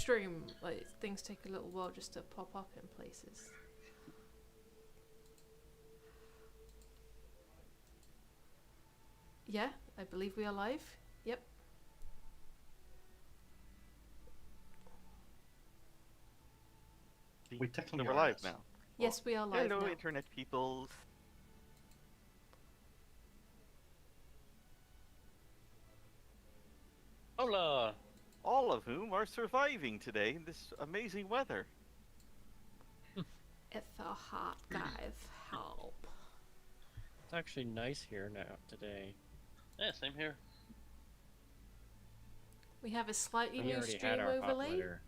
Stream, like, things take a little while just to pop up in places. Yeah, I believe we are live. Yep. We technically we're live now. Yes, we are live Hello, now. internet people. Hola! All of whom are surviving today in this amazing weather. It's so hot, guys. Help. It's actually nice here now today. Yeah, same here. We have a slightly We new already stream had our hot overlay. weather.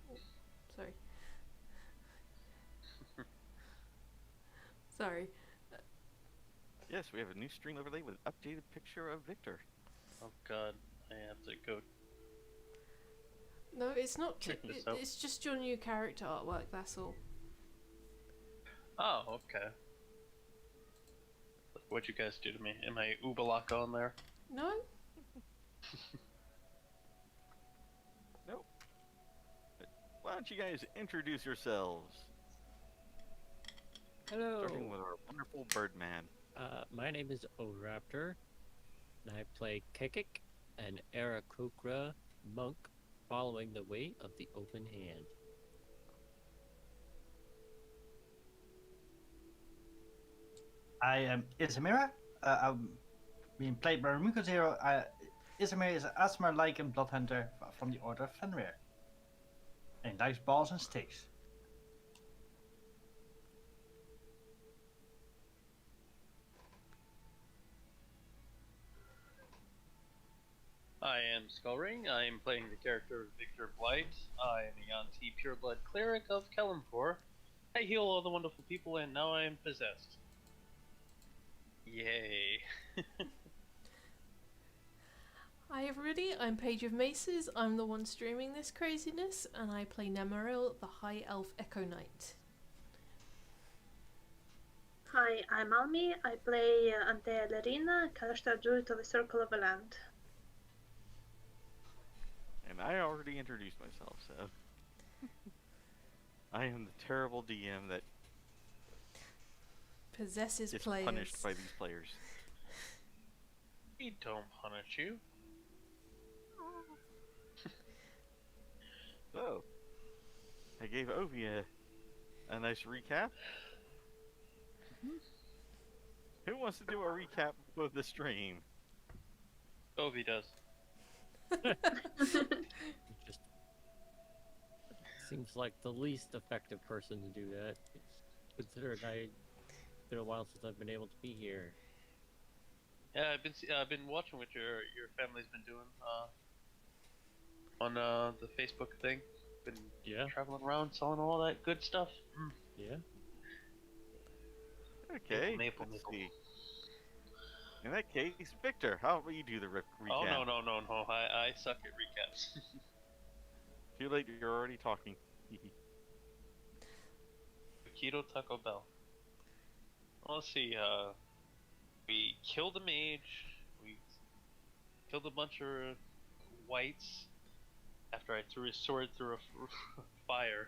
Sorry. Sorry. Yes, we have a new stream overlay with an updated picture of Victor. Oh god, I have to go. No, it's not. Check this out. It's just your new character artwork. That's all. Oh, okay. What'd you guys do to me? Am I Ubalaka on there? No. Nope. But why don't you guys introduce yourselves? Hello. Starting with our wonderful Birdman. My name is Oviraptor, and I play Kekkick, an Aarakocra monk following the way of the open hand. I am Isamira. I'm being played by Remuko's hero. Isamira is an Aasimar-like and Bloodhunter from the Order of Fenrir. And likes balls and sticks. I am Skullring. I am playing the character Victor Blight. I am a Yuan-ti pureblood cleric of Kellenfor. I heal all the wonderful people, and now I am possessed. Yay! Hi everybody, I'm Paige of Maces. I'm the one streaming this craziness, and I play Nemmirile, the High Elf Echo Knight. Hi, I'm Almi. I play Anthea Ellerina, Kalashtar Druid of the Circle of the Land. And I already introduced myself, so... I am the terrible DM that Possesses gets players. punished by these players. We don't punish you. So, I gave Ovi a nice recap. Who wants to do a recap of the stream? Ovi does. It just seems like the least effective person to do that, considering it's been a while since I've been able to be here. Yeah, I've been watching what your family's been doing on the Facebook thing. Been traveling around selling all that good stuff. Yeah. Okay, Maple. let's see. In that case, Victor, how about you do the recap? Oh no! I suck at recaps. Too late, you're already talking. Keto Taco Bell. Well, let's see. We killed a mage. We killed a bunch of whites. After I threw a sword through a fire,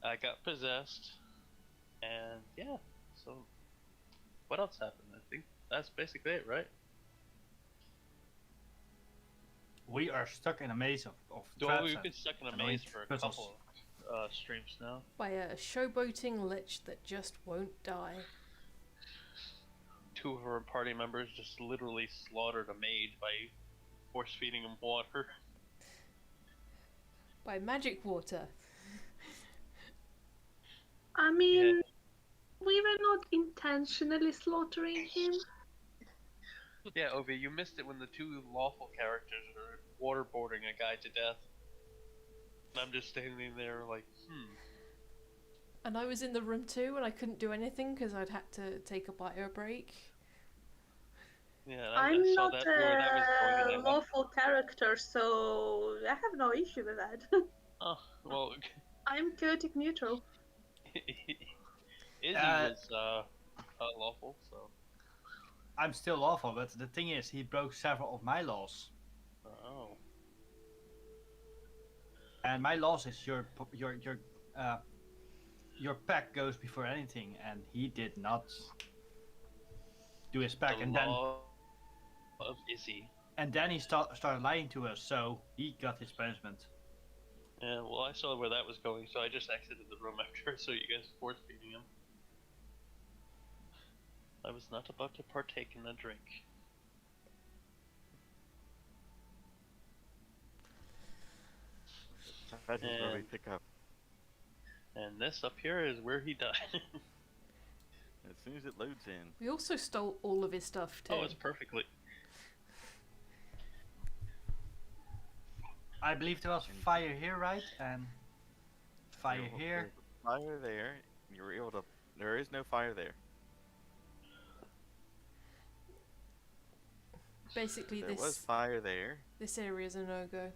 I got possessed, and yeah. So, what else happened? I think that's basically it, right? We are stuck in a maze of Well, traps we've and been stuck in a annoying maze for a puzzles. couple of streams now. By a showboating lich that just won't die. Two of our party members just literally slaughtered a mage by force feeding him water. By magic water. I mean, we were not intentionally slaughtering him. Yeah, Ovi, you missed it when the two lawful characters are waterboarding a guy to death. And I'm just standing there like, And I was in the room too, and I couldn't do anything because I'd had to take a bio break. Yeah, I'm I saw not that where that was going. a And lawful character, so I have no issue with that. oh, well, I'm chaotic neutral. Izzy was lawful, so. I'm still lawful, but the thing is, he broke several of my laws. Oh. And my laws is your pack goes before anything, and he did not do his pack, The and then law of Izzy. he started lying to us, so he got his punishment. Yeah, well, I saw where that was going, so I just exited the room after, so you guys force feeding him. I was not about to partake in a drink. That is where we pick up. And this up here is where he died. As soon as it loads in. We also stole all of his stuff too. Oh, it's perfectly. I believe there was fire here, right? And fire here. Fire there. You were able to. There is no fire there. Basically, There was fire there, this area is a no-go.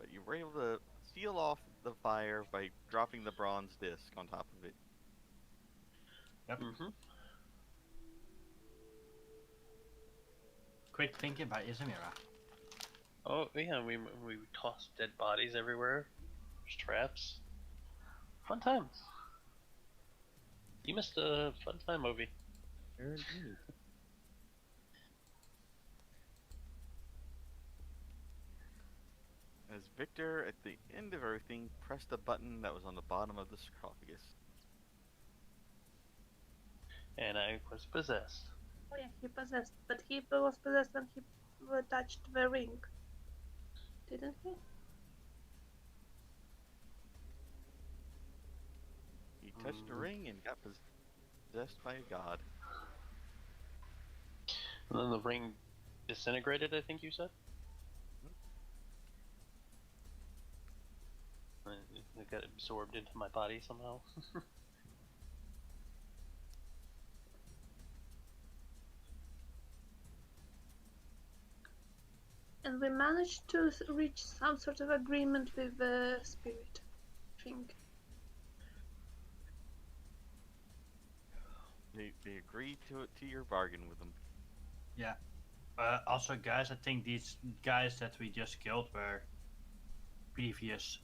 but you were able to seal off the fire by dropping the bronze disc on top of it. Yep. Mm-hmm. Quick thinking by Isamira. Oh, yeah, we tossed dead bodies everywhere. There's traps. Fun times. You missed a fun time, Ovi. Sure indeed. As Victor, at the end of everything, pressed a button that was on the bottom of the sarcophagus. And I was possessed. Oh yeah, he possessed, but he was possessed when he touched the ring, didn't he? He touched a ring and got possessed by a god. And then the ring disintegrated, I think you said? And it got absorbed into my body somehow. And we managed to reach some sort of agreement with the spirit, I think. They agreed to your bargain with them. Yeah. Also, guys, I think these guys that we just killed were previous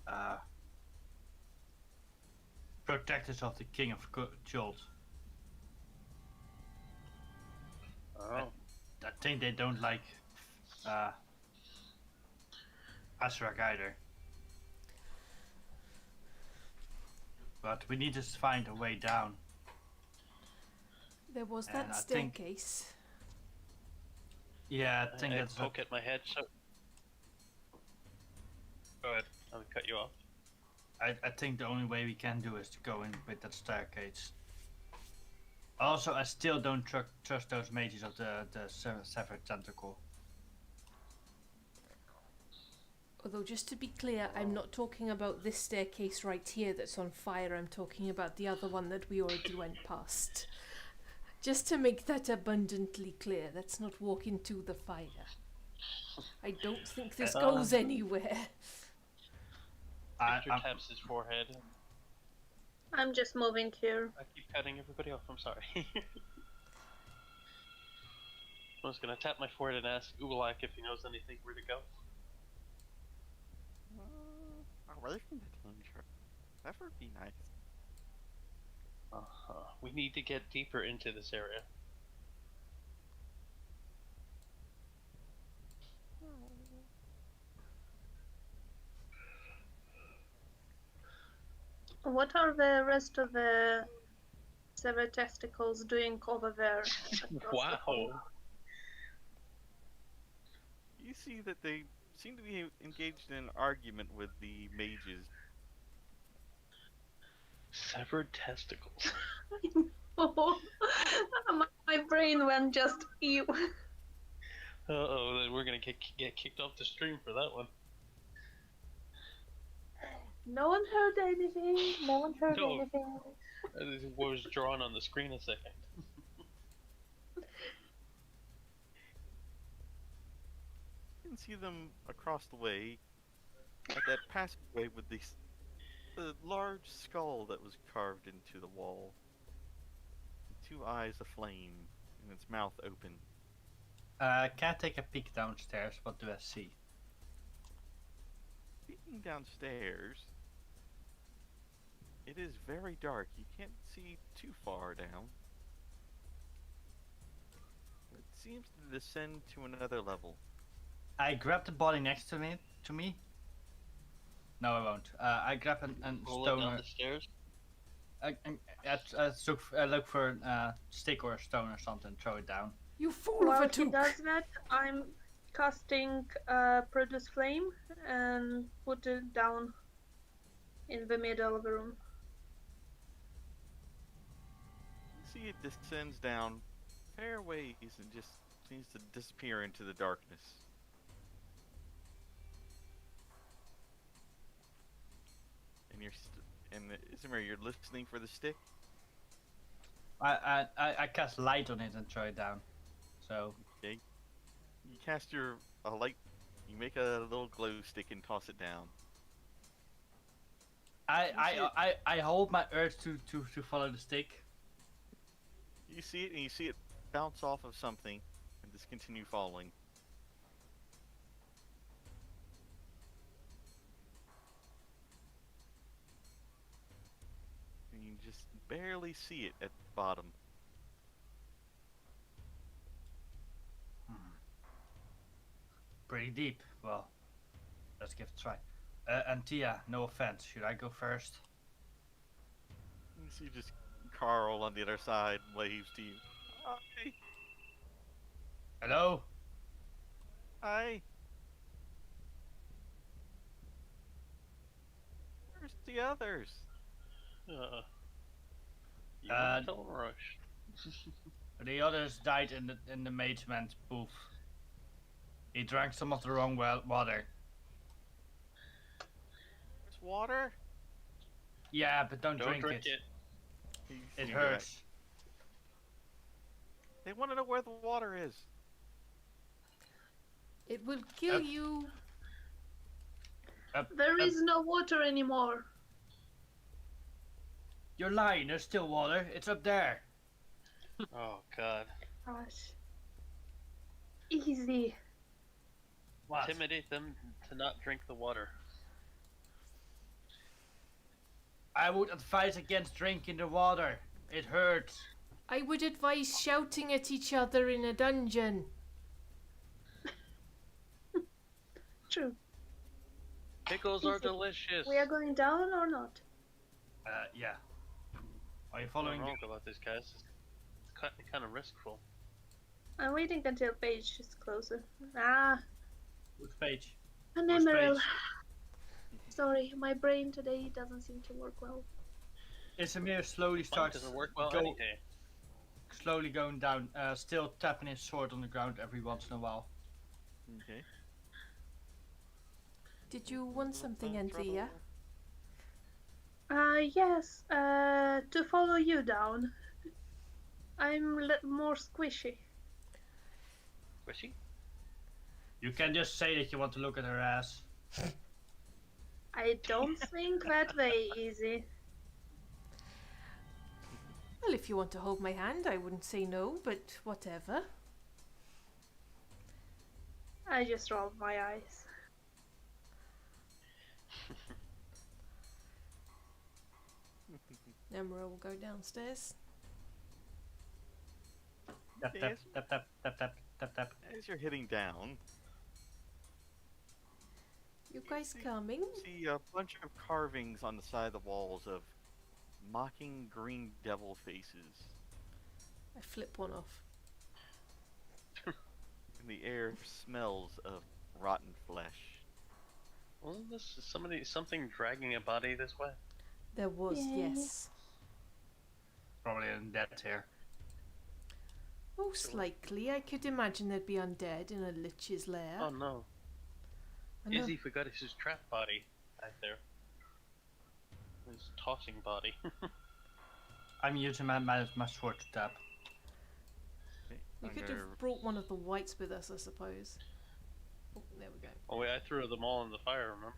protectors of the King of Chult. Oh. I think they don't like Azrak either. But we need to find a way down. There was And that I think- staircase. Yeah, I think I that's poke at my head, so... Go ahead, I'll cut you off. I think the only way we can do is to go in with that staircase. Also, I still don't trust those mages of the Severed Tentacle. Although, just to be clear, I'm not talking about this staircase right here that's on fire. I'm talking about the other one that we already went past. Just to make that abundantly clear, let's not walk into the fire. I don't think this goes anywhere. Victor taps his forehead. I'm just moving here. I keep cutting everybody off, I'm sorry. I was gonna tap my forehead and ask Ulak if he knows anything where to go. Away from the danger. That would be nice. We need to get deeper into this area. What are the rest of the Severed Testicles doing over there? Wow! You see that they seem to be engaged in an argument with the mages. Severed testicles. Oh, my brain went just ew. Uh-oh, then we're gonna get kicked off the stream for that one. No one heard anything. No one heard No. anything. This is what was drawn on the screen a second. You can see them across the way at that passageway with the large skull that was carved into the wall. Two eyes aflame and its mouth open. Can I take a peek downstairs? What do I see? looking downstairs, it is very dark. You can't see too far down. It seems to descend to another level. I grab the body next to me. No, I won't. I grab an Roll it down stone. the stairs. Look for a stick or a stone or something. Throw it down. You fool of While a he took! does that, I'm casting Produce Flame and put it down in the middle of the room. You see it descends down fair ways and just seems to disappear into the darkness. And Isamira, you're listening for the stick? I cast light on it and throw it down. So Okay. You cast a light. You make a little glow stick and toss it down. I hold my urge to follow the stick. You see it, and you see it bounce off of something and just continue falling. And you just barely see it at the bottom. Pretty deep. Well, let's give it a try. Anthea, no offense. Should I go first? You see just Carl on the other side waves to you. Hi. Hello? Hi. Where's the others? You want to tell him, Rush? The others died in the mage man's booth. He drank some of the wrong water. It's water? Yeah, but don't drink it. It hurts. They want to know where the water is. It will kill you. There is no water anymore. You're lying. There's still water. It's up there. Oh God. Gosh. Easy. What? Intimidate them to not drink the water. I would advise against drinking the water. It hurts. I would advise shouting at each other in a dungeon. True. Pickles are Easy. delicious. We are going down or not? Yeah. Are you I'm following me? wrong about this, guys. It's kind of riskful. I'm waiting until Paige is closer. Ah, Which page? a Where's Nemmirile. Paige? Sorry, my brain today doesn't seem to work well. Isamir slowly Mine starts doesn't work well go- any day. slowly going down, still tapping his sword on the ground every once in a while. Okay. Did you want something, Anthea? Yes, to follow you down. I'm more squishy. Squishy? You can just say that you want to look at her ass. I don't think that way easy. Well, if you want to hold my hand, I wouldn't say no, but whatever. I just rolled my eyes. Nemmirile will go downstairs. Tap tap Yes. tap tap tap tap tap tap. As you're heading down, You guys coming? you see a bunch of carvings on the side of the walls of mocking green devil faces. I flip one off. And the air smells of rotten flesh. Wasn't this something dragging a body this way? There was, Yay. yes. Probably in death here. Most likely, I could imagine there'd be undead in a lich's lair. Oh no. I know. Izzy forgot his trap body back there. His tossing body. I'm using my sword to tap. Okay, We I'm could gonna- have brought one of the whites with us, I suppose. Oh, there we go. Oh wait, I threw them all in the fire, remember?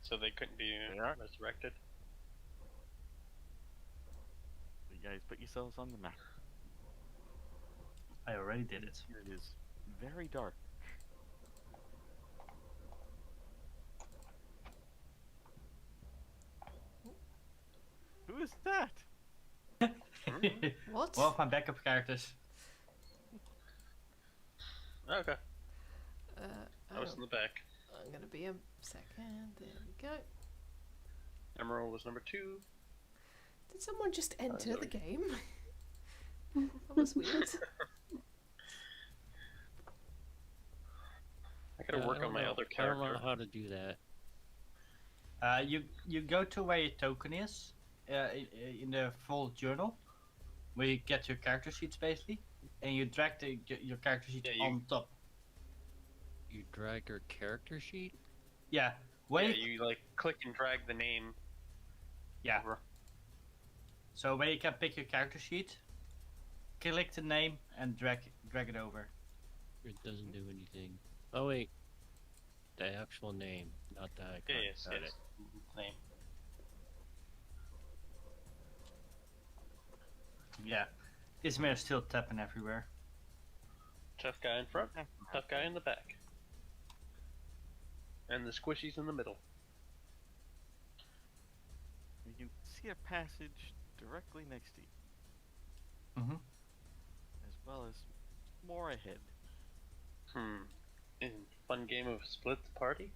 So they couldn't be are. resurrected. You guys put yourselves on the map. I already did it. Here it is. Very dark. What? One of my backup characters. Okay. I was Oh, in the back. I'm gonna be a second. There we go. Emerald was number 2. Did someone just enter the sorry. game? That was weird. I gotta work on my other I don't know character. how to do that. You go to where your token is in the full journal, where you get your character sheets basically, and you drag your character sheet Yeah, on top. You drag your character sheet? Yeah. Where Yeah, you like click and drag the name. Yeah. Over. So where you can pick your character sheet, click the name and drag it over. It doesn't do anything. Oh wait. The actual name, not the icon. Yes. Got it. Name. Yeah. Ismail's still tapping everywhere. Tough guy in front, tough guy in the back. And the squishies in the middle. You can see a passage directly next to you, Mm-hmm. as well as more ahead. Fun game of split the party?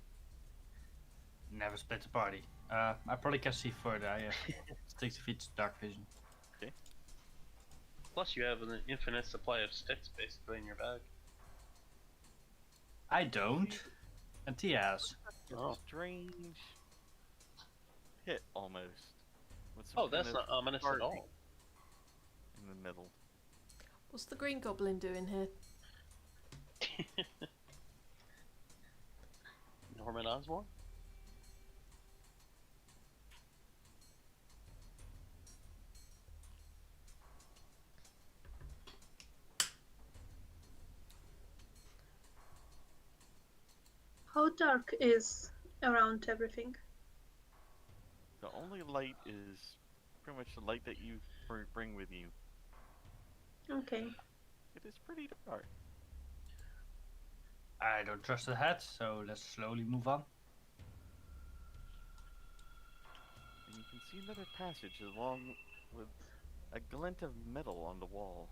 Never split the party. I probably can see further. I have 6 feet dark vision. Plus you have an infinite supply of sticks basically in your bag. I don't. Anthea has. Oh. Strange pit almost. With some Oh, that's kind not of ominous at carving all. in the middle. What's the green goblin doing here? Norman Osborn? How dark is around everything? The only light is pretty much the light that you bring with you. Okay. It is pretty dark. I don't trust the hat, so let's slowly move on. And you can see another passage along with a glint of metal on the wall.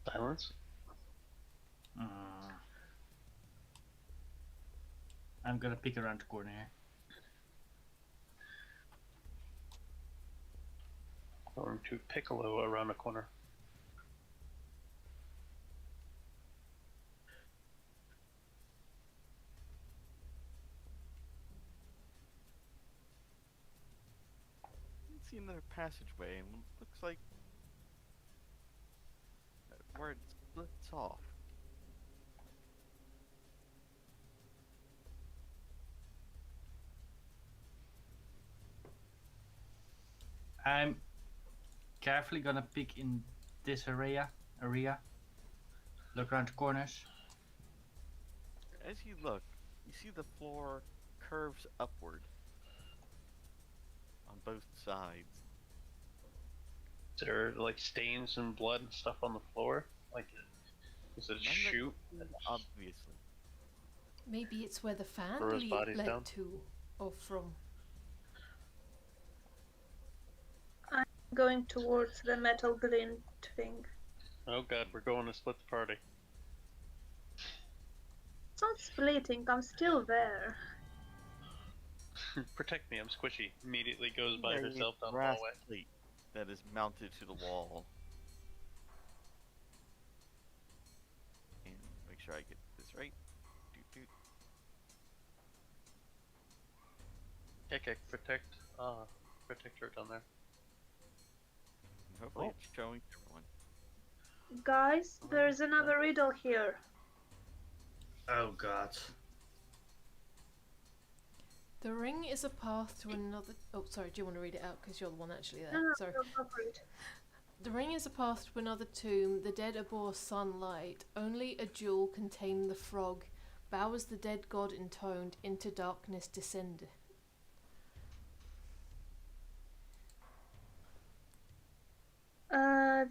Silence? I'm gonna peek around the corner here. Going to Piccolo around the corner. You can see another passageway, and it looks like where it splits off. I'm carefully gonna peek in this area. Look around the corners. As you look, you see the floor curves upward on both sides. Is there like stains and blood and stuff on the floor? Like, is it a None that chute? you see, obviously. Maybe it's where the fan Throw his bodies led down? to or from. Going towards the metal glint thing. Oh god, we're going to split the party. It's not splitting, I'm still there. Protect me, I'm squishy. Immediately goes by There is herself down the brass hallway. plate that is mounted to the wall. And make sure I get this right. Doot, doot. Kekkick, protect her down there. And hopefully Oh. it's showing everyone. Guys, there's another riddle here. Oh god. The ring is a path to another. Oh, sorry. Do you want to read it out? Because you're the one actually there. No, Sorry. no, go for it. The ring is a path to another tomb. The dead abhor sunlight. Only a jewel contained the frog. Bow as the dead god intoned. Into darkness descend.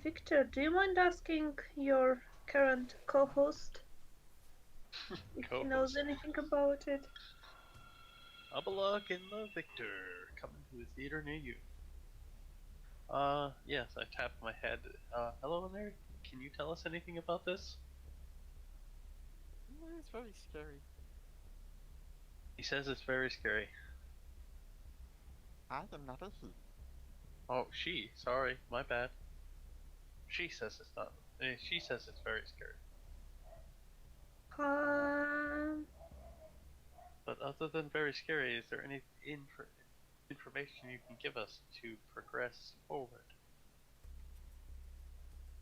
Victor, do you mind asking your current co-host if he knows anything about it? Abalok and the Victor coming to a theater near you. Yes, I tapped my head. Hello in there? Can you tell us anything about this? It's very scary. He says it's very scary. I am not a he. Oh, she. Sorry, my bad. She says it's not. She says it's very scary. But other than very scary, is there any information you can give us to progress forward?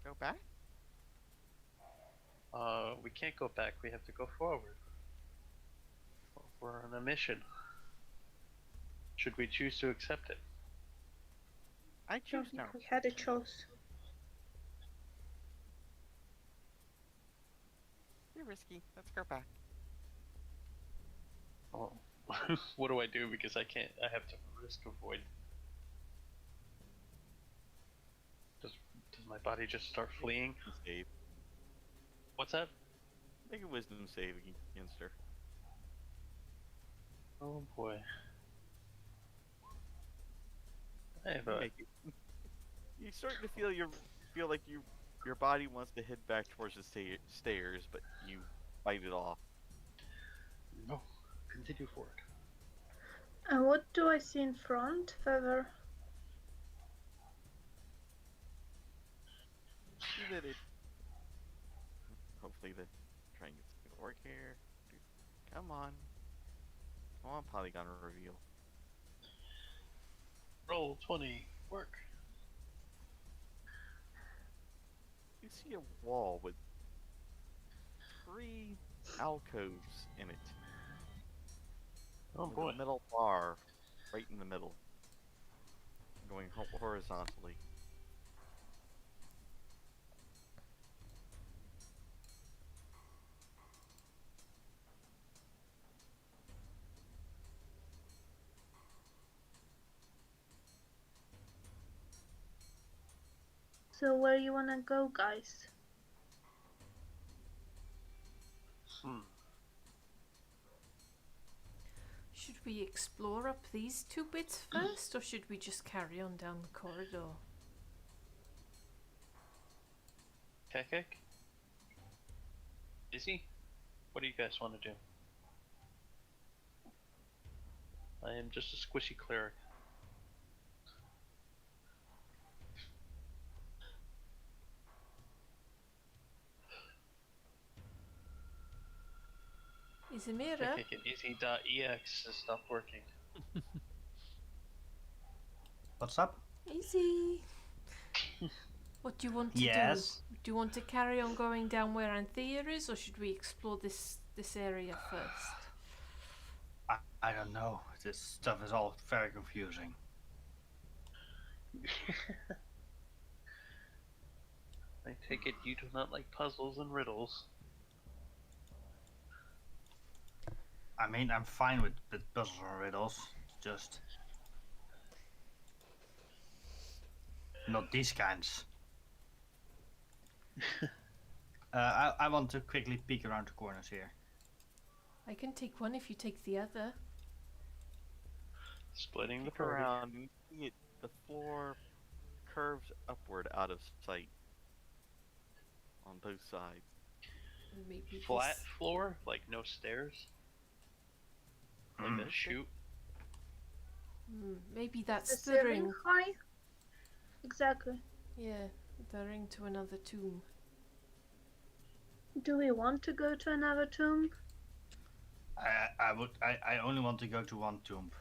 Go back? We can't go back. We have to go forward. We're on a mission. Should we choose to accept it? I I don't choose think now. we had a choice. You're risky. Let's go back. Oh, what do I do? Because I can't. I have to risk avoid. Does my body just start fleeing? Save. What's that? Make a wisdom save against her. Oh boy. I have a. You starting to feel like your body wants to head back towards the stairs, but you fight it off. No. Continue forward. And what do I see in front, Feather? You did it. Hopefully the try and get something to work here. Come on. Come on, Polygon reveal. Roll 20. Work. You see a wall with 3 alcoves in it. Oh with boy. a metal bar right in the middle, going horizontally. So where you wanna go, guys? Should we explore up these 2 bits first, or should we just carry on down the corridor? Kekkick? Izzy? What do you guys want to do? I am just a squishy cleric. Isamira? Kekkick and Izzy.ex has stopped working. What's up? Easy. What do you want to Yes. do? Do you want to carry on going down where Anthea is, or should we explore this area first? I don't know. This stuff is all very confusing. I take it you do not like puzzles and riddles. I mean, I'm fine with puzzles and riddles. Just not these kinds. I want to quickly peek around the corners here. I can take one if you take the other. Splitting the Look party. around and you see it, the floor curves upward out of sight on both sides. Maybe Flat this. floor, like no stairs. Like a chute. Maybe that's Is the the ring. ring high? Exactly. Yeah, the ring to another tomb. Do we want to go to another tomb? I only want to go to one tomb.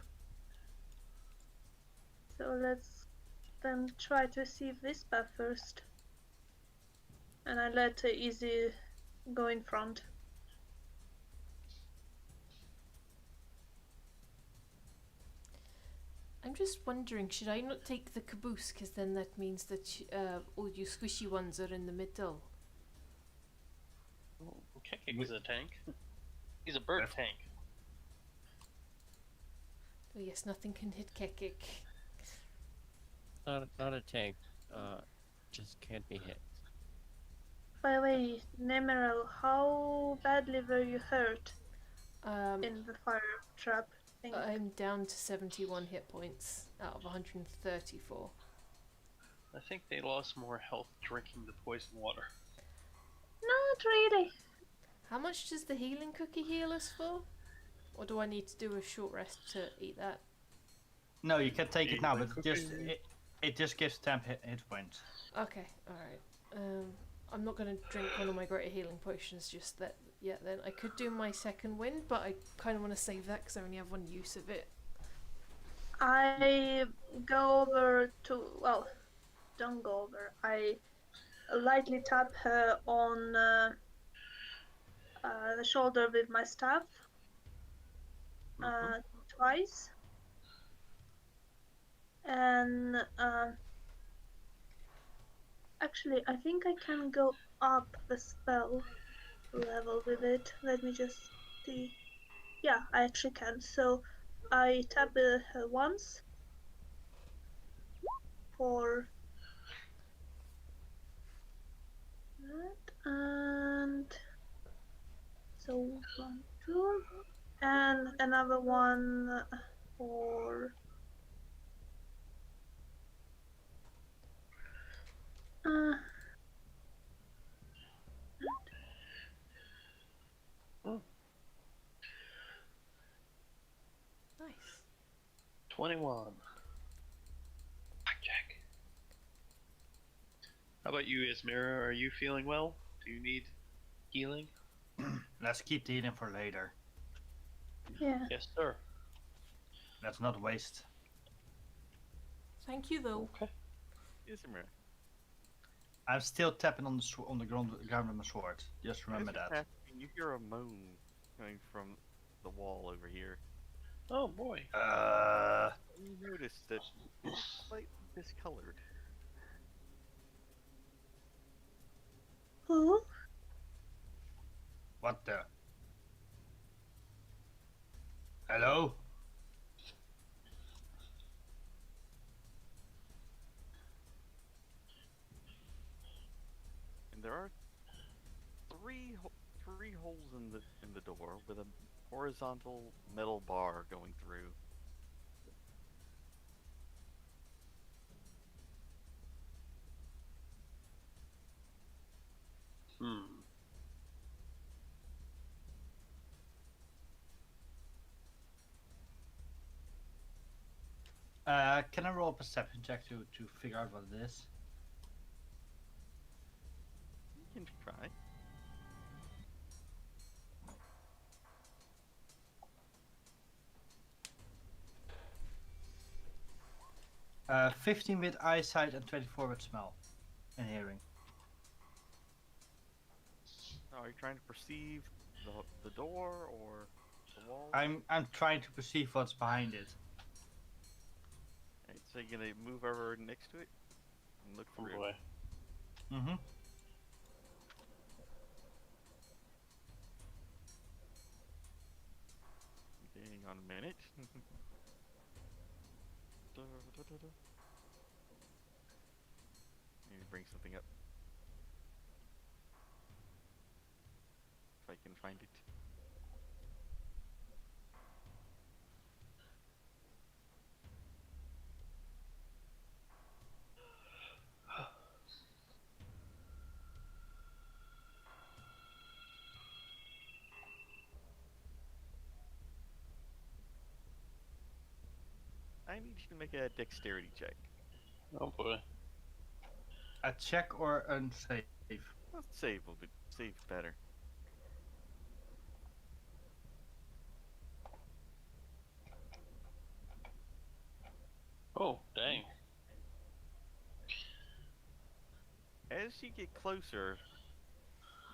So let's then try to receive this path first. And I let Easy go in front. just wondering, should I not take the caboose? Because then that means that all you squishy ones are in the middle. Oh, Kekkick is a tank. He's a bird tank. Oh yes, nothing can hit Kekkick. Not a tank. Just can't be hit. By the way, Nemmirile, how badly were you hurt in the fire trap thing? I'm down to 71 hit points out of 134. I think they lost more health drinking the poison water. Not really. How much does the healing cookie heal us for? Or do I need to do a short rest to eat that? No, you can take it now, but Cookie. it just gives 10 hit points. Okay, alright. I'm not going to drink one of my greater healing potions just yet then. I could do my second wind, but I kind of want to save that because I only have one use of it. I go over to, well, don't go over. I lightly tap her on the shoulder with my staff twice. And actually, I think I can go up the spell level with it. Let me just see. Yeah, I actually can. So I tap her once for that, and so 1, 2, and another one for Nice. 21. Blackjack. How about you, Isamira? Are you feeling well? Do you need healing? Let's keep the healing for later. yeah. Yes, sir. Let's not waste. Thank you though. Okay. Isamira, I'm still tapping on the ground with my sword. Just remember as you're that. tapping, you hear a moan coming from the wall over here. Oh boy. You notice that it's slightly discolored. Who? What the? Hello? And there are three holes in the door with a horizontal metal bar going through. Can I roll a perception check to figure out what it is? You can try. Uh, 15 with eyesight and 24 with smell and hearing. Now, are you trying to perceive the door or the wall? I'm trying to perceive what's behind it. Right, so you're gonna move over next to it and look Oh through. boy. Mm-hmm. Okay, hang on a minute. Let me bring something up. If I can find it. I need you to make a dexterity check. Oh boy. A check or unsave? Well, save will be save better. Oh, dang. As you get closer,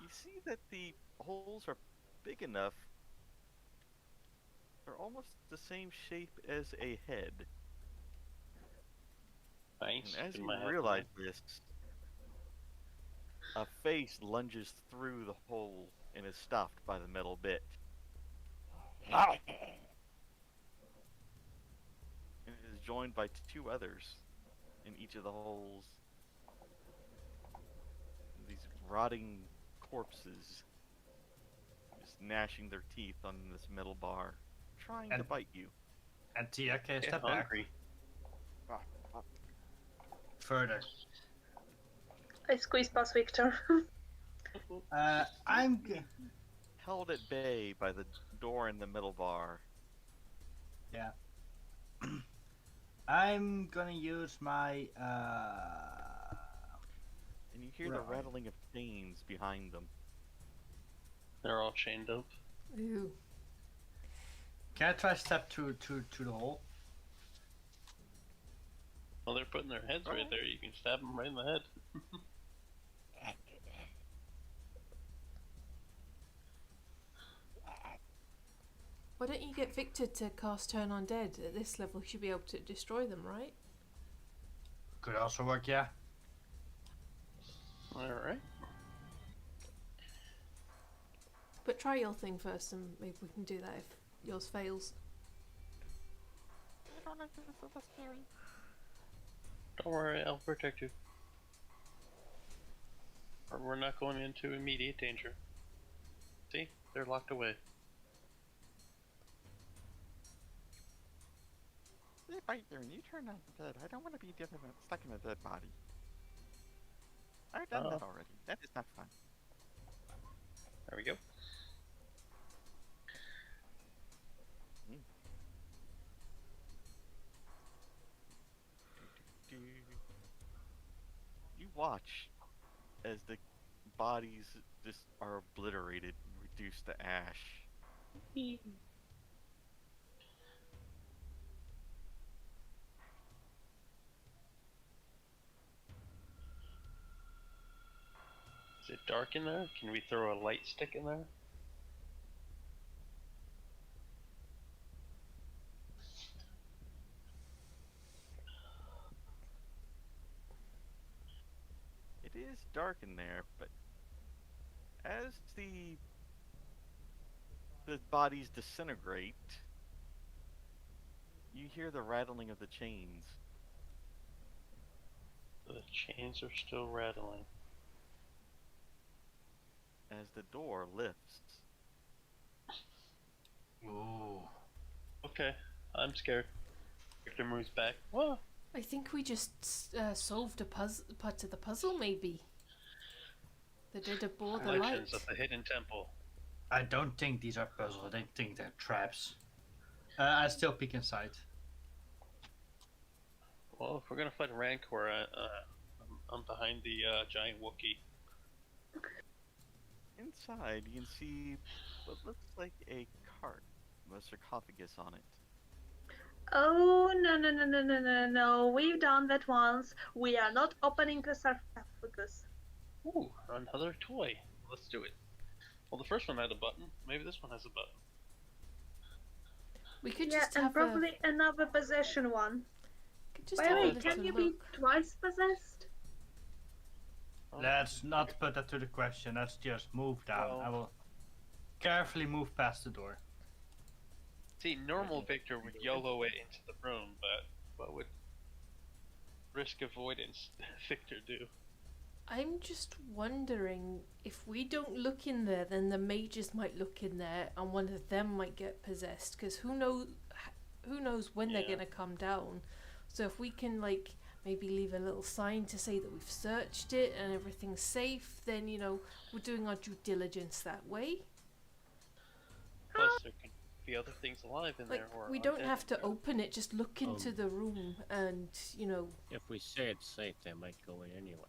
you see that the holes are big enough. They're almost the same shape as a head. Thanks. And as in you my head realize now. this, a face lunges through the hole and is stopped by the metal bit. And it is joined by two others in each of the holes. These rotting corpses just gnashing their teeth on this metal bar, trying to And- bite you. Anthea, can you Get step back hungry. further? I squeeze past Victor. Held at bay by the door in the middle bar. Yeah. I'm gonna use my And you hear Right. the rattling of chains behind them. They're all chained up. Ooh. Can I try step to the hole? Well, they're putting their heads right there. You can stab them right in the head. Why don't you get Victor to cast Turn Undead? At this level, he should be able to destroy them, right? Could also work, yeah. Alright. But try your thing first, and maybe we can do that if yours fails. I don't know if this is so scary. Don't worry, I'll protect you. Or we're not going into immediate danger. See? They're locked away. They bite you and you turn out dead. I don't want to be stuck in a dead body. I've done that already. That is not fun. There we go. You watch as the bodies just are obliterated and reduced to ash. Is it dark in there? Can we throw a light stick in there? It is dark in there, but as the bodies disintegrate, you hear the rattling of the chains. The chains are still rattling. As the door lifts. Ooh. Okay, I'm scared. Victor moves back. Whoa! I think we just solved a part of the puzzle, maybe. They did abhor the light. Legends of the Hidden Temple. I don't think these are puzzles. I think they're traps. I still peek inside. Well, if we're gonna fight a Rancor, I'm behind the giant Wookiee. Inside, you can see what looks like a cart with a sarcophagus on it. Oh, no. We've done that once. We are not opening the sarcophagus. Ooh, another toy. Let's do it. Well, the first one had a button. Maybe this one has a button. We could Yeah, just and have probably another possession one. could just By the have a way, little can you look. be twice possessed? Let's not put that to the question. Let's just move down. Well- I will carefully move past the door. See, normal Victor would YOLO it into the room, but what would risk avoidance Victor do? I'm just wondering if we don't look in there, then the mages might look in there, and one of them might get possessed. Because who knows when they're Yeah. gonna come down. So if we can maybe leave a little sign to say that we've searched it and everything's safe, then we're doing our due diligence that way. Plus, there could be other things alive in there. Or We don't undead. have to open it. Just look into the room, and If we say it's safe, they might go in anyway.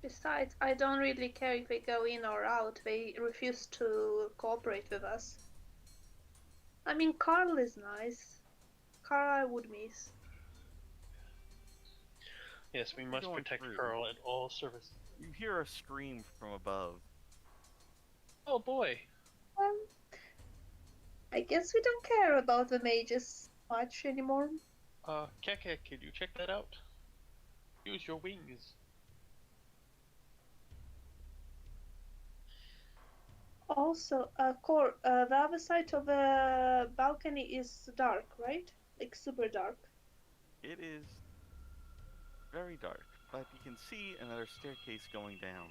Besides, I don't really care if they go in or out. They refuse to cooperate with us. I mean, Carl is nice. Carl I would miss. Yes, we must Going protect through. Carl at all services. You hear a scream from above. Oh boy! I guess we don't care about the mages much anymore. Kekkick, can you check that out? Use your wings. Also, the other side of the balcony is dark, right? Like super dark. It is very dark, but you can see another staircase going down.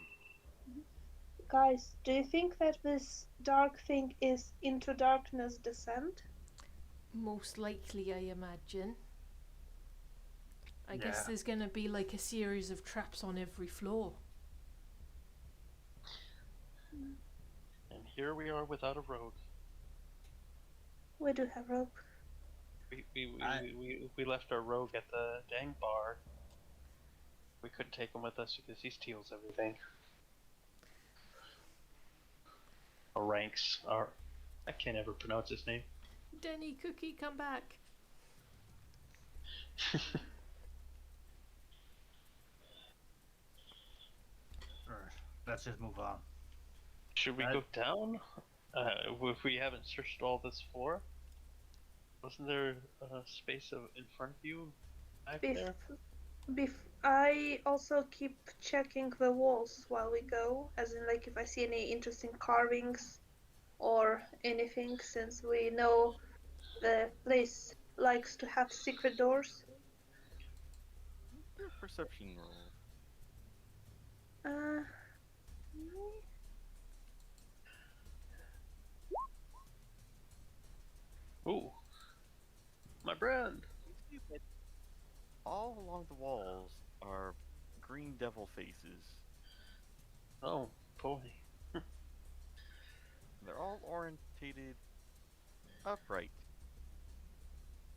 Guys, do you think that this dark thing is Into Darkness Descent? Most likely, I imagine. I guess Yeah. there's gonna be like a series of traps on every floor. And here we are without a rogue. We do have rope. We left our rogue at the dang bar. We couldn't take him with us because he steals everything. Or ranks. Or I can't ever pronounce his name. Denny, Cookie, come back. Let's just move on. Should we go down? If we haven't searched all this floor, wasn't there a space in front of you back there? I also keep checking the walls while we go, as in like if I see any interesting carvings or anything, since we know the place likes to have secret doors. Your perception roll. Ooh, my brand. You see that all along the walls are green devil faces. Oh boy. They're all orientated upright.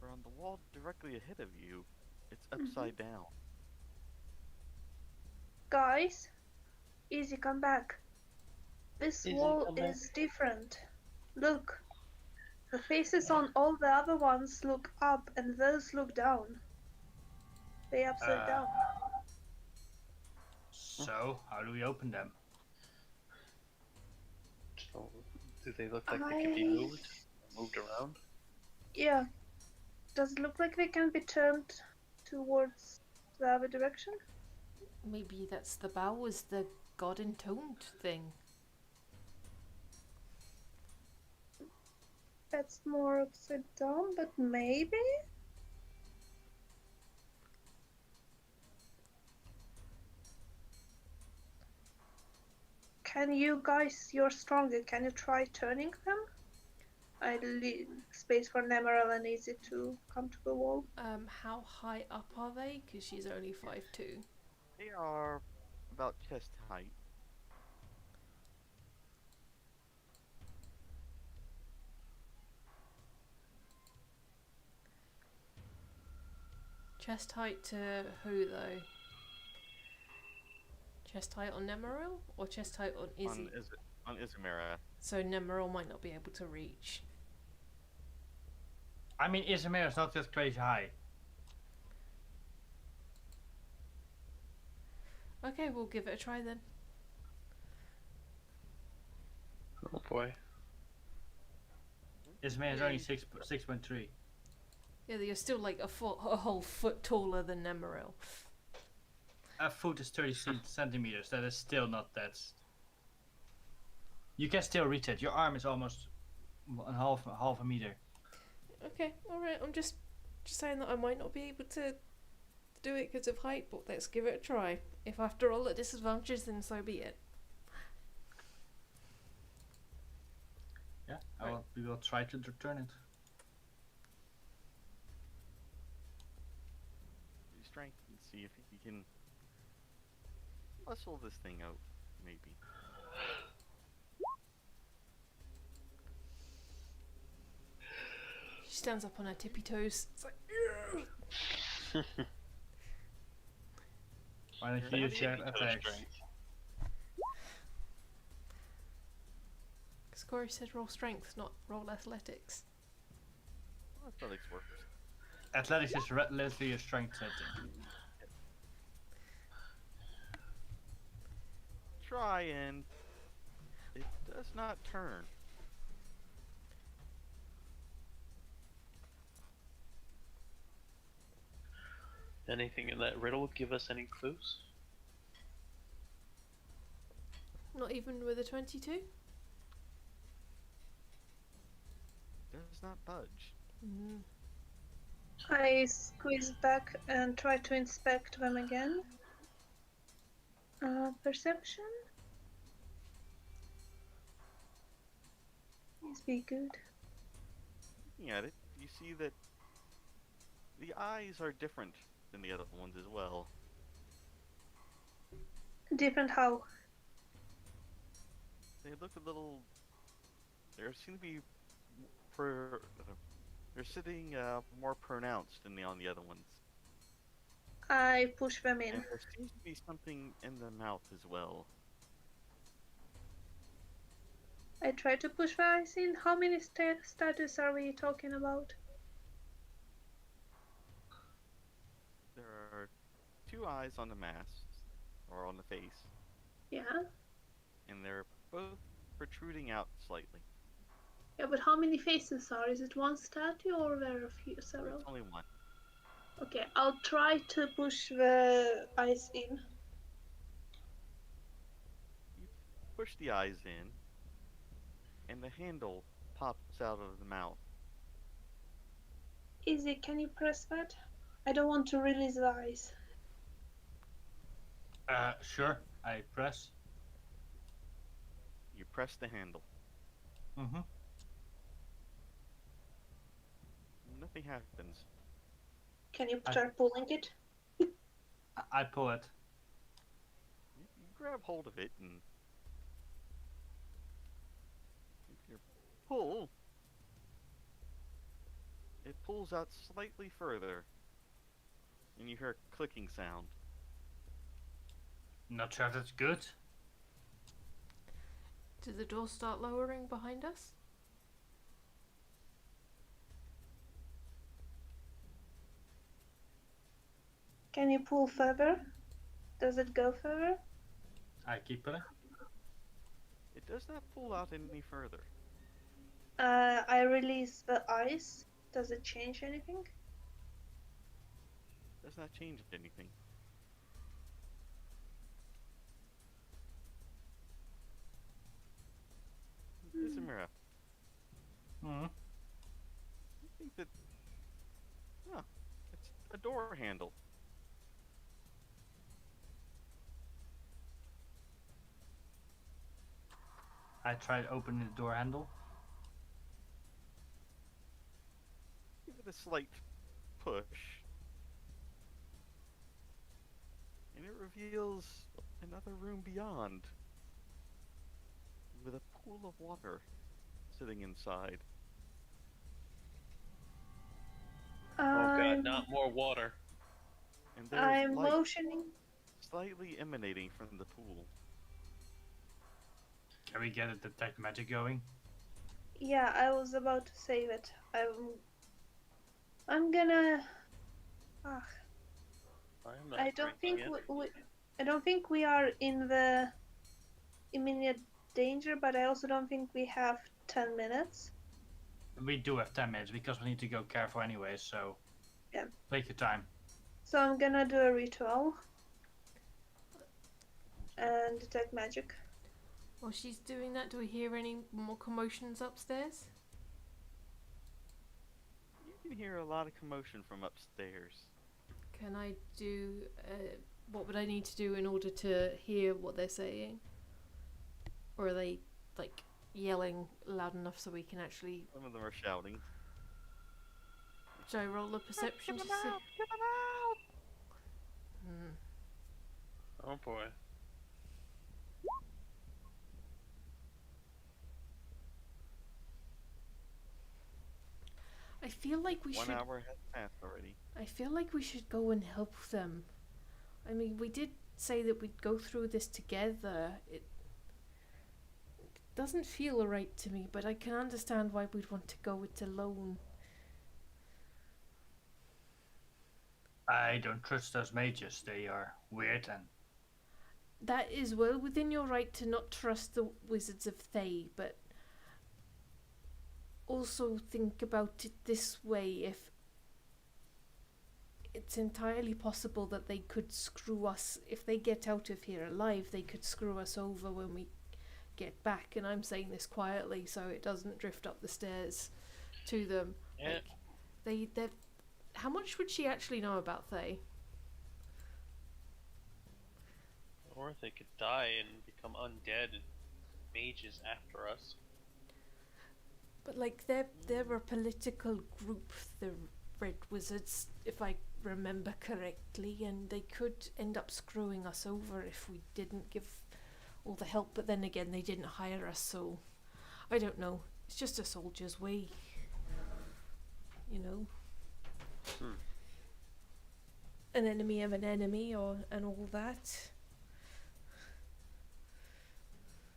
But on the wall directly ahead of you, it's upside down. Guys, Easy, come back. This Easy, wall come back. is different. Look. The faces on all the other ones look up and those look down. They upside down. So, how do we open them? So, do they look like they can be moved around? Yeah. Does it look like they can be turned towards the other direction? Maybe that's the bow was the god intoned thing. That's more upside down, but maybe? Can you guys, you're stronger, can you try turning them? I leave space for Nemmirile and Easy to come to the wall. How high up are they? Because she's only 5'2". They are about chest height. Chest height to who though? Chest height on Nemmirile or chest height on Izzy? On Isamira. So Nemmirile might not be able to reach. I mean, Isamira is not just crazy high. Okay, we'll give it a try then. Oh boy. Isamira is only 6.3. Yeah, you're still like a whole foot taller than Nemmirile. A foot is 30 centimeters. That is still not that. You can still reach it. Your arm is almost half a meter. Okay, alright, I'm just saying that I might not be able to do it because of height, but let's give it a try. If after all at disadvantages, then so be it. Yeah, we will try to return it. Do strength and see if you can muscle this thing out, maybe. She stands up on her tippy toes. It's like, Why don't you use your attacks? because Corey said roll strength, not roll athletics. Well, athletics works. Athletics is literally a strength setting. Try and it does not turn. Anything in that riddle give us any clues? Not even with a 22? Does not budge. Mm. I squeeze back and try to inspect them again. Perception? Please be good. Looking at it, you see that the eyes are different than the other ones as well. Different how? They look a little. They seem to be they're sitting more pronounced than on the other ones. I push them in. And there seems to be something in the mouth as well. I try to push the eyes in. How many statues are we talking about? There are 2 eyes on the mask, or on the face, Yeah. and they're both protruding out slightly. Yeah, but how many faces are? Is it one statue or are there a few, several? There's only one. Okay, I'll try to push the eyes in. You push the eyes in, and the handle pops out of the mouth. Easy, can you press that? I don't want to release the eyes. Sure. I press. You press the handle. Mm-hmm. Nothing happens. Can you start pulling it? I pull it. You grab hold of it and with your pull, it pulls out slightly further, and you hear a clicking sound. Not sure if that's good. Did the door start lowering behind us? Can you pull further? Does it go further? I keep pulling. It does not pull out any further. I release the eyes. Does it change anything? Does not change anything. Isamira, Mm-hmm. I think that it's a door handle. I tried opening the door handle. Give it a slight push, and it reveals another room beyond, with a pool of water sitting inside. Oh god, not more water. And there's I'm light motioning. slightly emanating from the pool. Can we get a detect magic going? Yeah, I was about to say that. I'm gonna. Ah, I'm not I don't think drinking it. I don't think we are in the immediate danger, but I also don't think we have 10 minutes. We do have 10 minutes because we need to go careful anyway, so Yeah. take your time. So I'm gonna do a ritual and detect magic. While she's doing that, do we hear any more commotions upstairs? You can hear a lot of commotion from upstairs. Can I do... what would I need to do in order to hear what they're saying? Or are they, like, yelling loud enough so we can actually... Some of them are shouting. Should I roll a perception to see? Get them out! Hmm. Oh boy. I feel like we 1 should... hour has passed already. I feel like we should go and help them. I mean, we did say that we'd go through this together. It doesn't feel right to me, but I can understand why we'd want to go it alone. I don't trust those mages. They are weird and That is well within your right to not trust the Wizards of Thay, but also think about it this way. it's entirely possible that they could screw us. If they get out of here alive, they could screw us over when we get back. And I'm saying this quietly so it doesn't drift up the stairs to them. Yeah. Like, they how much would she actually know about Thay? Or they could die and become undead and mages after us. But like they're a political group, the Red Wizards, if I remember correctly, and they could end up screwing us over if we didn't give all the help. But then again, they didn't hire us, so I don't know. It's just a soldier's way, you know. An enemy of an enemy, and all that.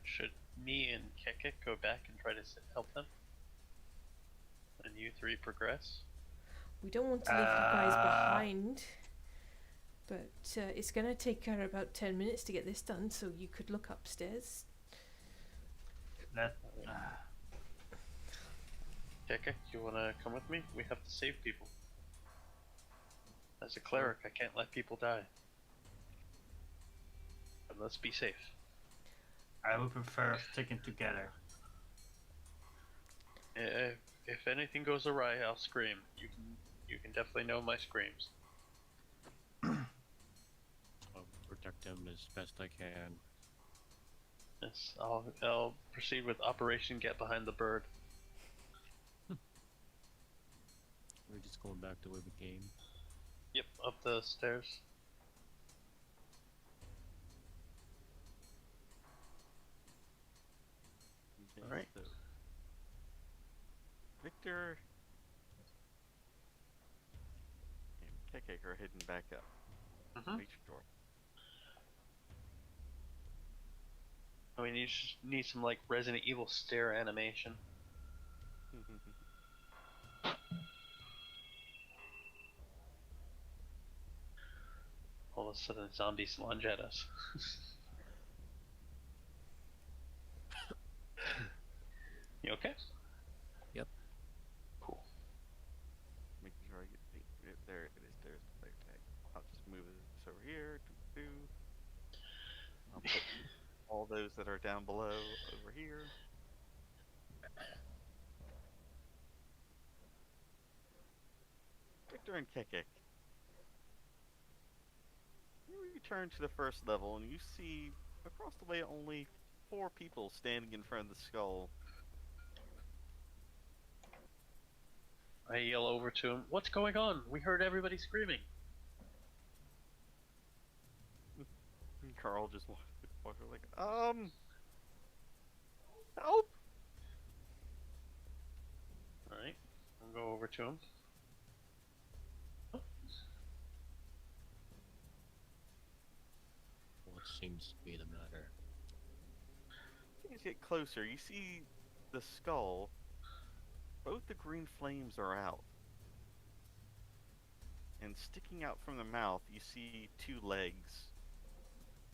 Should me and Kekkick go back and try to help them? And you three progress? We don't want to leave you guys behind, but it's going to take her about 10 minutes to get this done, so you could look upstairs. Kekkick, you wanna come with me? We have to save people. As a cleric, I can't let people die. But let's be safe. I would prefer sticking together. If anything goes awry, I'll scream. You can definitely know my screams. I'll protect him as best I can. Yes, I'll proceed with Operation Get Behind the Bird. We're just going back to where we came. Yep, up the stairs. Okay, Alright. so Victor and Kekkick are heading back up. Reach door. We need some like Resident Evil stare animation. All of a sudden, zombies lunge at us. You okay? Yep. Cool. Making sure I get there. It is. There's the player tag. I'll just move this over here. I'll put all those that are down below over here. Victor and Kekkick. You return to the first level and you see across the way only 4 people standing in front of the skull. I yell over to him, "What's going on? We heard everybody screaming." And Carl just walks like, help! Alright, I'll go over to him. What seems to be the matter? As you get closer, you see the skull. Both the green flames are out. And sticking out from the mouth, you see 2 legs.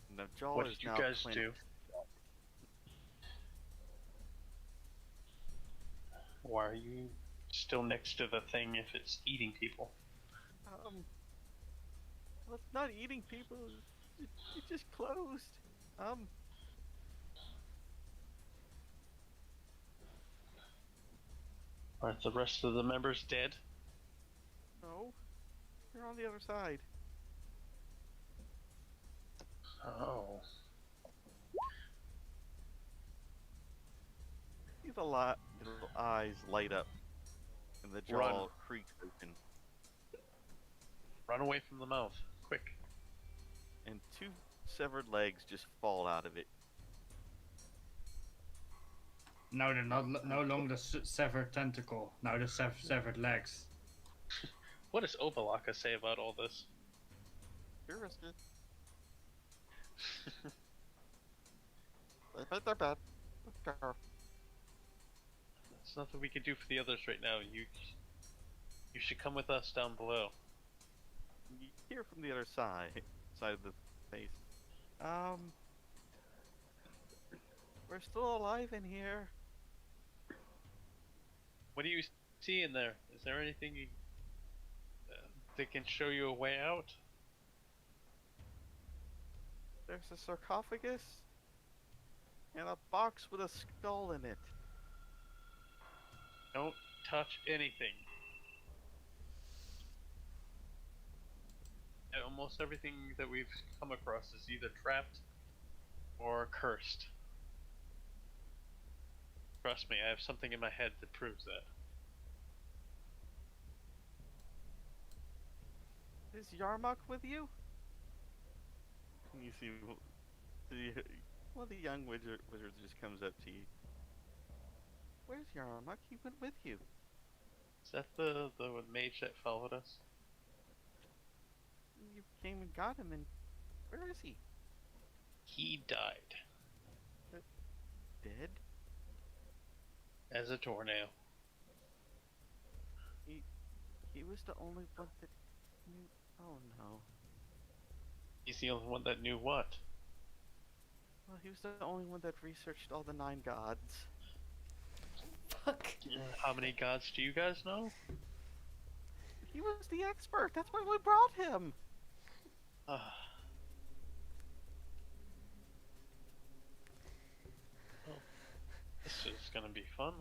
And the jaw What is did you now guys planted. do? Why are you still next to the thing if it's eating people? Well, it's not eating people. It just closed. Aren't the rest of the members dead? No. You're on the other side. Oh. See the little eyes light up. And the jaw Run. creaks open. Run away from the mouth, quick. And 2 severed legs just fall out of it. No, they're no longer severed tentacle. Now they're severed legs. What does Ovalaka say about all this? You're risky. I bet they're bad. Let's go. There's nothing we can do for the others right now. You should come with us down below. You hear from the other side of the face. We're still alive in here. What do you see in there? Is there anything they can show you a way out? There's a sarcophagus and a box with a skull in it. Don't touch anything. And almost everything that we've come across is either trapped or cursed. Trust me, I have something in my head that proves that. Is Yarmuk with you? And you see one of the young wizards just comes up to you. Where's Yarmuk? He went with you. Is that the mage that followed us? You came and got him, and where is he? He died. Dead? As a tornado. He was the only one that knew. Oh no. He's the only one that knew what? Well, he was the only one that researched all the 9 gods. Fuck. How many gods do you guys know? He was the expert. That's why we brought him. Well, this is gonna be fun.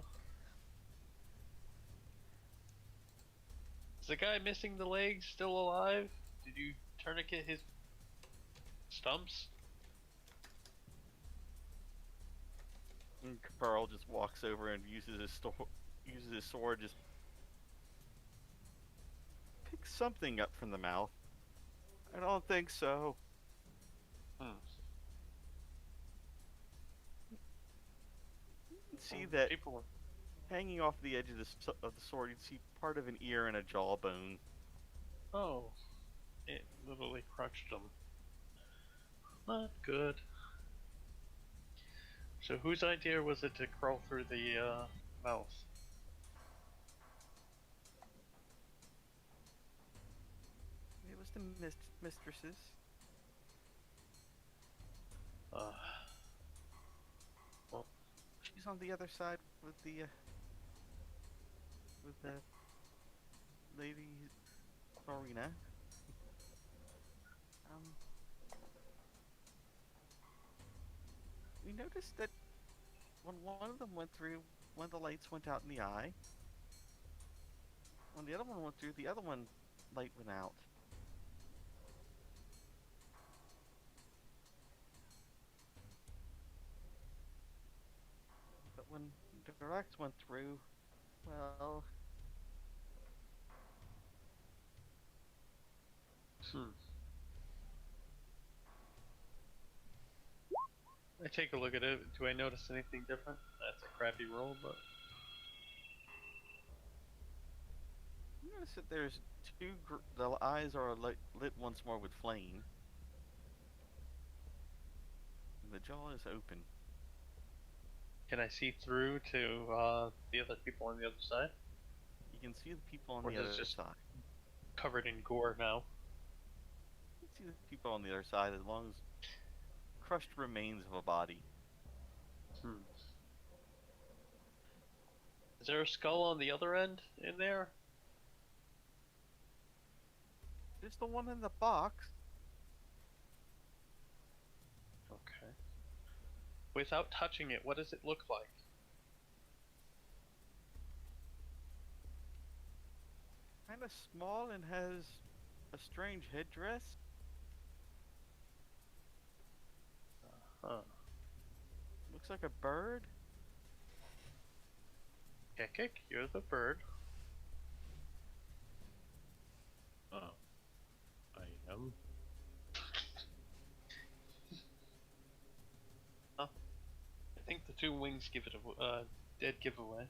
Is the guy missing the legs still alive? Did you tourniquet his stumps? And Carl just walks over and uses his sword, just picks something up from the mouth. I don't think so. You can see that People. hanging off the edge of the sword, you see part of an ear and a jawbone. Oh, it literally crushed him. Not good. So whose idea was it to crawl through the mouth? It was the mistress's. Well, She's on the other side with the lady Ellerina. We noticed that when one of them went through, one of the lights went out in the eye. When the other one went through, the other one light went out. But when Direct went through, well, I take a look at it. Do I notice anything different? That's a crappy roll, but you notice that there's the eyes are lit once more with flame. And the jaw is open. can I see through to the other people on the other side? You can see the people on Or the does other it just- side. Covered in gore now. You can see the people on the other side as long as crushed remains of a body. Is there a skull on the other end in there? There's the one in the box. Okay. Without touching it, what does it look like? Kind of small and has a strange headdress. Huh. Looks like a bird. Kekkick, you're the bird. Oh. I am. I think the 2 wings give it a dead giveaway.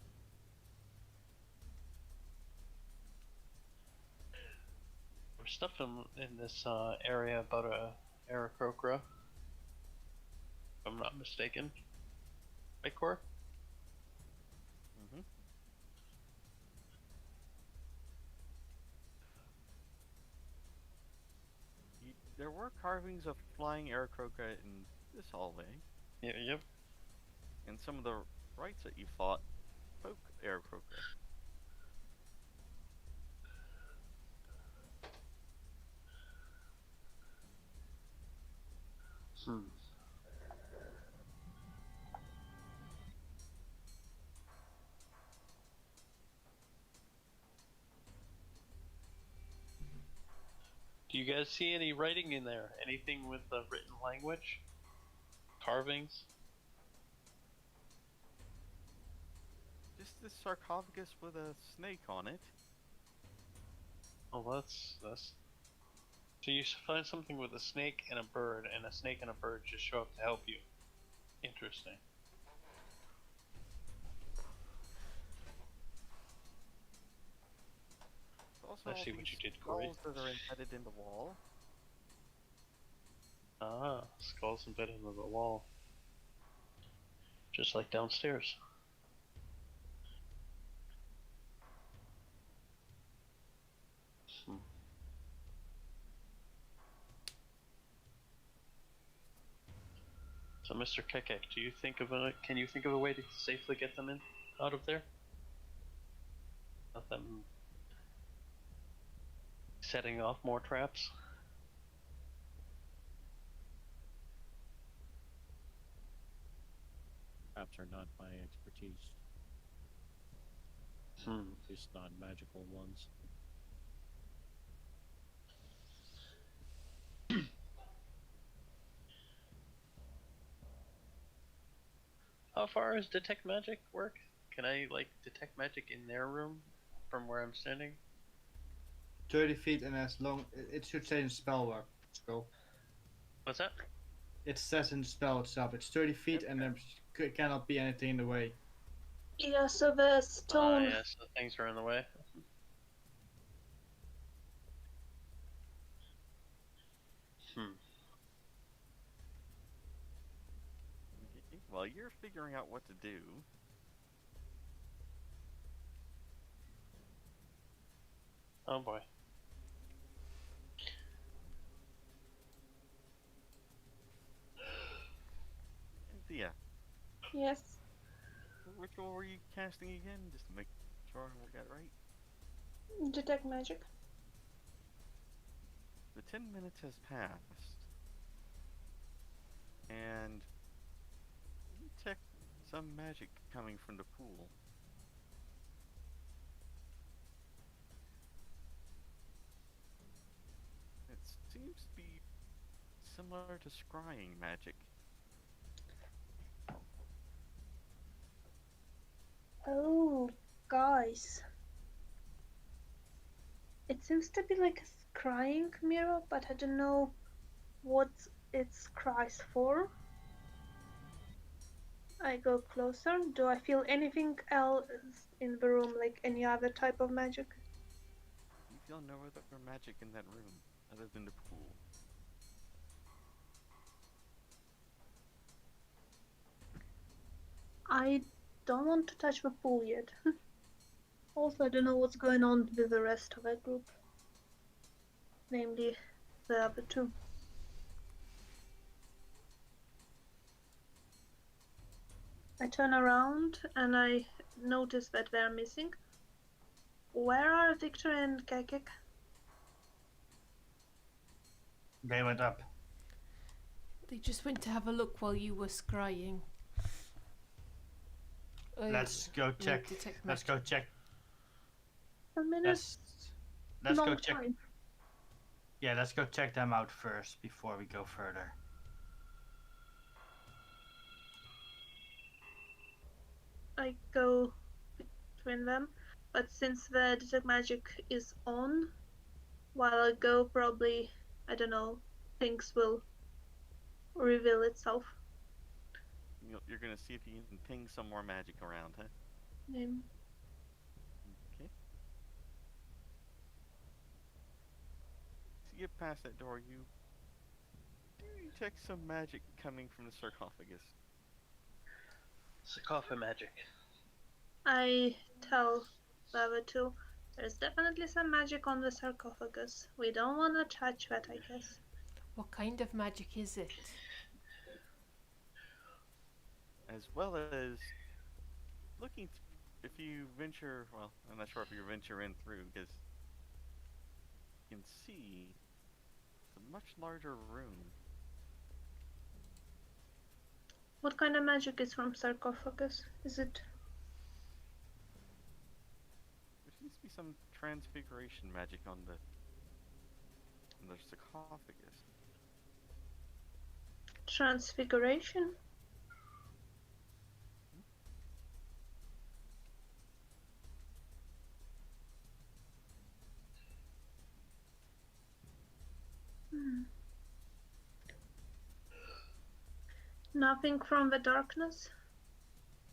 There's stuff in this area about a Aarakocra, if I'm not mistaken. Right, Cor? Mm-hmm. There were carvings of flying Aarakocra in this hallway, Yeah, yep. and some of the rites that you fought spoke Aarakocra. Hmm. Do you guys see any writing in there? Anything with the written language? Carvings? Just this sarcophagus with a snake on it. Oh, that's. So you find something with a snake and a bird, and a snake and a bird just show up to help you. Interesting. Also, I all see what these you did, Corey. skulls that are embedded in the wall. Ah, skulls embedded into the wall. Just like downstairs. Hmm. So, Mr. Kekkick, can you think of a way to safely get them out of there? Not them setting off more traps? Traps are not my expertise. At least not magical ones. How far does detect magic work? Can I detect magic in their room from where I'm standing? 30 feet and as long. It should say in spell work. Scroll. What's that? It says in the spell itself. It's 30 feet and there cannot be anything in the way. Yeah, so the stone. Yes, the things are in the way. Okay, while you're figuring out what to do, Oh boy. Anthea, Yes. which one were you casting again? Just to make sure I got it right. Detect magic. The 10 minutes has passed, and you detect some magic coming from the pool. It seems to be similar to scrying magic. Oh, guys. It seems to be like a scrying mirror, but I don't know what it scries for. I go closer. Do I feel anything else in the room, like any other type of magic? You feel no other magic in that room other than the pool. I don't want to touch the pool yet. Also, I don't know what's going on with the rest of that group. Namely, the other two. I turn around and I notice that they're missing. Where are Victor and Kekkick? They went up. They just went to have a look while you were scrying. Let's go check. Let's go check. A minute. Let's Long go check. time. Yeah, let's go check them out first before we go further. I go between them, but since the detect magic is on, while I go, probably, I don't know, things will reveal itself. You're gonna see if you can ping some more magic around, huh? Okay. As you get past that door, you do detect some magic coming from the sarcophagus. Sarcophagus magic. I tell the other two, there's definitely some magic on the sarcophagus. We don't want to touch that, I guess. What kind of magic is it? As well as looking, if you venture, well, I'm not sure if you venture in through, because you can see it's a much larger room. What kind of magic is from sarcophagus? Is it There seems to be some transfiguration magic on the sarcophagus. transfiguration? Hmm. Nothing from the darkness?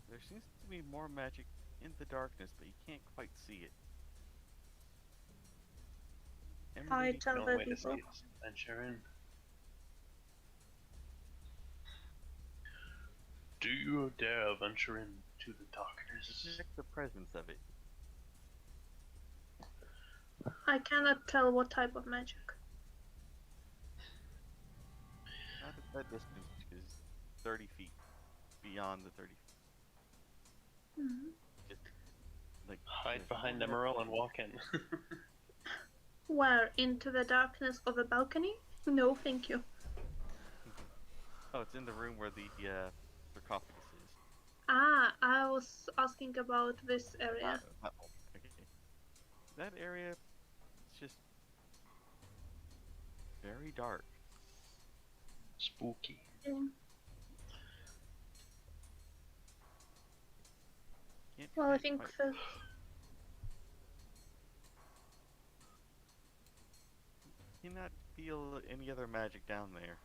There seems to be more magic in the darkness, but you can't quite see it. I Emily, tell No the way to see people. it. Venture in. Do you dare venture into the darkness? detect the presence of it. I cannot tell what type of magic. Not at that distance, because 30 feet beyond the 30 feet. Mhm. Just, like, Hide there's behind no Nemmirile and walk in. Where? Into the darkness of a balcony? No, thank you. Oh, it's in the room where the sarcophagus is. Ah, I was asking about this area. Okay. That area, it's just very dark. Spooky. Okay. Can't Well, I quite- think quite- that cannot feel any other magic down there.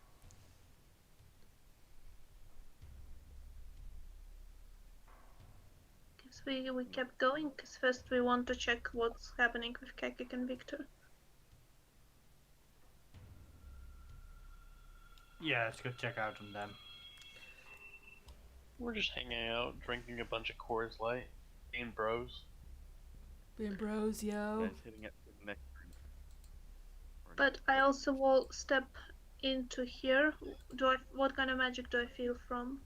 guess we kept going because first we want to check what's happening with Kekkick and Victor. Yeah, let's go check out on them. We're just hanging out, drinking a bunch of Coors Light, being bros. Being bros, yo. Guys hitting up the next room. But I also will step into here. What kind of magic do I feel from?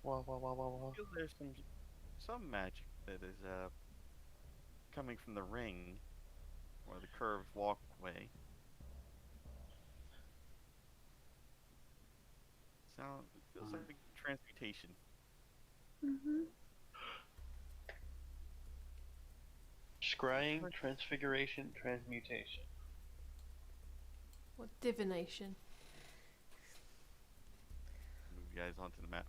Wow, wow, wow, wow, wow. I feel there's some magic that is coming from the ring or the curved walkway. It feels like transmutation. Mm-hmm. Scrying, transfiguration, transmutation. What divination? Move you guys onto the map.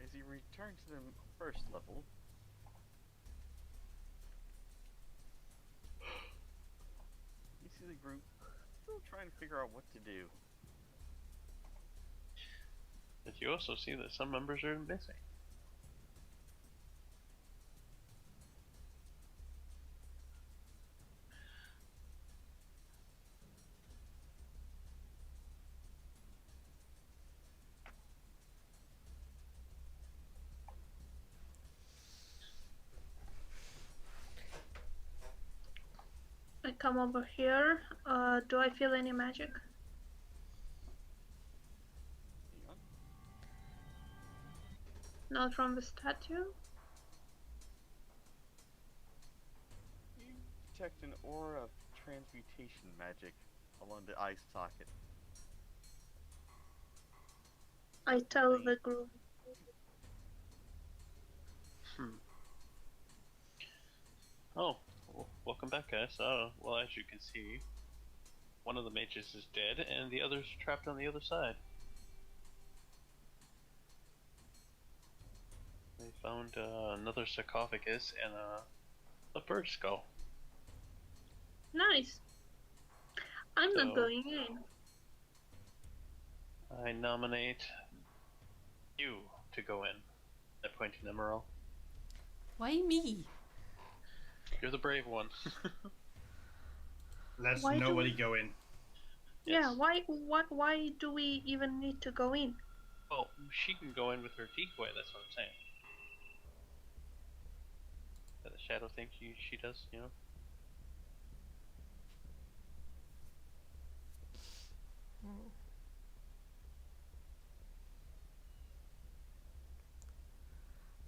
As you return to the first level, you see the group still trying to figure out what to do. But you also see that some members are missing. I come over here. Do I feel any magic? Hang on. Not from the statue? You detect an aura of transmutation magic along the eye socket. I tell the group. Oh, well, welcome back, guys. Well, as you can see, one of the mages is dead, and the other's trapped on the other side. They found another sarcophagus and a bird skull. Nice. I'm So- not going in. I nominate you to go in. I point to Nemmirile. Why me? You're the brave one. Let's Why do nobody we- go in. Yeah, Yes. why do we even need to go in? Well, she can go in with her decoy, that's what I'm saying. The shadow thing she does, you know. Hmm.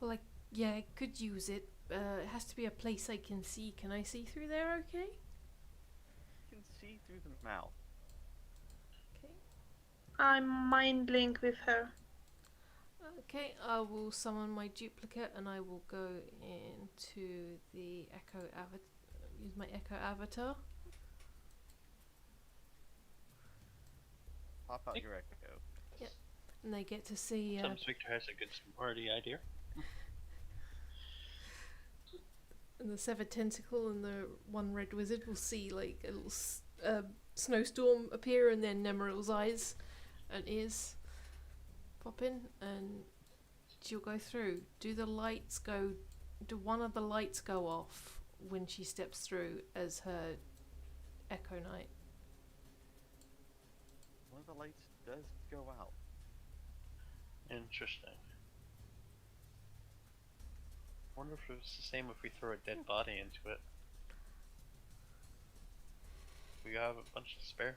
Well, yeah, I could use it. It has to be a place I can see. Can I see through there? Okay. You can see through the mouth. Okay. I'm mind link with her. Okay, I will summon my duplicate and I will go into the Echo Avatar. Use my Echo Avatar. Pop out your echo. And they get to see. Sometimes Victor has a good smarty idea. And the Severed Tentacle and the one red wizard will see like a little snowstorm appear, and then Nemmirile's eyes and ears pop in, and she'll go through. Do one of the lights go off when she steps through as her Echo Knight? One of the lights does go out. Interesting. Wonder if it's the same if we throw a dead body into it. We have a bunch to spare.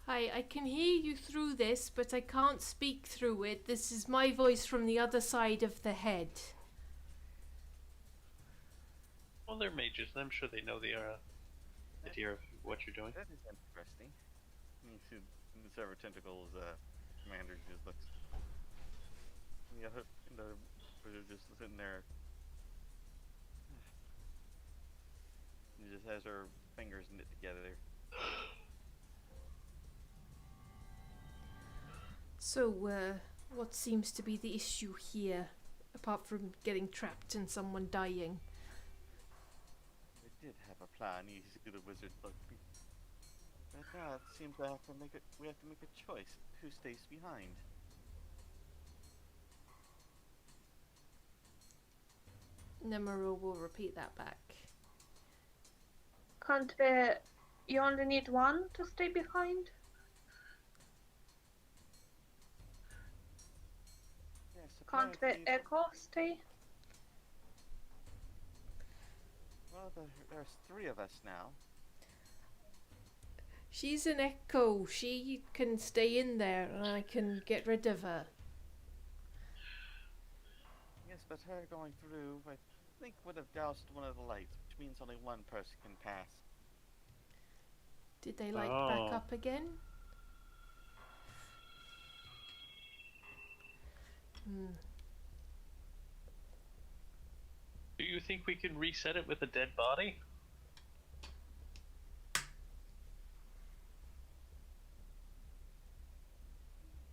Hi, I can hear you through this, but I can't speak through it. This is my voice from the other side of the head. Well, they're mages, and I'm sure they know the idea of what you're doing. That is interesting. You see the Severed Tentacle's commander just looks. The wizard just sitting there. And just has her fingers knit together. So, what seems to be the issue here, apart from getting trapped and someone dying? We did have a plan. You see the wizard look. But now it seems we have to make a choice. Who stays behind? Nemmirile will repeat that back. Can't you only need one to stay behind? Yes, Can't the apparently. Echo stay? Well, there's 3 of us now. She's an Echo. She can stay in there and I can get rid of her. Yes, but her going through, I think, would have doused one of the lights, which means only one person can pass. Did they light Oh. back up again? Do you think we can reset it with a dead body?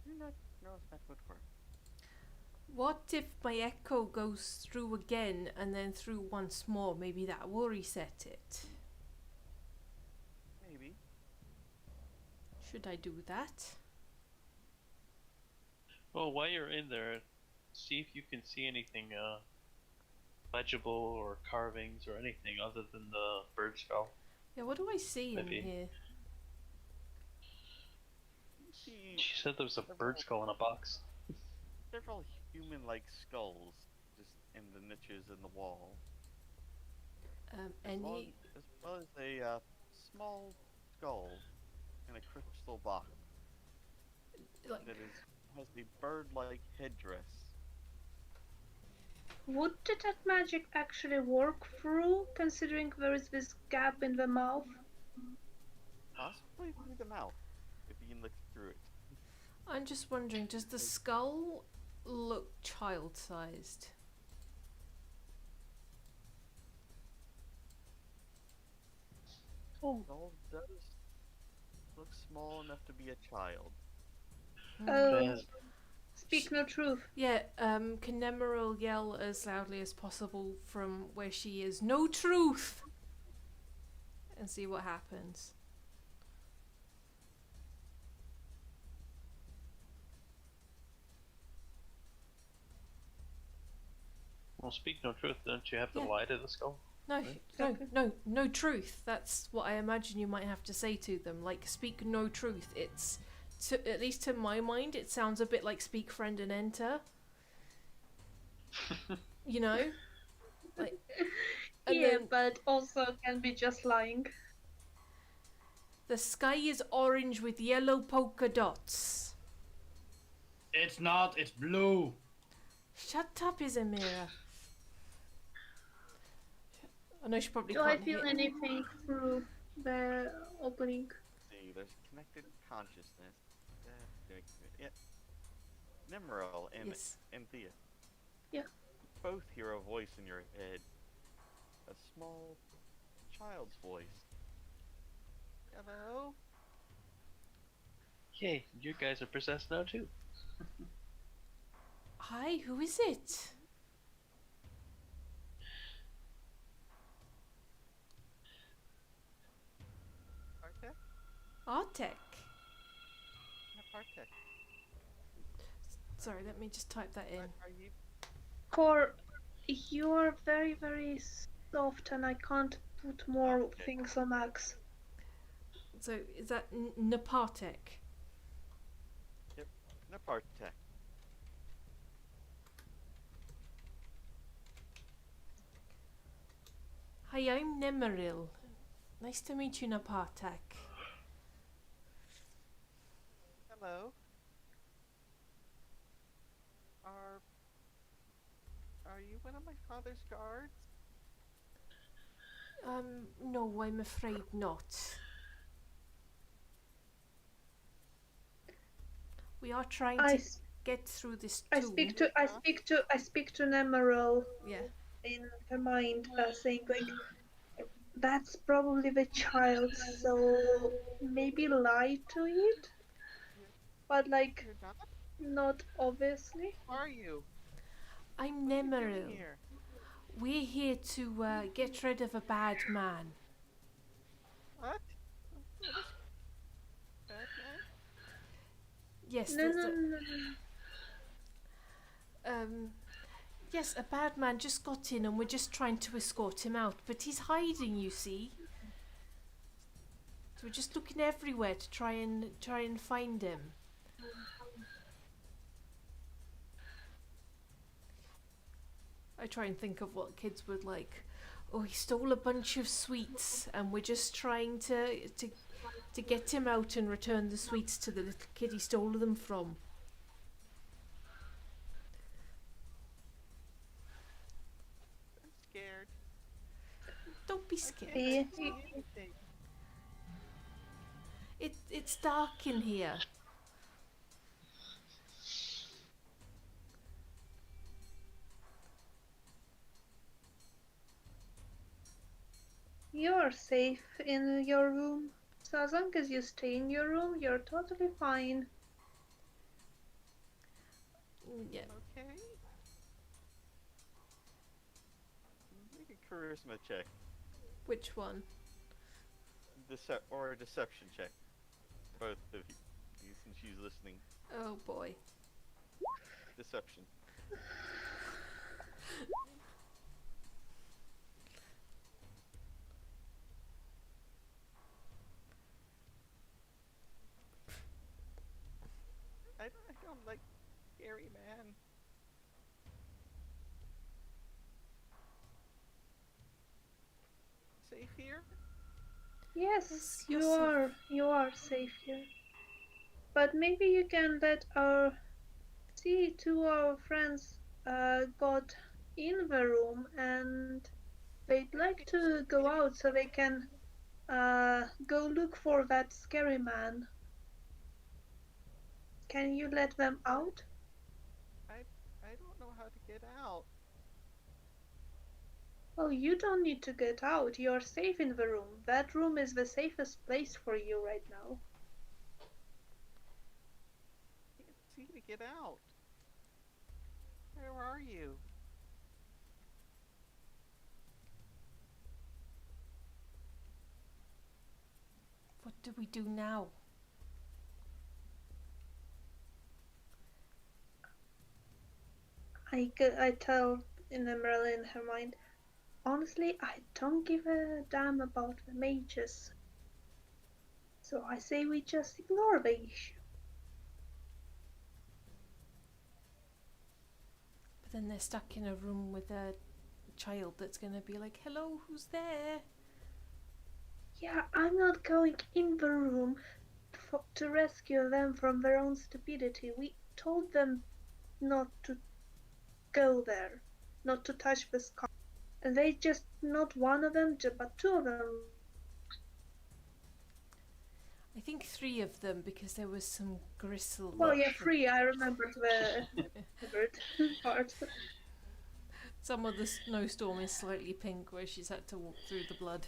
Do not know if that would work. What if my Echo goes through again and then through once more? Maybe that will reset it. Maybe. Should I do that? Well, while you're in there, see if you can see anything legible or carvings or anything other than the bird skull. Yeah, what do I see Maybe. in here? You see She said there was a bird skull in a box. several human-like skulls just in the niches in the wall. As well as a small skull in a crystal box like that has a bird-like headdress. Would that magic actually work through, considering there is this gap in the mouth? Possibly through the mouth, if you can look through it. I'm just wondering, does the skull look child-sized? The skull does look small enough to be a child. Oh, speak no truth. Yeah, can Nemmirile yell as loudly as possible from where she is, "No truth!" and see what happens? Well, speak no truth, don't you have to Yeah. lie to the skull? No, no truth. That's what I imagine you might have to say to them. Like, speak no truth. It's, at least to my mind, it sounds a bit like speak friend and enter. You know? Like, and Yeah, then but also can be just lying. the sky is orange with yellow polka dots. It's not, it's blue. Shut up, Isamira. I know she probably Do can't I feel hear. anything through the opening? See, there's connected consciousness. Yeah. Nemmirile and Yes. Anthea. Yeah. Both hear a voice in your head. A small child's voice. Hello? Yay, you guys are possessed now too. Hi, who is it? Artek? Artek. Artek. Sorry, let me just type that in. Are you? For you are very, very soft, and I can't put more Okay. things on max. So is that Napartek? Napartek. Hi, I'm Nemmirile. Nice to meet you, Napartek. Hello. Are you one of my father's guards? No, I'm afraid not. We are trying I, to get through this I tomb. speak to Nemmirile Yeah. in her mind, saying like, that's probably the child, so maybe lie to it, but like You're not? not obviously. Who are you? I'm What are you doing Nemmirile. here? We're here to get rid of a bad man. What? Batman? Yes, No. yes, a bad man just got in and we're just trying to escort him out, but he's hiding, you see. So we're just looking everywhere to try and find him. I try and think of what kids would like. Oh, he stole a bunch of sweets and we're just trying to get him out and return the sweets to the little kid he stole them from. I'm scared. Don't be scared. Yeah. See anything. It's dark in here. You're safe in your room. So as long as you stay in your room, you're totally fine. Yeah. Okay. Make a charisma check. Which one? Or a deception check. Both of you, since she's listening. Oh boy. Deception. I don't like scary man. Safe here? Yes, Yes, you you're safe. are. You are safe here. But maybe you can let two of our friends got in the room and they'd like to go out so they can go look for that scary man. Can you let them out? I don't know how to get out. Oh, you don't need to get out. You're safe in the room. That room is the safest place for you right now. I can't see to get out. Where are you? What do we do now? I tell Nemmirile in her mind, honestly, I don't give a damn about the mages. So I say we just ignore the issue. But then they're stuck in a room with a child that's gonna be like, hello, who's there? Yeah, I'm not going in the room to rescue them from their own stupidity. We told them not to go there, not to touch the skull. And they just, not one of them, but two of them. I think 3 of them, because there was some gristle. Well, yeah, 3, I remember the bird part. Some of the snowstorm is slightly pink, where she's had to walk through the blood.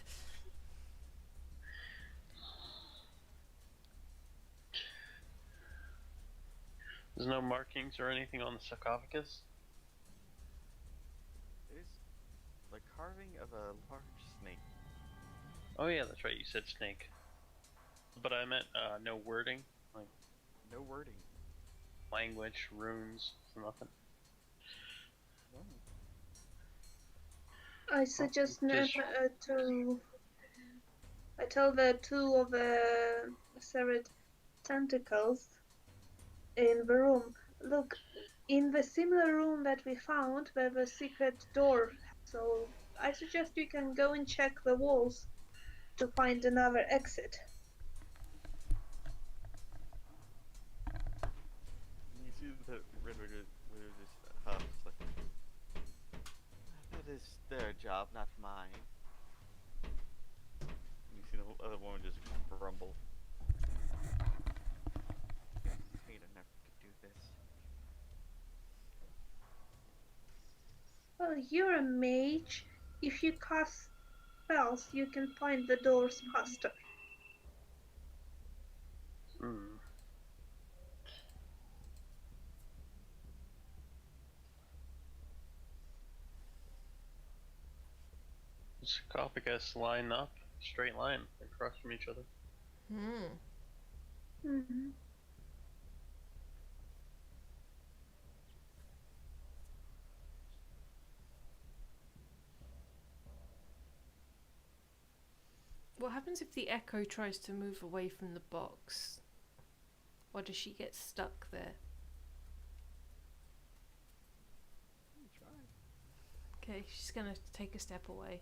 There's no markings or anything on the sarcophagus? There's the carving of a large snake. Oh yeah, that's right, you said snake. But I meant no wording, like No wording. language, runes, nothing. No. I suggest Just- I tell the 2 of the Severed Tentacles in the room, look, in the similar room that we found, there's a secret door, so I suggest you can go and check the walls to find another exit. You see the Ritter just huffs like, that is their job, not mine. You see the other woman just grumble. Paid enough to do this. Well, you're a mage. If you cast spells, you can find the doors faster. Hmm. The sarcophagus line up, straight line, across from each other. Mm-hmm. What happens if the echo tries to move away from the box? Or does she get stuck there? Try. Okay, she's gonna take a step away.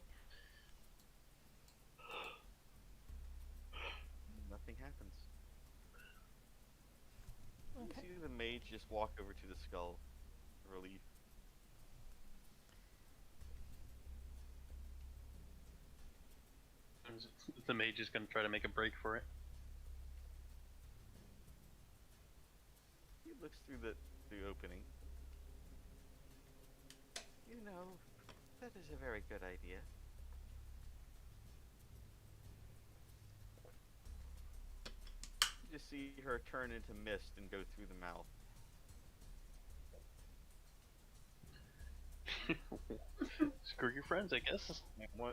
Nothing happens. Okay. You see the mage just walk over to the skull. Relief. The mage is going to try to make a break for it. He looks through the opening. You know, that is a very good idea. You just see her turn into mist and go through the mouth. Screw your friends, I guess.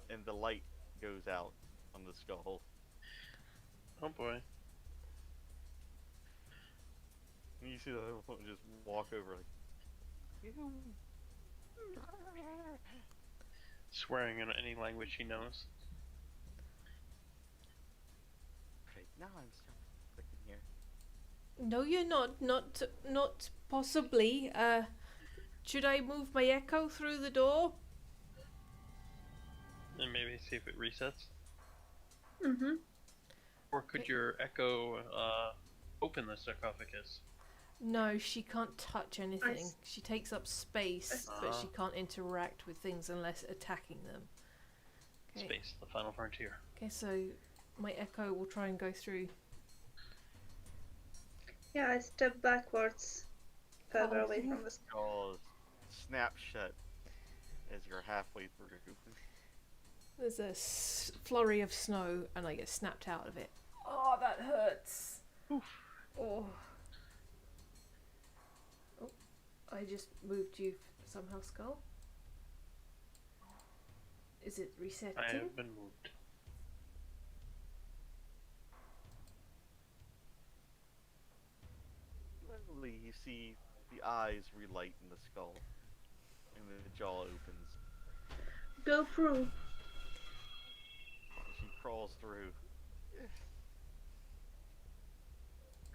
And the light goes out on the skull. Oh boy. And you see the other one just walk over like, Swearing in any language he knows. okay, now I'm stuck clicking here. No, you're not. Not possibly. Should I move my echo through the door? And maybe see if it resets. Mm-hmm. Or could your echo open the sarcophagus? No, she can't touch anything. s- She takes up space, but she can't interact with things unless attacking them. Okay. Space, the final frontier. Okay, so my echo will try and go through. Yeah, I step backwards, further away from the skull. Skull snap shut as you're halfway through. There's a flurry of snow, and I get snapped out of it. Oh, that hurts. Oof. Oh. Oh, I just moved you somehow, Skull. Is it resetting? I have been moved. Slowly, you see the eyes relight in the skull, and the jaw opens. Go through. She crawls through.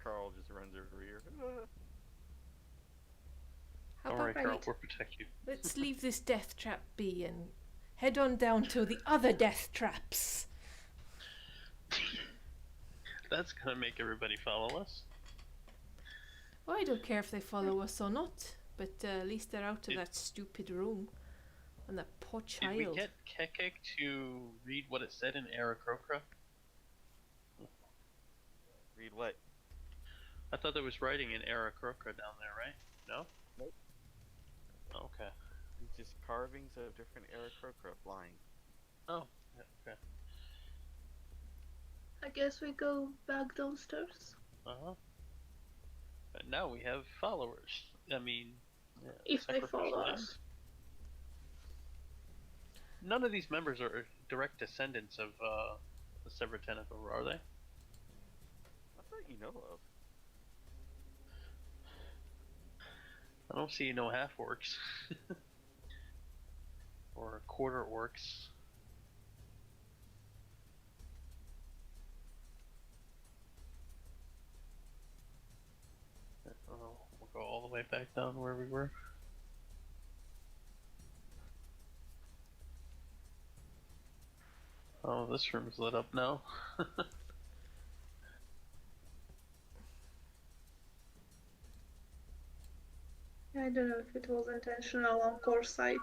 Carl just runs over here. How Don't worry, about Carl, we'll protect you. let's leave this death trap be and head on down to the other death traps. That's gonna make everybody follow us. Well, I don't care if they follow us or not, but at least they're out of that stupid room. And that poor child. Did we get Kekkick to read what it said in Aarakocra? Read what? I thought there was writing in Aarakocra down there, right? No? Nope. Okay. It's just carvings of different Aarakocra flying. Oh, yeah, okay. I guess we go back downstairs. Uh-huh. And now we have followers. I mean, yeah, If they follow sacrificial us. None of these members are direct descendants of the Severed Tentacle, are they? Not that you know of. I don't see no half orcs. Or quarter orcs. Oh, we'll go all the way back down where we were. Oh, this room's lit up now. I don't know if it was intentional on core side.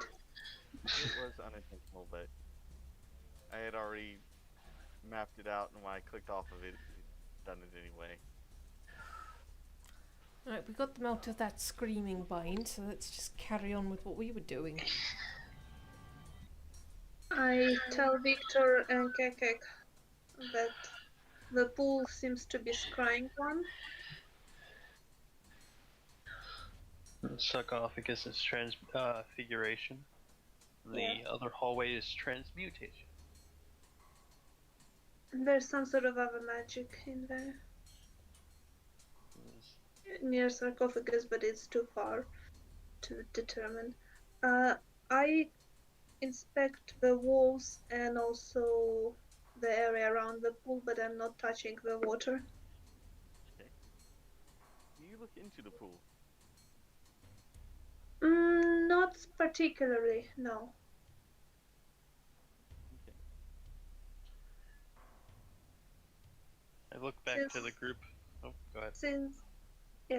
It was unintentional, but I had already mapped it out, and when I clicked off of it, it done it anyway. Right, we got them out of that screaming bind, so let's just carry on with what we were doing. I tell Victor and Kekkick that the pool seems to be scrying one. Sarcophagus is transfiguration. The other hallway is transmutation. There's some sort of other magic in there. Near sarcophagus, but it's too far to determine. I inspect the walls and also the area around the pool, but I'm not touching the water. Okay. You look into the pool. Not particularly, no. Okay. I look back to the group. Oh, go ahead.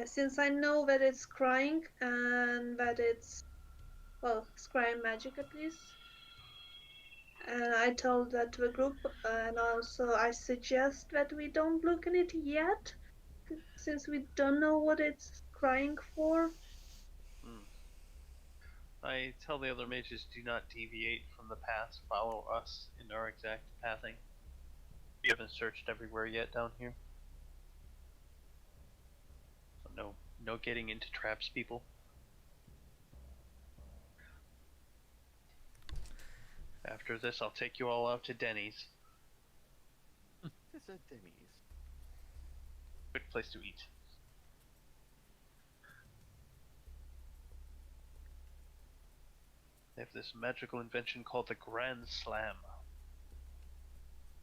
Since I know that it's scrying and that it's, well, scrying magic at least, and I told that to the group, and also I suggest that we don't look in it yet, since we don't know what it's scrying for. I tell the other mages, do not deviate from the paths, follow us in our exact pathing. We haven't searched everywhere yet down here. So no getting into traps, people. After this, I'll take you all out to Denny's. It's a Denny's. Good place to eat. They have this magical invention called the Grand Slam.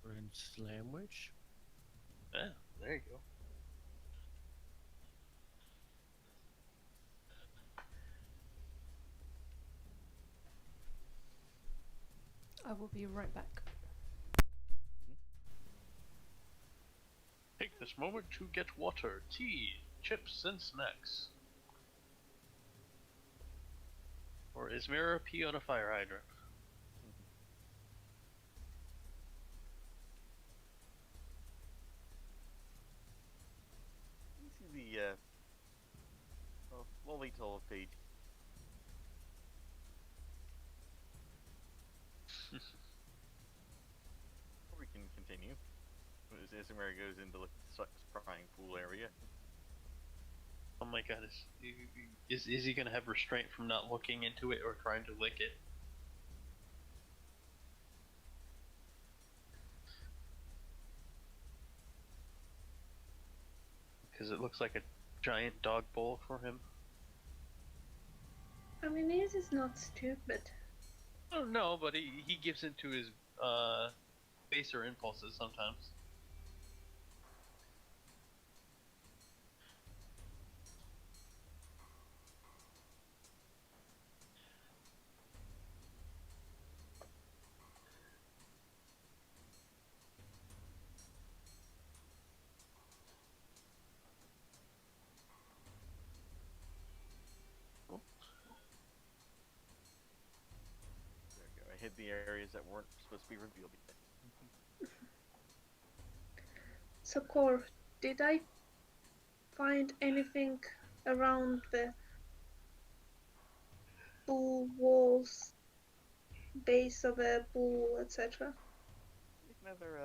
Grand Slamwich? Yeah, there you go. I will be right back. Take this moment to get water, tea, chips, and snacks. Or Isamira, pee on a fire hydrant. You see the, well, we'll wait till Paige. Or we can continue. As Isamira goes into the crying pool area. Oh my god, is he gonna have restraint from not looking into it or trying to lick it? Because it looks like a giant dog bowl for him. I mean, this is not stupid. Oh no, but he gives into his baser impulses sometimes. weren't supposed to be revealed yet. So, Core, did I find anything around the pool walls, base of a pool, etc.? Make another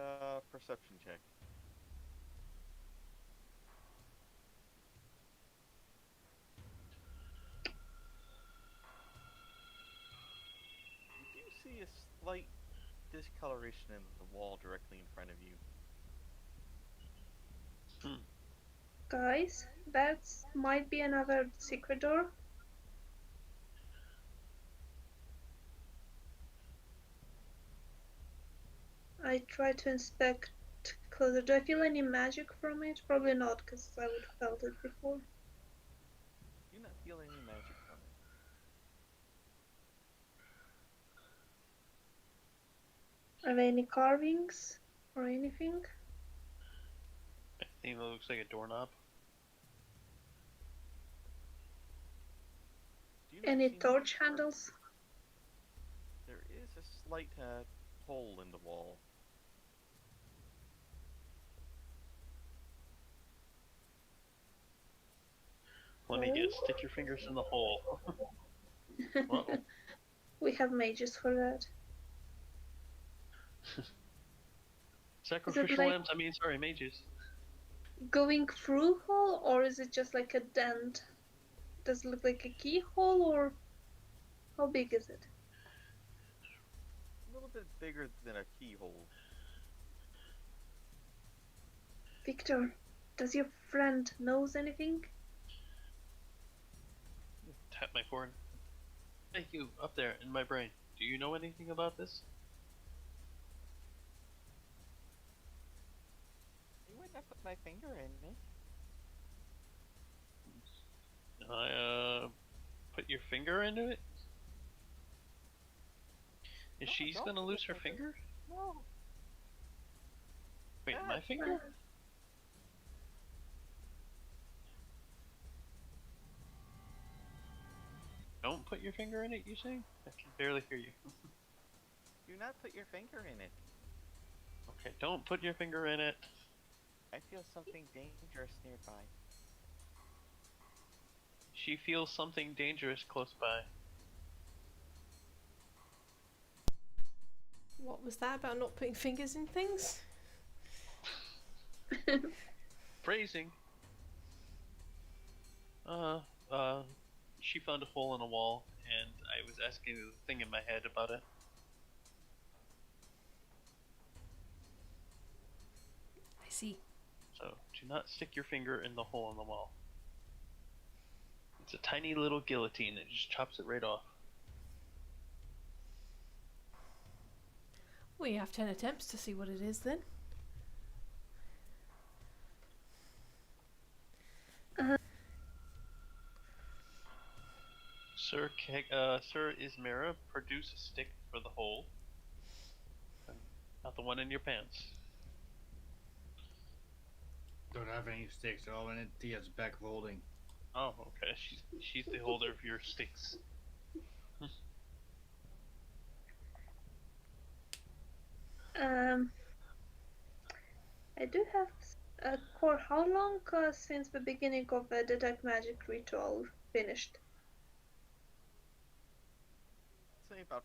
perception check. You do see a slight discoloration in the wall directly in front of you. Guys, that might be another secret door. I try to inspect closer. Do I feel any magic from it? Probably not, because I would have felt it before. Do not feel any magic from it. Are there any carvings or anything? I think it looks like a doorknob. Do you not Any see torch handles? There is a slight hole in the wall. Let me guess, stick your fingers in the hole. Uh-oh. We have mages for that. Sacrificial like- lambs, sorry, mages. Going through hole, or is it just like a dent? Does it look like a keyhole, or how big is it? A little bit bigger than a keyhole. Victor, does your friend knows anything? Tap my forehead. Thank you, up there in my brain. Do you know anything about this? You wouldn't have put my finger in it. Put your finger into it? Is she's don't gonna put lose her my finger? No. Wait, Ah, my finger? Don't put your finger in it, you say? I can barely hear you. Do not put your finger in it. Okay, don't put your finger in it. I feel something dangerous nearby. She feels something dangerous close by. What was that about not putting fingers in things? Phrasing. She found a hole in a wall, and I was asking the thing in my head about it. I see. So, do not stick your finger in the hole in the wall. It's a tiny little guillotine that just chops it right off. Well, you have 10 attempts to see what it is then. Sir Isamira, produce a stick for the hole. Not the one in your pants. Don't have any sticks. They're all in Anthea's back holding. Oh, okay. She's the holder of your sticks. I do have a core. How long since the beginning of the detect magic ritual finished? Say about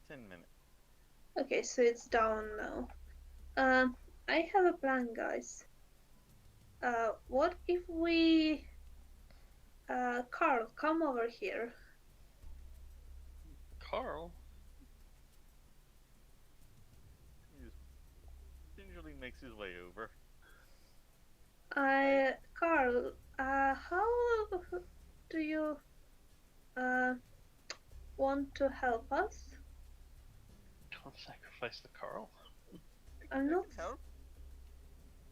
10 minutes. Okay, so it's down now. I have a plan, guys. What if we... Carl, come over here. Carl? He just gingerly makes his way over. Carl, how do you want to help us? Don't sacrifice the Carl. I'm not. Help?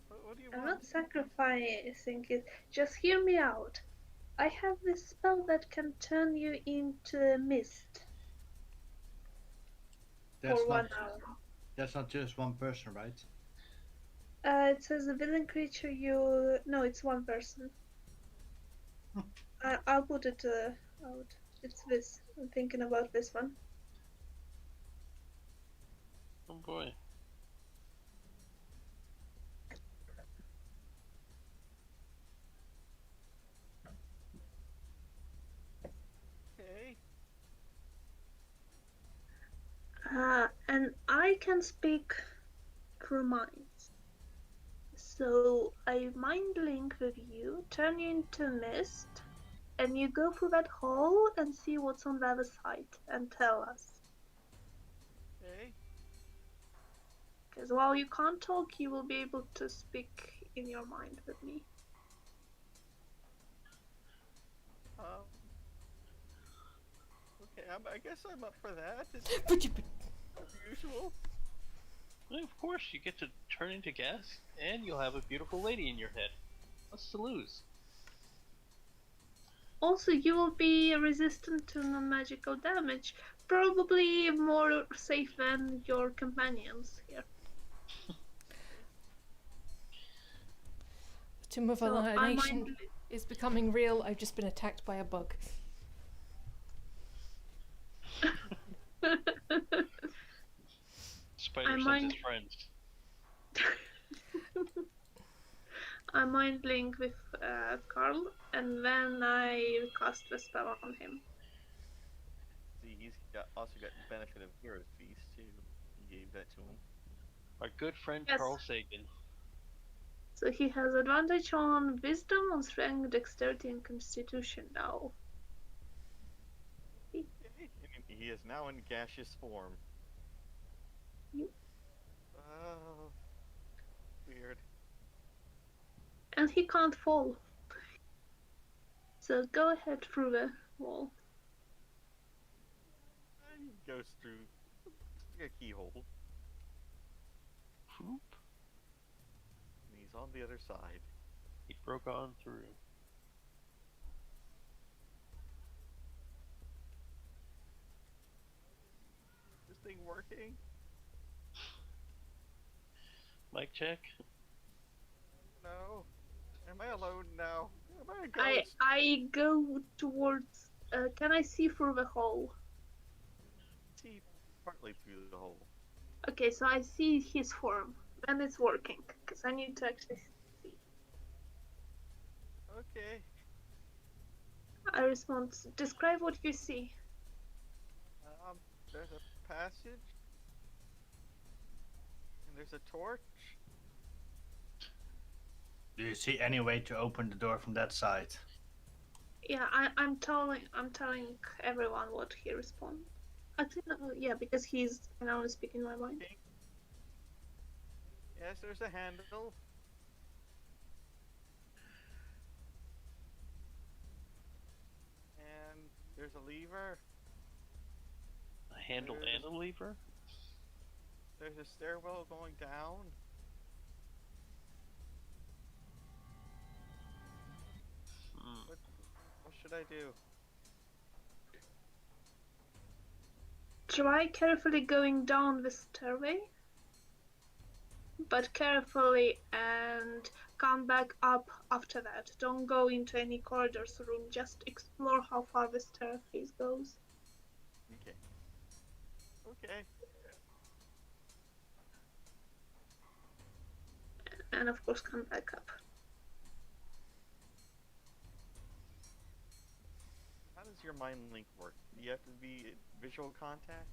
What do you I'm want? not sacrificing it. Just hear me out. I have this spell that can turn you into a mist That's for 1 not. hour. That's not just one person, right? It says a villain creature you... No, it's one person. I'll put it out. It's this. I'm thinking about this one. Oh boy. Okay. And I can speak through minds. So I mind link with you, turn you into mist, and you go through that hole and see what's on the other side and tell us. Okay. Because while you can't talk, you will be able to speak in your mind with me. Okay, I guess I'm up for that. It's usual. Well, of course, you get to turn into gas, and you'll have a beautiful lady in your head. What's to lose? Also, you will be resistant to non-magical damage, probably more safe than your companions here. Tomb of So I Annihilation mind. is becoming real. I've just been attacked by a bug. Spider I sends mind. his friends. I mind link with Carl, and then I cast the spell on him. See, he's also got the benefit of Hero's Feast too. You gave that to him. Our good friend Yes. Carl Sagan. So he has advantage on Wisdom, on Strength, Dexterity, and Constitution now. Okay. He is now in gaseous form. Yep. Oh, weird. And he can't fall. So go ahead through the wall. He goes through a keyhole, Whoop. and he's on the other side. He broke on through. Is this thing working? Mic check. No. Am I alone now? Am I a ghost? I go towards. Can I see through the hole? See partly through the hole. Okay, so I see his form. Then it's working, because I need to actually see. Okay. I respond, describe what you see. There's a passage. And there's a torch. Do you see any way to open the door from that side? Yeah, I'm telling everyone what he responds. Actually, no, yeah, because he's can only speak in my mind. Okay. Yes, there's a handle. And there's a lever. A handle and a lever. There's a stairwell going down. What should I do? Try carefully going down the stairway, but carefully, and come back up after that. Don't go into any corridors or room, just explore how far the staircase goes. Okay. Okay. And of course come back up. How does your mind link work? Do you have to be in visual contact?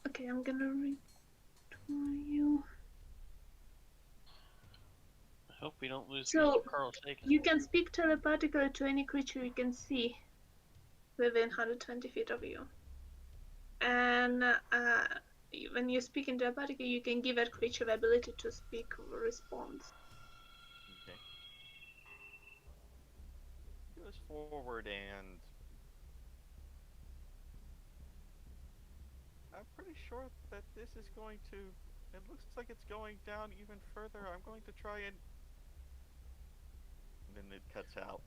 Okay, I'm gonna read for you. I hope we don't lose So, Mr. Carl Sagan. You can speak telepathically to any creature you can see within 120 feet of you. And when you speak in telepathically, you can give that creature the ability to speak or respond. Okay. Goes forward and I'm pretty sure that this is going to. It looks like it's going down even further. I'm going to try and then it cuts out.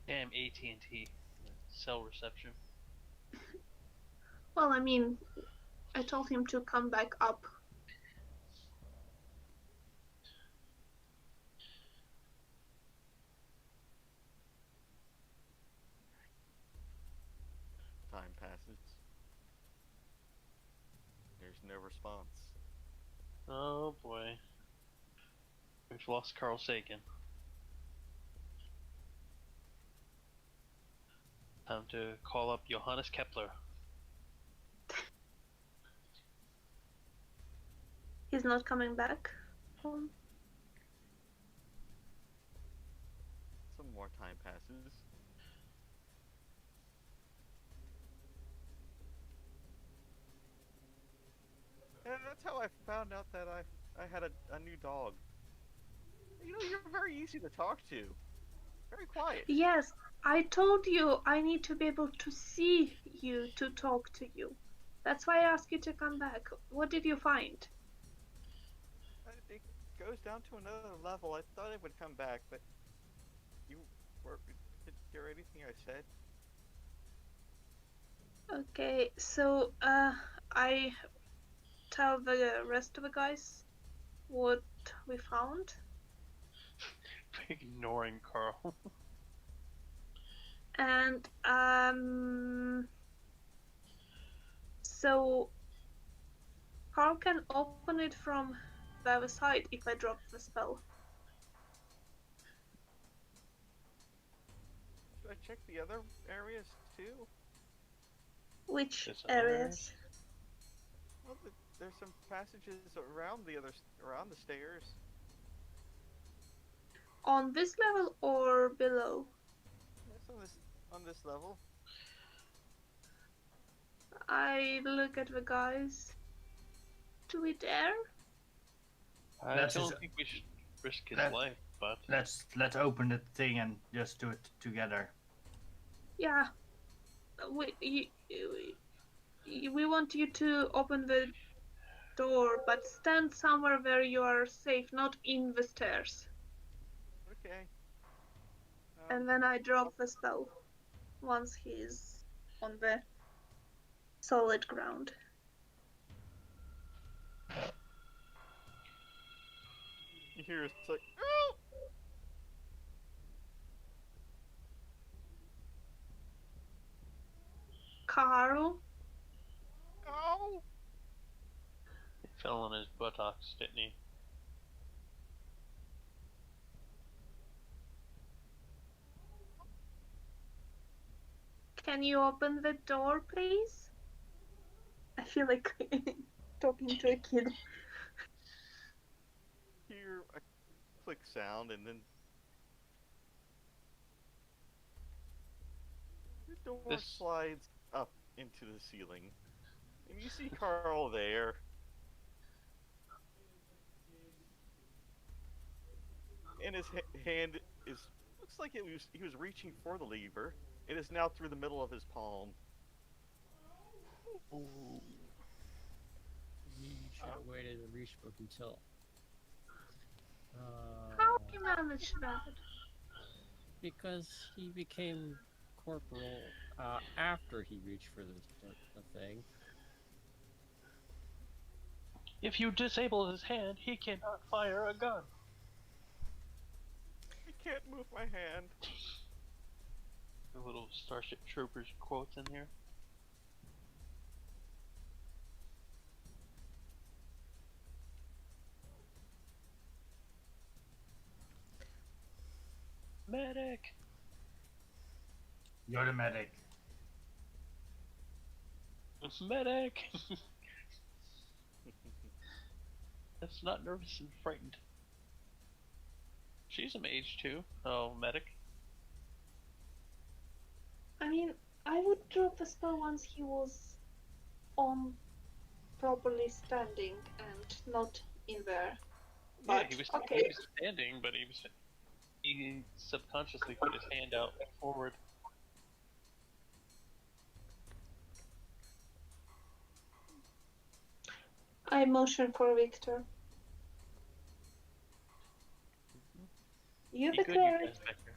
Damn AT&T cell reception. Well, I mean, I told him to come back up. Time passes. no response. Oh boy. We've lost Carl Sagan. Time to call up Johannes Kepler. He's not coming back home. Some more time passes. And that's how I found out that I had a new dog. You know, you're very easy to talk to. Very quiet. Yes, I told you I need to be able to see you to talk to you. That's why I asked you to come back. What did you find? It goes down to another level. I thought it would come back, but you did you hear anything I said? Okay, so I tell the rest of the guys what we found. Ignoring Carl. And so Carl can open it from the other side if I drop the spell. Should I check the other areas too? Which This other areas? Well, there's some passages around around the stairs. On this level or below? Yes, on this level. I look at the guys. Do we dare? I That's don't his- think we should risk his that- life, but Let's open the thing and just do it together. Yeah. We want you to open the door, but stand somewhere where you are safe, not in the stairs. Okay. And then I drop the spell once he's on the solid ground. You hear it's like, oh! Carl, Oh! he fell on his buttocks, didn't he? can you open the door, please? I feel like talking to a kid. Hear a click sound and then the door This- slides up into the ceiling. And you see Carl there. And his hand looks like he was reaching for the lever. It is now through the middle of his palm. He should have waited and reached for until. How do you manage that? Because he became corporal after he reached for the thing. If you disable his hand, he cannot fire a gun. I can't move my hand. A little Starship Troopers quotes in here. Medic! You're the medic. Medic! That's not nervous and frightened. She's a mage too. Oh, medic. I mean, I would drop the spell once he was on properly standing and not in there. Yeah, But, he was okay. standing, but he subconsciously put his hand out forward. I motion for Victor. You Be the good, you cleric. guys back there.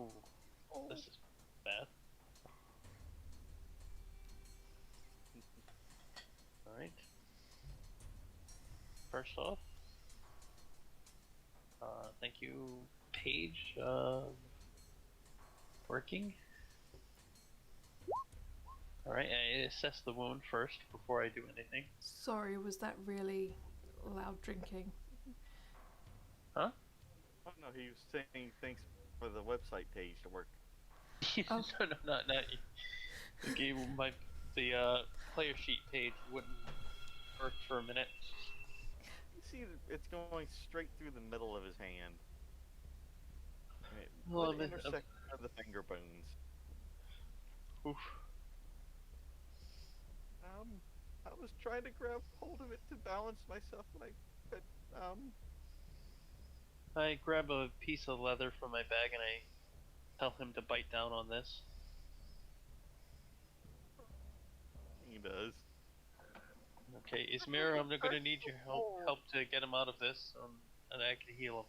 Ooh, this is bad. Alright. First off, thank you, Paige, working. Alright, I assess the wound first before I do anything. Sorry, was that really loud drinking? Huh? Oh no, he was saying thanks for the website page to work. Oh. No, not the game. The player sheet page wouldn't work for a minute. You see, it's going straight through the middle of his hand. And it Well, would intersect the finger bones. Oof. I was trying to grab hold of it to balance myself, but I grab a piece of leather from my bag and I tell him to bite down on this. he does. Okay, Isamira, I'm gonna need your help to get him out of this, and I can heal him.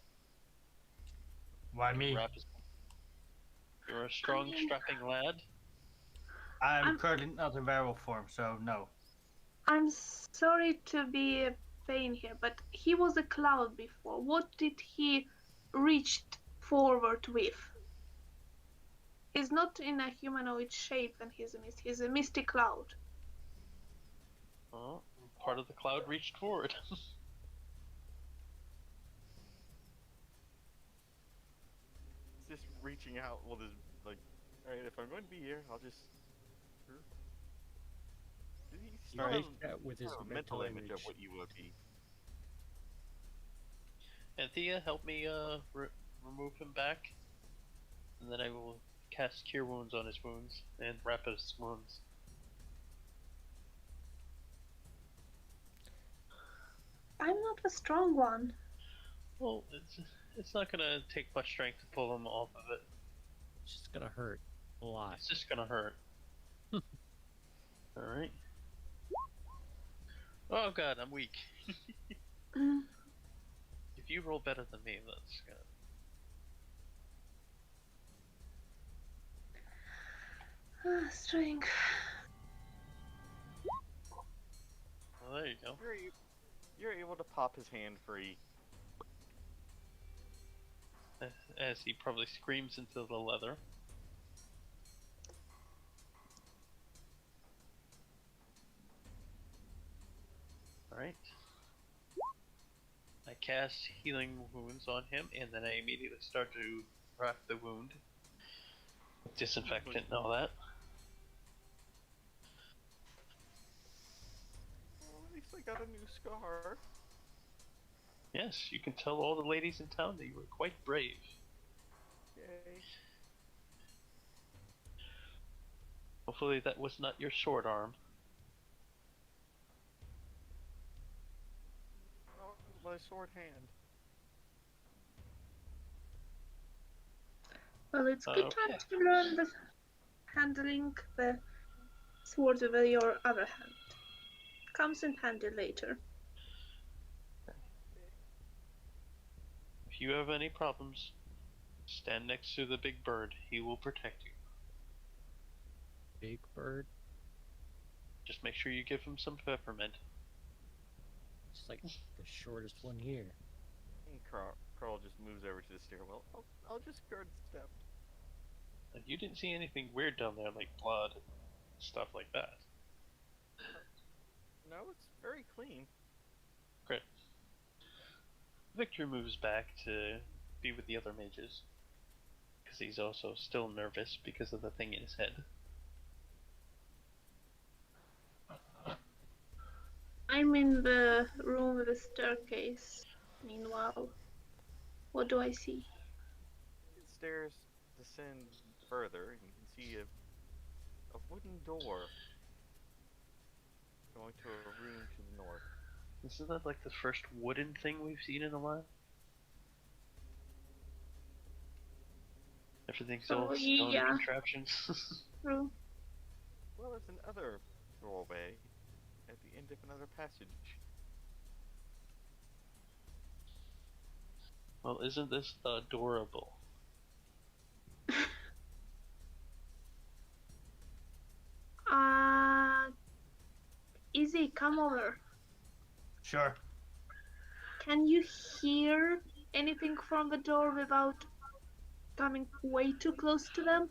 Why me? You're a strong, strapping lad. I'm currently not in werewolf form, so no. I'm sorry to be a pain here, but he was a cloud before. What did he reach forward with? He's not in a humanoid shape and he's a mist. He's a misty cloud. Oh, part of the cloud reached forward. He's just reaching out with his, like, alright, if I'm going to be here, I'll just... He's Right, sort of with his a mental image of what you would be. Anthea, help me remove him back, and then I will cast Cure Wounds on his wounds and wrap his wounds. I'm not a strong one. Well, it's not gonna take much strength to pull him off of it. It's just gonna hurt a lot. It's just gonna hurt. Alright. Oh god, I'm weak. If you roll better than me, that's good. Strength. Well, there you go. You're able to pop his hand free. As he probably screams into the leather. Alright. I cast Healing Wounds on him, and then I immediately start to wrap the wound. Disinfectant and all that. Well, at least I got a new scar. Yes, you can tell all the ladies in town that you were quite brave. Yay. Hopefully that was not your sword arm. Oh, my sword hand. Well, it's good Okay. time to learn the handling the sword with your other hand. Comes in handy later. If you have any problems, stand next to the big bird. He will protect you. Big bird. Just make sure you give him some peppermint. It's like the shortest one here. And Carl just moves over to the stairwell. I'll just guard the step. Like, you didn't see anything weird down there, like blood and stuff like that. No, it's very clean. Great. Victor moves back to be with the other mages. Because he's also still nervous because of the thing in his head. I'm in the room with the staircase. Meanwhile, what do I see? The stairs descend further, and you can see a wooden door going to a room to the north. Isn't that like the first wooden thing we've seen in a while? Everything's all Oh, stone yeah. contraptions. True. Well, there's another doorway at the end of another passage. Well, isn't this adorable? Izzy, come over. Sure. Can you hear anything from the door without coming way too close to them?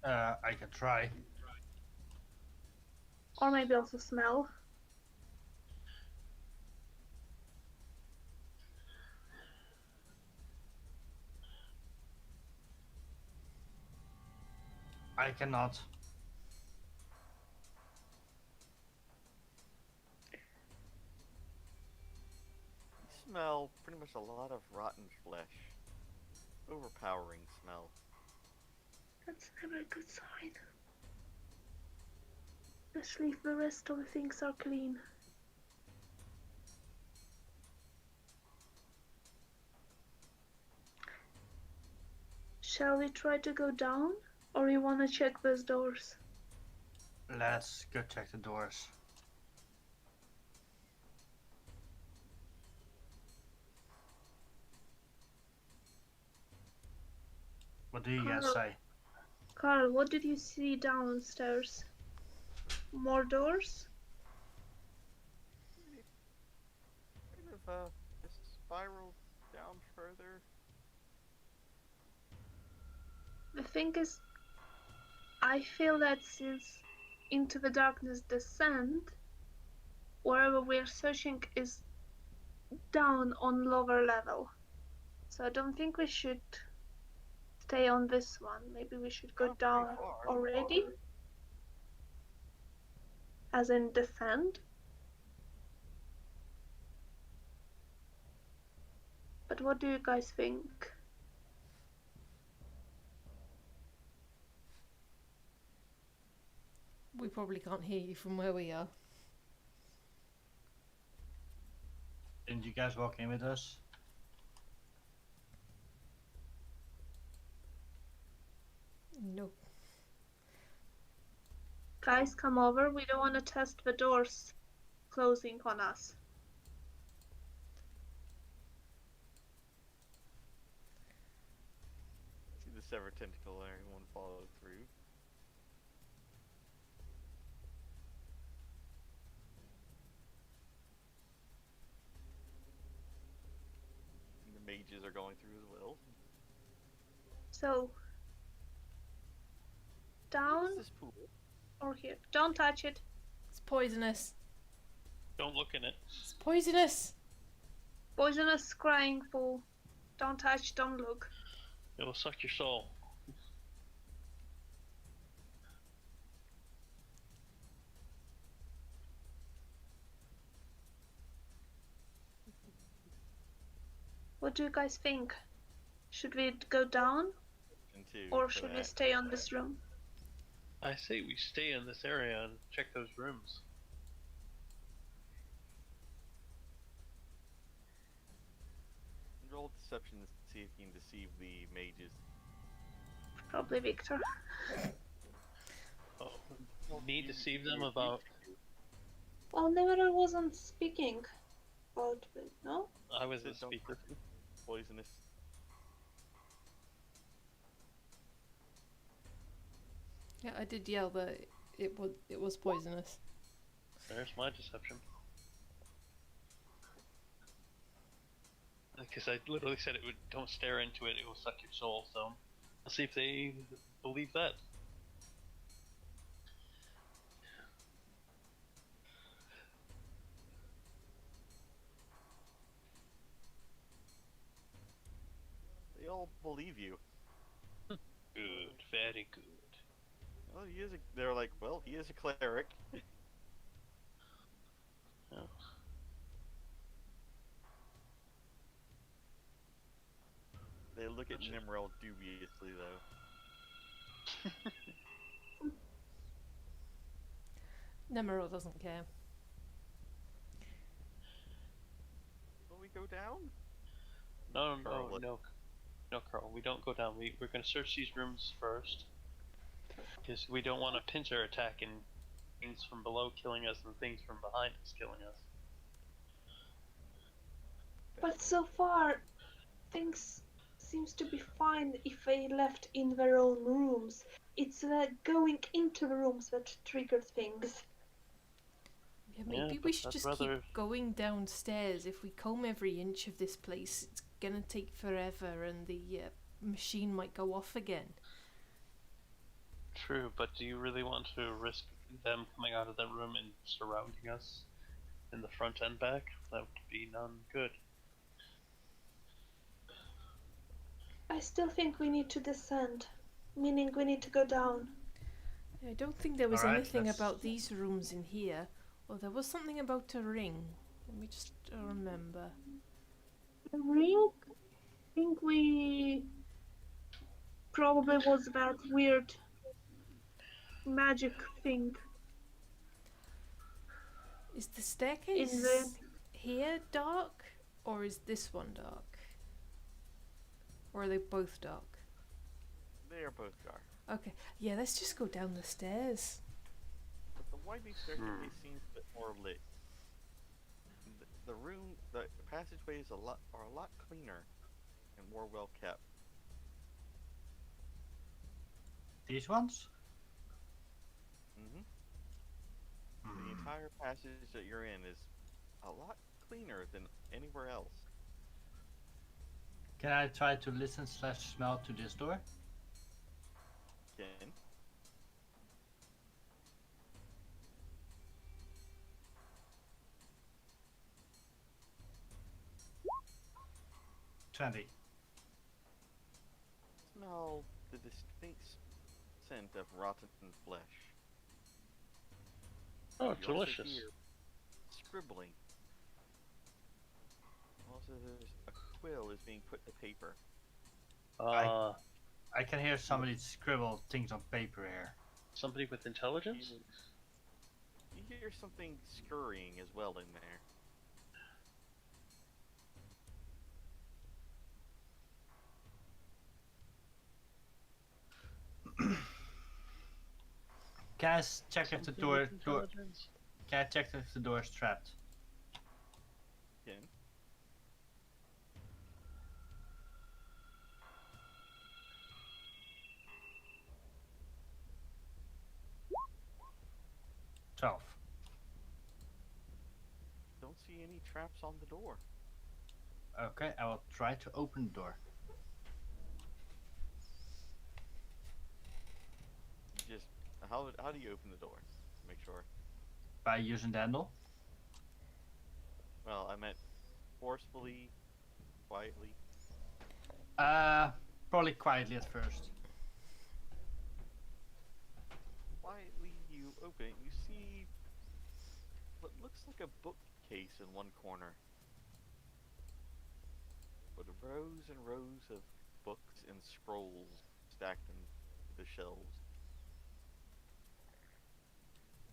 I can try. Or maybe also smell. I cannot. You smell pretty much a lot of rotten flesh. Overpowering smell. That's never a good sign. Especially if the rest of the things are clean. Shall we try to go down? Or you wanna check those doors? Let's go check the doors. What do you guys Carl. say? Carl, what did you see downstairs? More doors? Kind of just spiral down further. The thing is, I feel that since Into the Darkness descent, wherever we're searching is down on lower level. So I don't think we should stay on this one. Maybe we should go Not very down far. already. As in descend. But what do you guys think? We probably can't hear you from where we are. Didn't you guys walk in with us? No. Guys, come over. We don't want to test the doors closing on us. See the Severed Tentacle and everyone follow through. And the mages are going through as well. So, down What's this pool? or here? Don't touch it. It's poisonous. Don't look in it. It's poisonous. Poisonous crying pool. Don't touch, don't look. It will suck your soul. What do you guys think? Should we go down Into or for should we that. stay on this room? I say we stay in this area and check those rooms. Roll deception to see if you can deceive the mages. Probably Victor. Oh, me deceive them about. Well, Nemmirile wasn't speaking about it, no? I was the Don't- speaker. Poisonous. Yeah, I did yell that it was poisonous. There's my deception. Because I literally said it would. Don't stare into it; it will suck your soul. So, I'll see if they believe that. They all believe you. Good, very good. Well, he is. They're like, well, he is a cleric. Yeah. They look at Nemmirile dubiously, though. Nemmirile doesn't care. Will we go down? No, Carl, what- no, Carl. We don't go down. We're gonna search these rooms first, because we don't want a pincer attack and things from below killing us and things from behind us killing us. But so far, things seems to be fine if they left in their own rooms. It's going into the rooms that triggered things. Yeah, Yeah, maybe but we should I'd just rather- keep going downstairs. If we comb every inch of this place, it's gonna take forever and the machine might go off again. True, but do you really want to risk them coming out of that room and surrounding us in the front and back? That would be none good. I still think we need to descend, meaning we need to go down. I don't think there was Alright, anything let's- about these rooms in here. Well, there was something about a ring. Let me just remember. The ring, I think we probably was that weird magic thing Is the in staircase the. here dark? Or is this one dark? Or are they both dark? They are both dark. Okay, yeah, let's just go down the stairs. But the winding staircase seems a bit more lit. The room, the passageways are a lot cleaner and more well kept. These ones? hmm The Hmm. entire passage that you're in is a lot cleaner than anywhere else. Can I try to listen / smell to this door? Again, 20. smell the distinct scent of rotten flesh. Oh, You also delicious. hear scribbling. Also, there's a quill is being put to paper. I can hear somebody scribble things on paper here. Somebody with intelligence? You hear something scurrying as well in there. Can I check if the Something door, with intelligence? Can I check if the door is trapped? Again, 12. don't see any traps on the door. Okay, I will try to open the door. Just how do you open the door? Make sure. By using the handle. Well, I meant forcefully, quietly. Probably quietly at first. Quietly, you open it. You see what looks like a bookcase in one corner, with rows and rows of books and scrolls stacked in the shelves.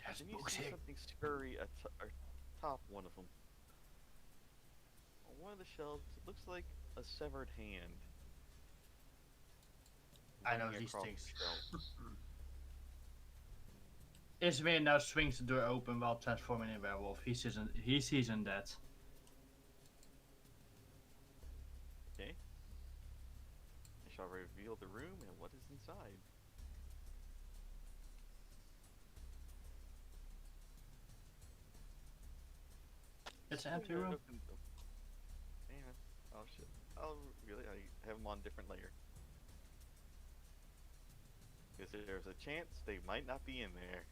There's Then you books see here. something scurry atop one of them. On one of the shelves, it looks like a severed hand. I know running these across things. the shelf. Isamir now swings the door open while transforming in a werewolf. He sees in that. Okay. I shall reveal the room and what is inside. It's an empty Swing room. open the- Man, oh shit. Oh really? I have them on different layer. Because there's a chance they might not be in there.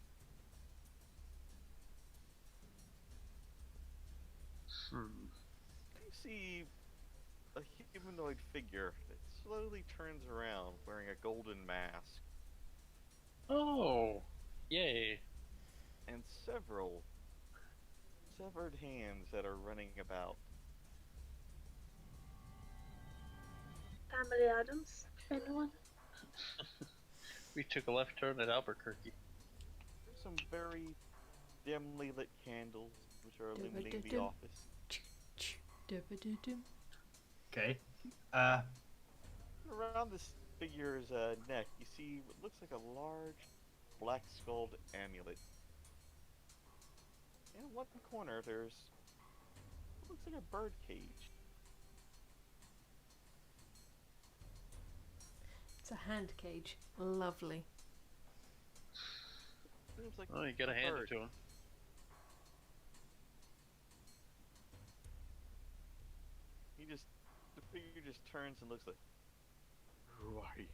You see a humanoid figure that slowly turns around wearing a golden mask, Oh, yay. and several severed hands that are running about. Family Adams. Anyone? We took a left turn at Albuquerque. There's some very dimly lit candles which are illuminating the Dum-a-dum-dum. office. Dum-a-dum-dum. Okay. Around this figure's neck, you see what looks like a large black-skulled amulet. In one corner, there's what looks like a bird cage. It's a hand cage. Lovely. Seems like Oh, you gotta a hand bird. it to him. The figure just turns and looks like, "Who are you?"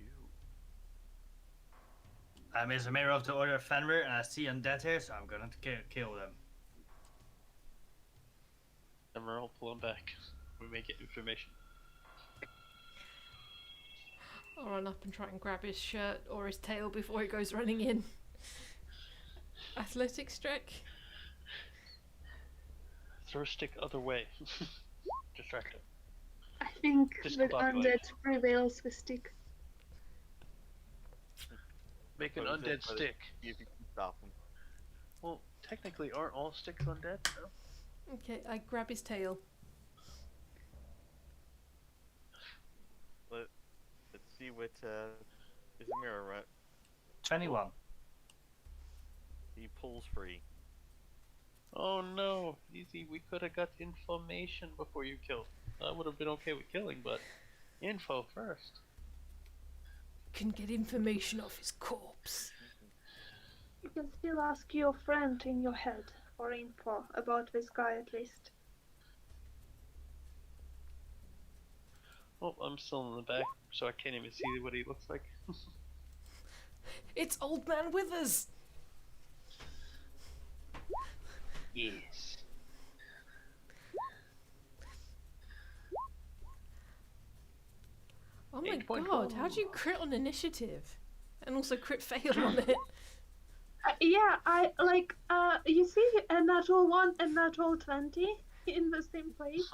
I'm Isamira of the Order of Fenrir, and I see undead here, so I'm gonna kill them. Emerald, pull him back. We may get information. I'll run up and try and grab his shirt or his tail before he goes running in. Athletics check. Throw a stick other way. Distract him. I think Just that pop away. undead prevails with stick. Make an What is it, undead but stick. See if you can stop him. Well, technically, aren't all sticks undead? No? Okay, I grab his tail. Let's see what Isamira, right? 21. He pulls free. Oh no, easy. We could have got information before you killed. I would have been okay with killing, but info first. Can get information off his corpse. You can still ask your friend in your head for info about this guy at least. Oh, I'm still in the back, so I can't even see what he looks like. It's Old Man Withers! Yes. Oh my 8.4. god, how'd you crit on initiative? And also crit fail on it. Yeah, I like. You see a natural 1 and natural 20 in the same place.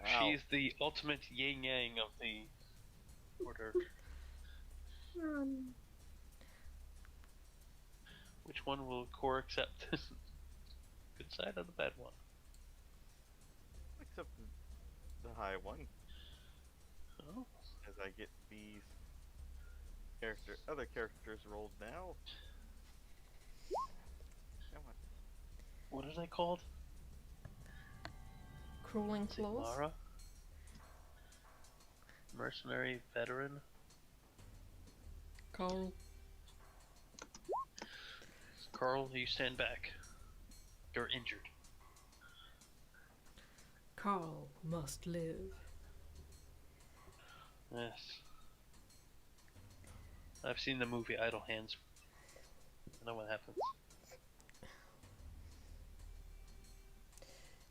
Wow. She's the ultimate yin yang of the order. Which one will core accept? Good side or the bad one? Except the high one. Oh. As I get these other characters rolled now. Come on. What are they called? Crawling claws. Sigmara? Mercenary veteran? Carl. Carl, you stand back. You're injured. Carl must live. Yes. I've seen the movie Idle Hands. I know what happens.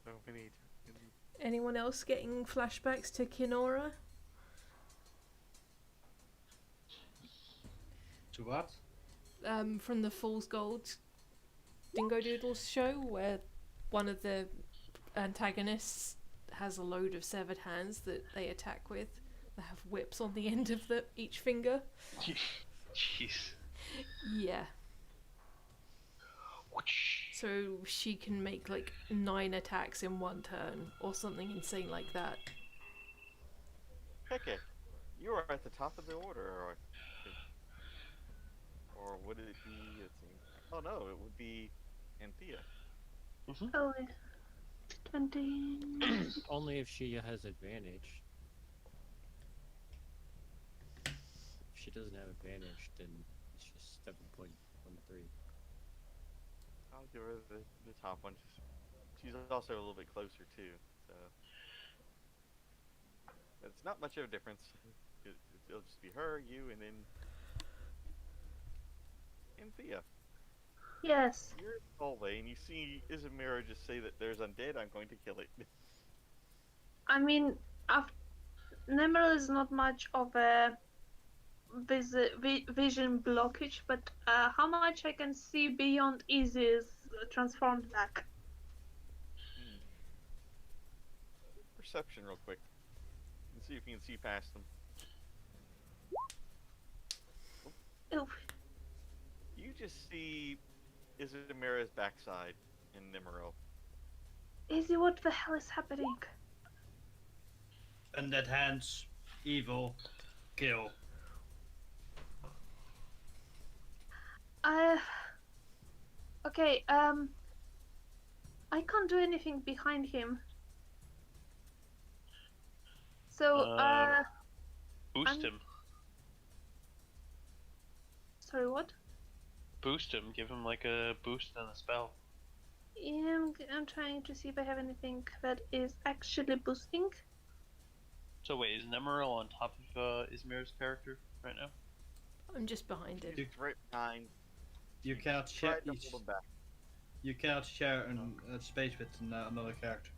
So we need. Anyone else getting flashbacks to Kinora? To what? From the Fool's Gold Dingo Doodles show, where one of the antagonists has a load of severed hands that they attack with. They have whips on the end of each finger. Jeez. Yeah. So she can make like 9 attacks in one turn, or something insane like that. Kekkick, you are at the top of the order, or would it be? Let's see. Oh no, it would be Anthea. Oh, 20. Only if she has advantage. If she doesn't have advantage, then it's just 7.13. I'll give her the top one. She's also a little bit closer too, so it's not much of a difference. It'll just be her, you, and then Anthea. Yes. You're in the hallway, and you see Isamira just say that there's undead. I'm going to kill it. I mean, Nemmirile is not much of a vision blockage, but how much I can see beyond Izzy's transformed back. Perception, real quick, and see if you can see past them. Oof. You just see Isamira's backside in Nemmirile. Izzy, what the hell is happening? Undead hands, evil, kill. Okay, I can't do anything behind him. So, Boost him. Sorry, what? Boost him. Give him like a boost and a spell. Yeah, I'm trying to see if I have anything that is actually boosting. So wait, is Nemmirile on top of Ismir's character right now? I'm just behind him. He's right behind. You cannot Try share. to hold him back. You cannot share a space with another character,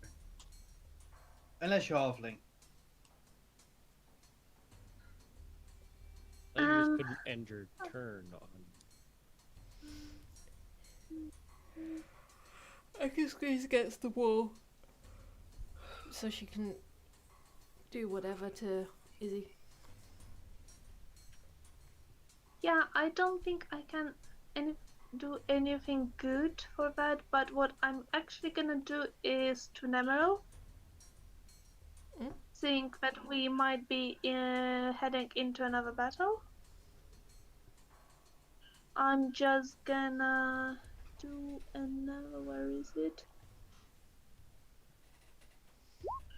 unless you're halfling. I think you just couldn't end your turn on. I can squeeze against the wall so she can do whatever to Izzy. Yeah, I don't think I can do anything good for that, but what I'm actually gonna do is to Nemmirile. Think that we might be heading into another battle. I'm just gonna do another, where is it?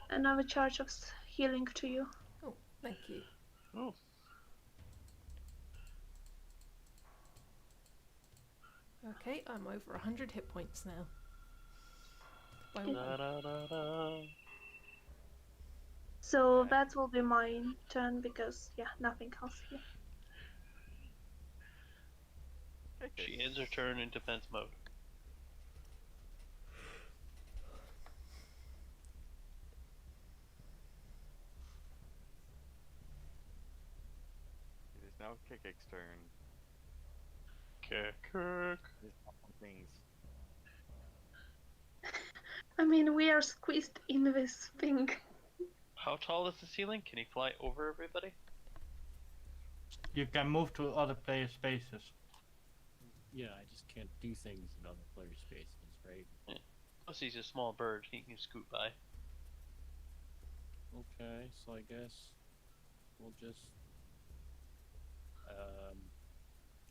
Another charge of healing to you. Oh, thank you. Oh. Okay, I'm over 100 hit points now. By Okay. one. Da, da, da, da. So that will be my turn because, yeah, nothing else here. She ends her turn in defense mode. It is now Kekkick's turn. Kekkick. There's couple things. I mean, we are squeezed in this thing. How tall is the ceiling? Can he fly over everybody? You can move to other player spaces. Yeah, I just can't do things in other player spaces, right? Plus he's a small bird, he can scoot by. Okay, so I guess we'll just.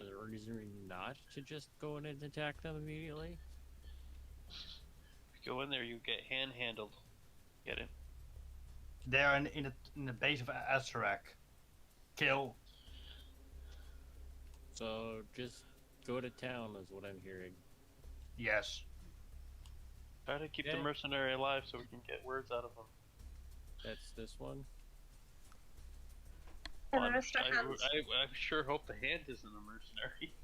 Is there a reason not to just go in and attack them immediately? If you go in there, you get handled. Get it? They are in the base of Azarak. Kill. So just go to town is what I'm hearing. Yes. Try to keep Okay. the mercenary alive so we can get words out of him. That's this one. And Well, the rest are hands. I sure hope the hand isn't a mercenary.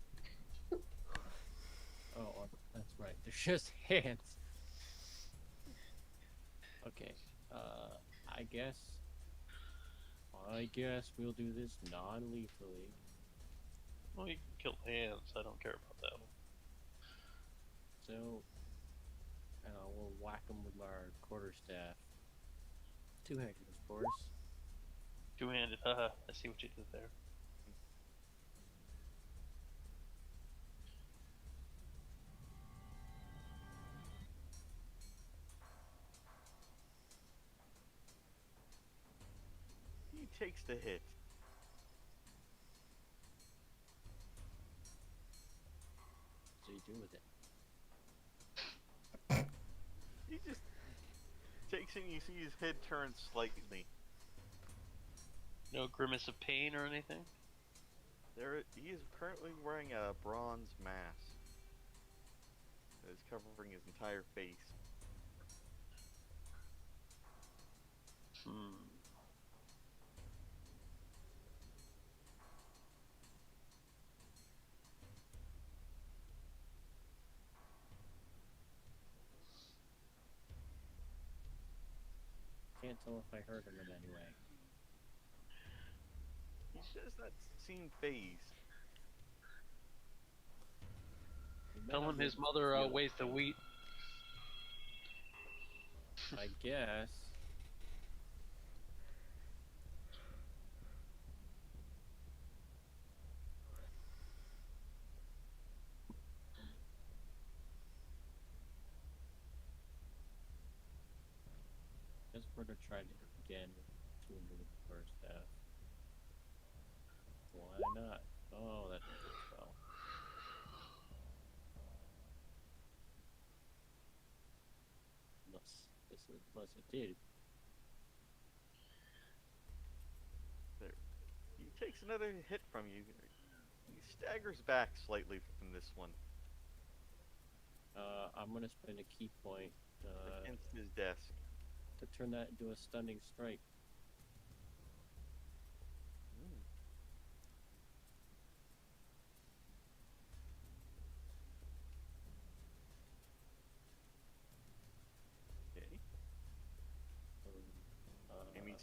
Oh, that's right. They're just hands. Okay. I guess we'll do this non-lethally. Well, you can kill hands. I don't care about that one. So, we'll whack them with our quarterstaff. Two-handed, of course. Two-handed. Haha. I see what you did there. He takes the hit. What do you do with it? He just takes it and you see his head turn slightly. No grimace of pain or anything? He is currently wearing a bronze mask that is covering his entire face. Can't tell if I hurt him in any way. He does not seem phased. Tell him his mother weighs the wheat. I guess. Guess we're gonna try it again with 200 with the first staff. Why not? Oh, that didn't go well. Unless it did. There. He takes another hit from you. He staggers back slightly from this one I'm gonna spend a key point against his desk. to turn that into a stunning strike.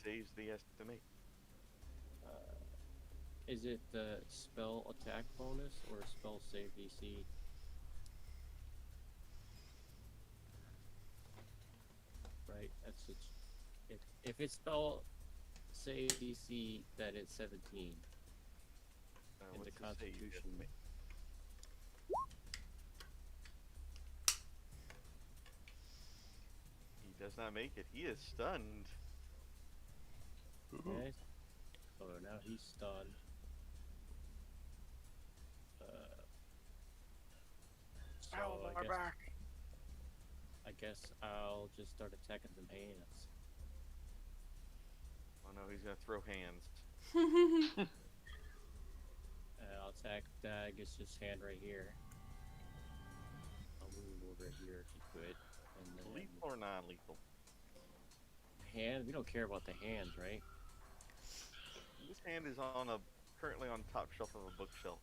saves the has to make? Is it the spell attack bonus or spell save DC? Right, that's it. If it's spell save DC, then it's 17. In the What's the save you have to Constitution. make? He does not make it. He is stunned. Okay. Oh, now he's stunned. So I guess I'll just start attacking them hands. Oh no, he's gonna throw hands. I'll attack Gets his hand right here. I'll move over here if you could. And then Lethal or non-lethal? hand. We don't care about the hands, right? This hand is currently on top shelf of a bookshelf.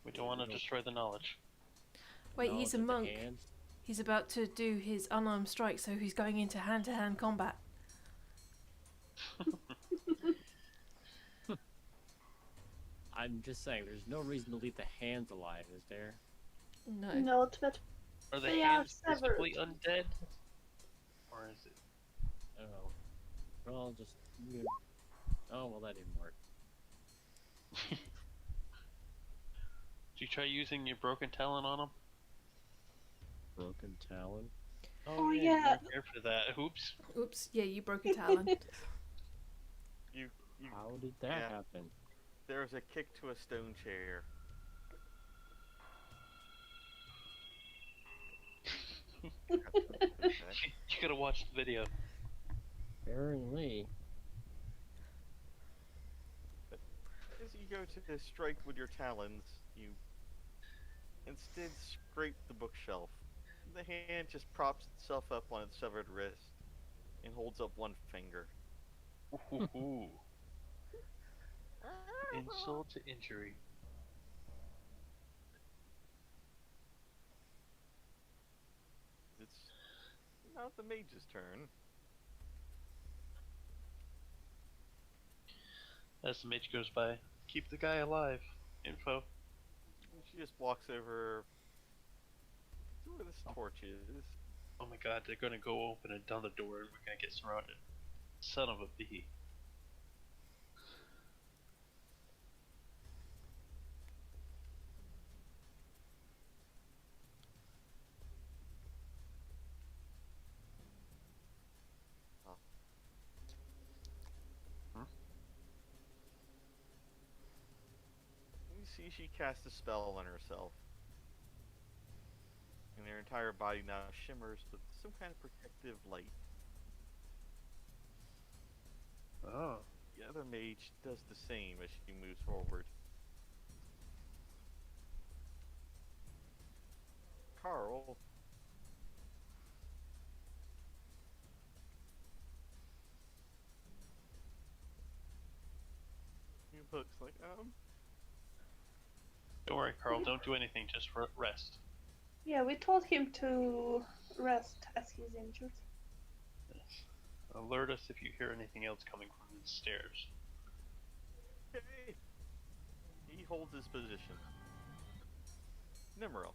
We don't want to destroy the knowledge. Wait, he's a Knowledge of the monk. hands. He's about to do his unarmed strike, so he's going into hand-to-hand combat. I'm just saying, there's no reason to leave the hands alive, is there? No. Note that Are the They hands are severed. physically undead? Or is it? Oh. Well, just... Oh, well, that didn't work. Did you try using your broken talon on him? Broken talon. Oh, you yeah. weren't here for that. Oops. Oops, yeah, you broke a talon. You How did that Yeah. happen? There was a kick to a stone chair. You could have watched the video. Apparently. As you go to strike with your talons, you instead scrape the bookshelf. The hand just props itself up on its severed wrist and holds up one finger. Ooh. Insult to injury. It's not the mage's turn. As the mage goes by, keep the guy alive. Info. She just walks over to where this torch is. Oh my god, they're gonna go open another door and we're gonna get surrounded. Son of a bee. You see she casts a spell on herself. And her entire body now shimmers with some kind of protective light. Oh. The other mage does the same as she moves forward. Carl. He looks like, Don't worry, Carl, don't do anything, just rest. yeah, we told him to rest as he's injured. Yes. Alert us if you hear anything else coming from the stairs. okay. He holds his position. Nemmirile.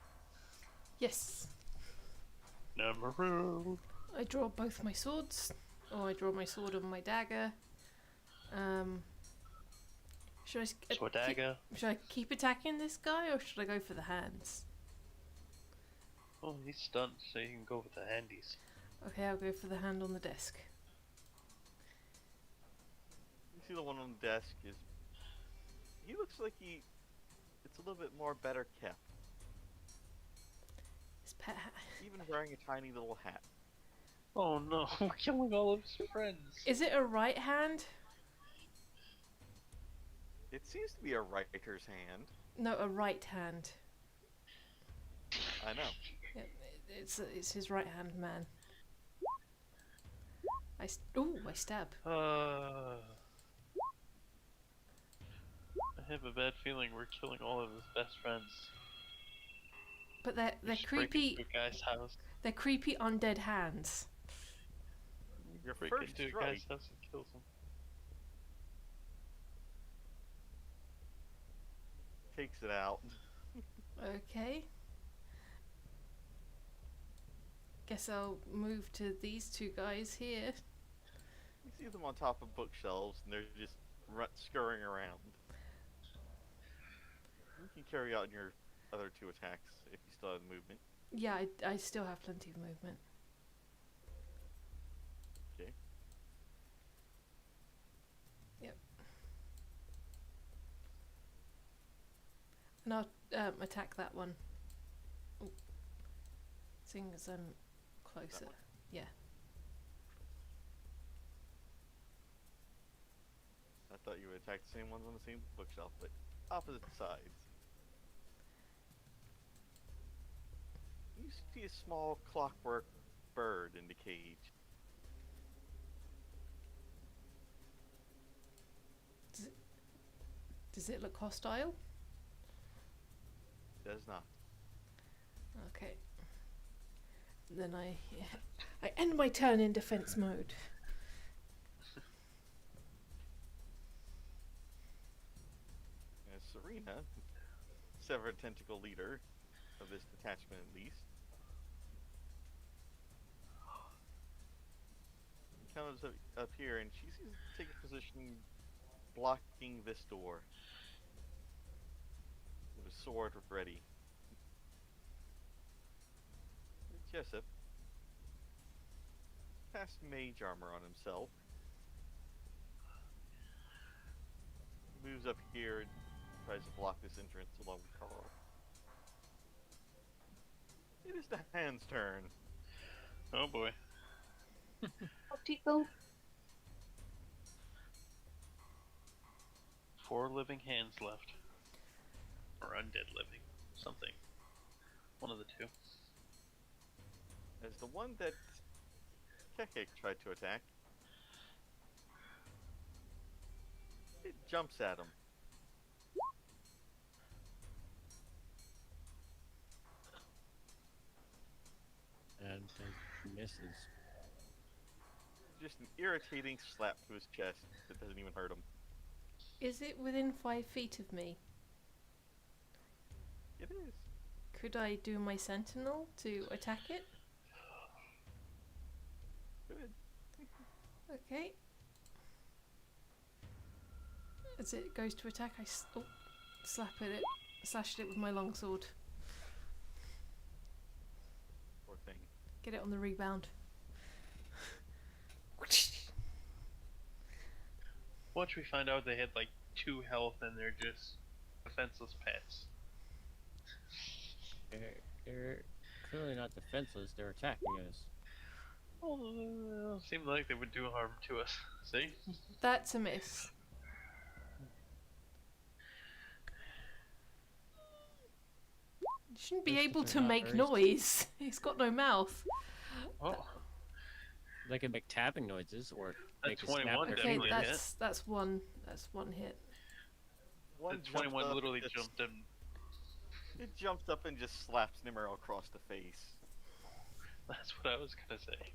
Yes. Nemmirile. I draw both my swords. Or I draw my sword and my dagger. Should I Swadaga. should I keep attacking this guy or should I go for the hands? Oh, he's stunned, so you can go with the handies. Okay, I'll go for the hand on the desk. You see the one on the desk is... He looks like it's a little bit more better kept. His pet hat. Even wearing a tiny little hat. Oh no, we're killing all of his friends. Is it a right hand? It seems to be a writer's hand. No, a right hand. I know. Yeah, it's his right hand man. I stab. I have a bad feeling we're killing all of his best friends. But they're Just break into creepy. a guy's house. They're creepy undead hands. Your Break first into a strike guy's house and kills him. takes it out. Okay. Guess I'll move to these two guys here. You see them on top of bookshelves, and they're just scurrying around. You can carry out your other 2 attacks if you still have movement. Yeah, I still have plenty of movement. Okay. Yep. And I'll attack that one. Ooh. Seeing as I'm closer. Yeah. I thought you would attack the same ones on the same bookshelf, but opposite sides. You see a small clockwork bird in the cage. Does it look hostile? Does not. Okay. Then I end my turn in defense mode. Serena, Severed Tentacle leader of this detachment at least, comes up here and she sees take a position blocking this door with a sword ready. Jessup cast mage armor on himself, moves up here and tries to block this entrance along with Carl. It is the hand's turn. Oh boy. Optical. 4 living hands left. Or undead living. Something. One of the 2. As the one that Kekkick tried to attack, it jumps at him. And misses. Just an irritating slap to his chest that doesn't even hurt him. Is it within 5 feet of me? It is. Could I do my sentinel to attack it? Good. Okay. As it goes to attack, I slap at it, slashed it with my longsword. Poor thing. Get it on the rebound. Once we find out they had like 2 health and they're just defenseless pets. They're clearly not defenseless, they're attacking us. Well, seemed like they would do harm to us. See? That's a miss. You shouldn't be Yes, able they're to not make very noise. He's got no mouth. Oh, They can make tapping noises or That make a 21 snap. Okay, definitely that's one hit. One the 21 jumps up literally and jumped in. It jumps up and just slaps Nemmirile across the face. That's what I was gonna say.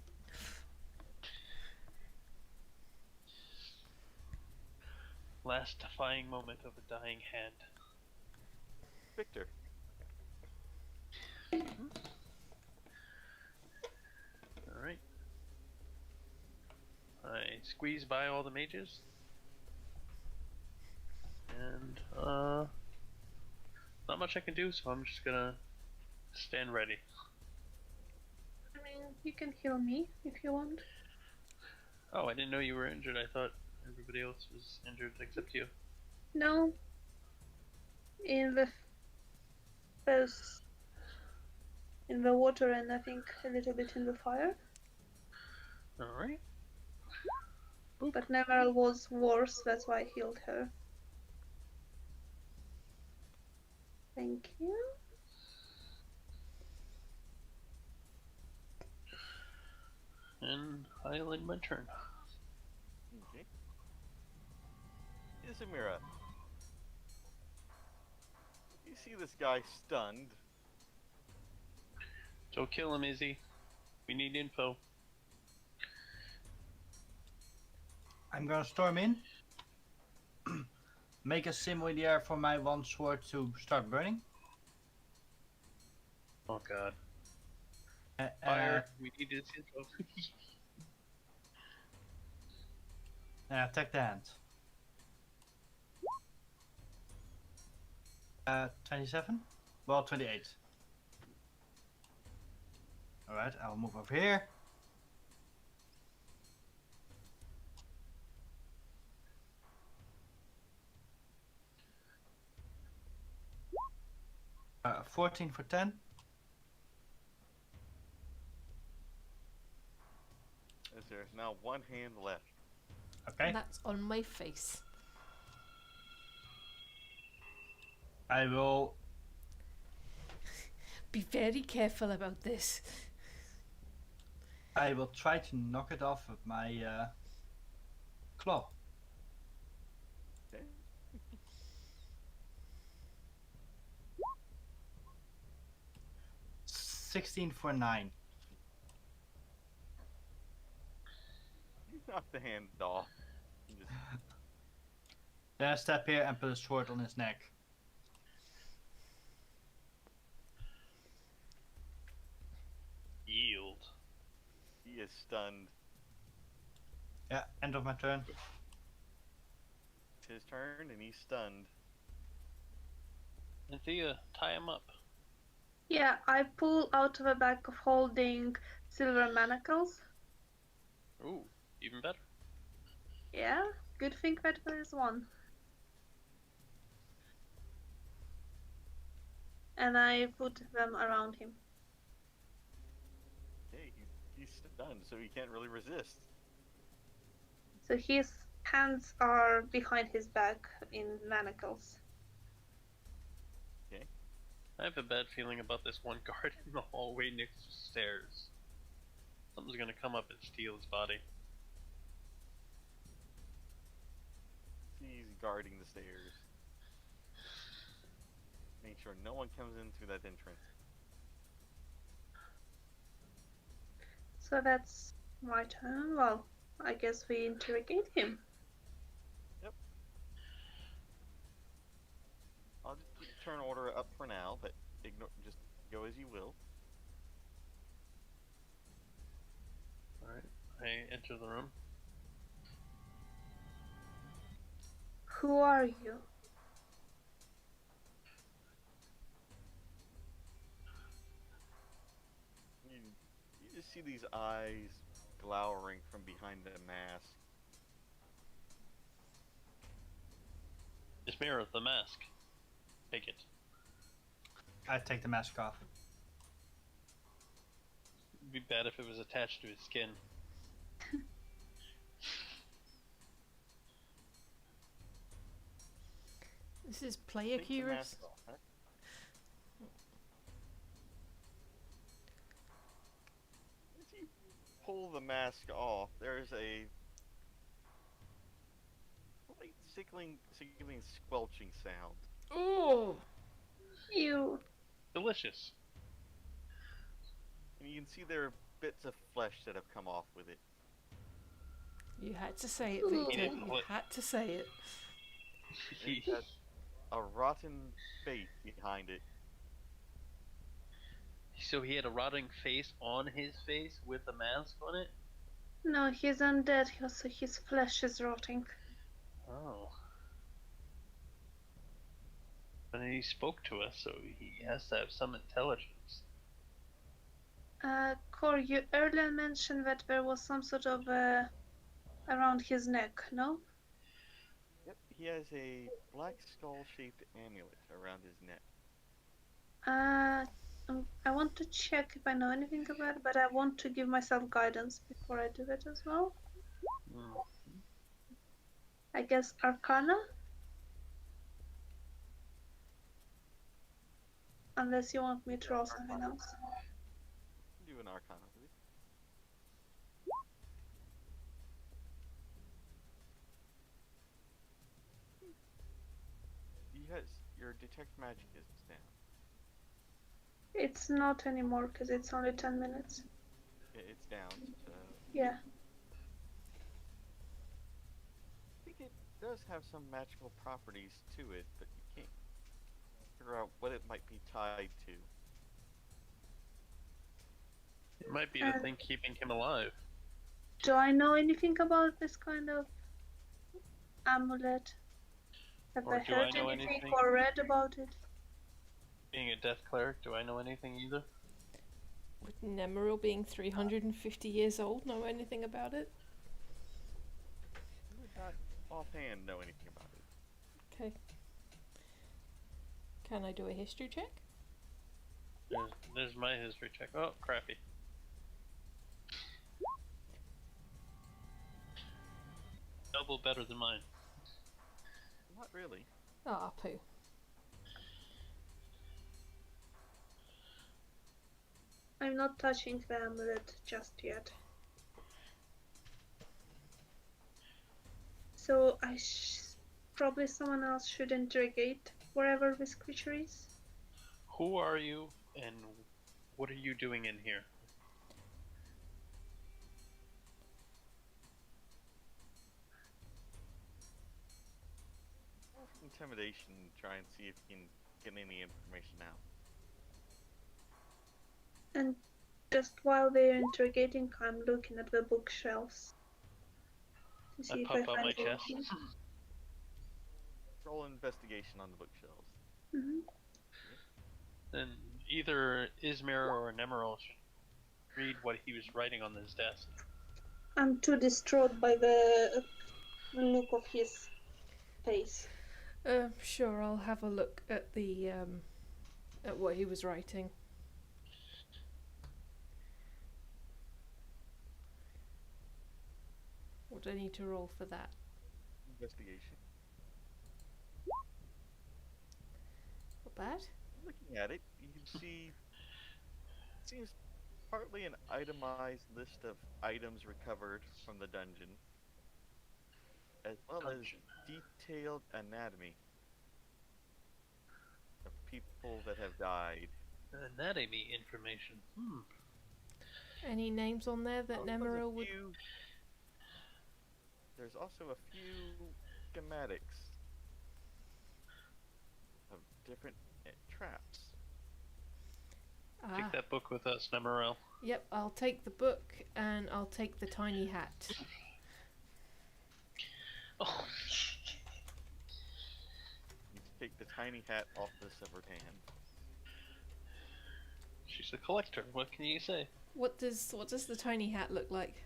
Last defying moment of a dying hand. Victor. Alright. I squeeze by all the mages. And, not much I can do, so I'm just gonna stand ready. I mean, you can heal me if you want. Oh, I didn't know you were injured. I thought everybody else was injured except you. No. In the first, in the water, and I think a little bit in the fire. Alright. But Nemmirile was worse, that's why I healed her. Thank you. And I'll end my turn. Okay. Isamira. You see this guy stunned. So kill him, Izzy. We need info. I'm gonna storm in. Make a symbol in the air for my one sword to start burning. Oh god. Uh, Fire. We need this info. Attack the hand. 27? Well, 28. Alright, I'll move over here. Uh, 14 for 10. As there's now one hand left. Okay. And that's on my face. I will. Be very careful about this. I will try to knock it off with my claw. Okay. 16 for 9. You knock the hand off. You just Then I step here and put a sword on his neck. Yield. he is stunned. Yeah, end of my turn. It's his turn and he's stunned. Anthea, tie him up. Yeah, I pull out of a bag of holding silver manacles. Ooh, even better. Yeah, good thing that there is one. And I put them around him. Okay, he's stunned, so he can't really resist. So his hands are behind his back in manacles. I have a bad feeling about this one guard in the hallway next to the stairs. Something's gonna come up and steal his body. He's guarding the stairs. Make sure no one comes in through that entrance. So that's my turn. Well, I guess we interrogate him. I'll just keep the turn order up for now, but just go as you will. Alright, I enter the room. Who are you? You just see these eyes glowering from behind the mask. Isamira, the mask. Take it. I take the mask off. It'd be bad if it was attached to his skin. This is player Take the curious. mask off, huh? As you pull the mask off, there's a slight sickling, squelching sound. Oh! You. Delicious. And you can see there are bits of flesh that have come off with it. You had to say it, Ooh. Victor. You had to say it. It has a rotten face behind it. So he had a rotting face on his face with a mask on it? No, he's undead, so his flesh is rotting. Oh. But he spoke to us, so he has to have some intelligence. Cor, you earlier mentioned that there was some sort of around his neck, no? Yep, he has a black skull-shaped amulet around his neck. I want to check if I know anything about it, but I want to give myself guidance before I do it as well. Mm. I guess Arcana? Unless you want me to roll something else. Do an Arcana, please. Your detect magic is down. It's not anymore because it's only 10 minutes. It's down, so Yeah. does have some magical properties to it, but you can't figure out what it might be tied to. It might be the thing keeping him alive. Do I know anything about this kind of amulet? Have Or I do I heard know anything anything? or read about it? Being a death cleric, do I know anything either? Would Nemmirile, being 350 years old, know anything about it? You would not offhand know anything about it. Okay. Can I do a history check? There's my history check. Oh, crappy. Double better than mine. Not really. Ah, poo. I'm not touching the amulet just yet. So probably someone else should interrogate wherever this creature is. Who are you, and what are you doing in here? Intimidation, try and see if you can get any information out. And just while they're interrogating, I'm looking at the bookshelves to see if I pop out find my chest. anything. Roll an investigation on the bookshelves. Mhm. Then either Isamira or Nemmirile should read what he was writing on his desk. I'm too distraught by the look of his face. Sure, I'll have a look at the, at what he was writing. What do I need to roll for that? Investigation. Not bad. Looking at it, you can see it seems partly an itemized list of items recovered from the dungeon, as well as detailed anatomy of people that have died. Anatomy information. Any names on there that Nemmirile would... There's also a few schematics of different traps. Take that book with us, Nemmirile. Yep, I'll take the book and I'll take the tiny hat. Oh. You take the tiny hat off the severed hand. She's a collector. What can you say? What does the tiny hat look like?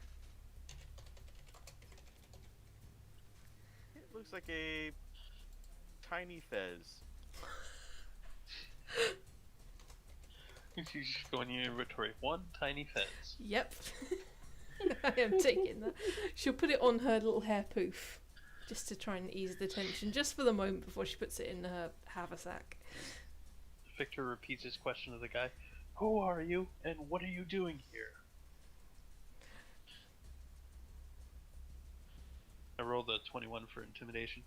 It looks like a tiny fez. You just go in your inventory. One tiny fez. Yep. I am taking that. She'll put it on her little hair poof, just to try and ease the tension, just for the moment before she puts it in her haversack. Victor repeats his question to the guy. Who are you, and what are you doing here? I rolled a 21 for intimidation.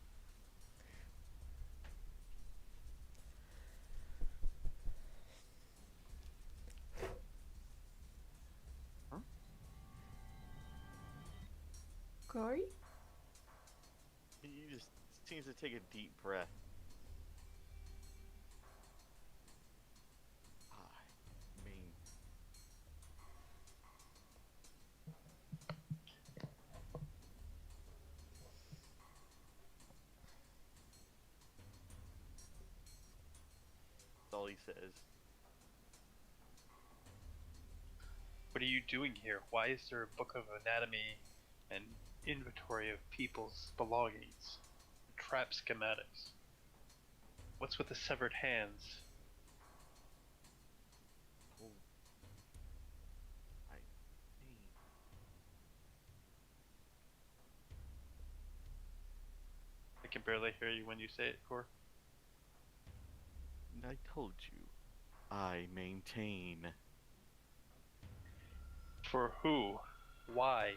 Corey? He just seems to take a deep breath. I mean, that's all he says. What are you doing here? Why is there a book of anatomy and inventory of people's belongings? Trap schematics. What's with the severed hands? Oh, I mean, I can barely hear you when you say it, Cor. I told you, I maintain. For who? Why?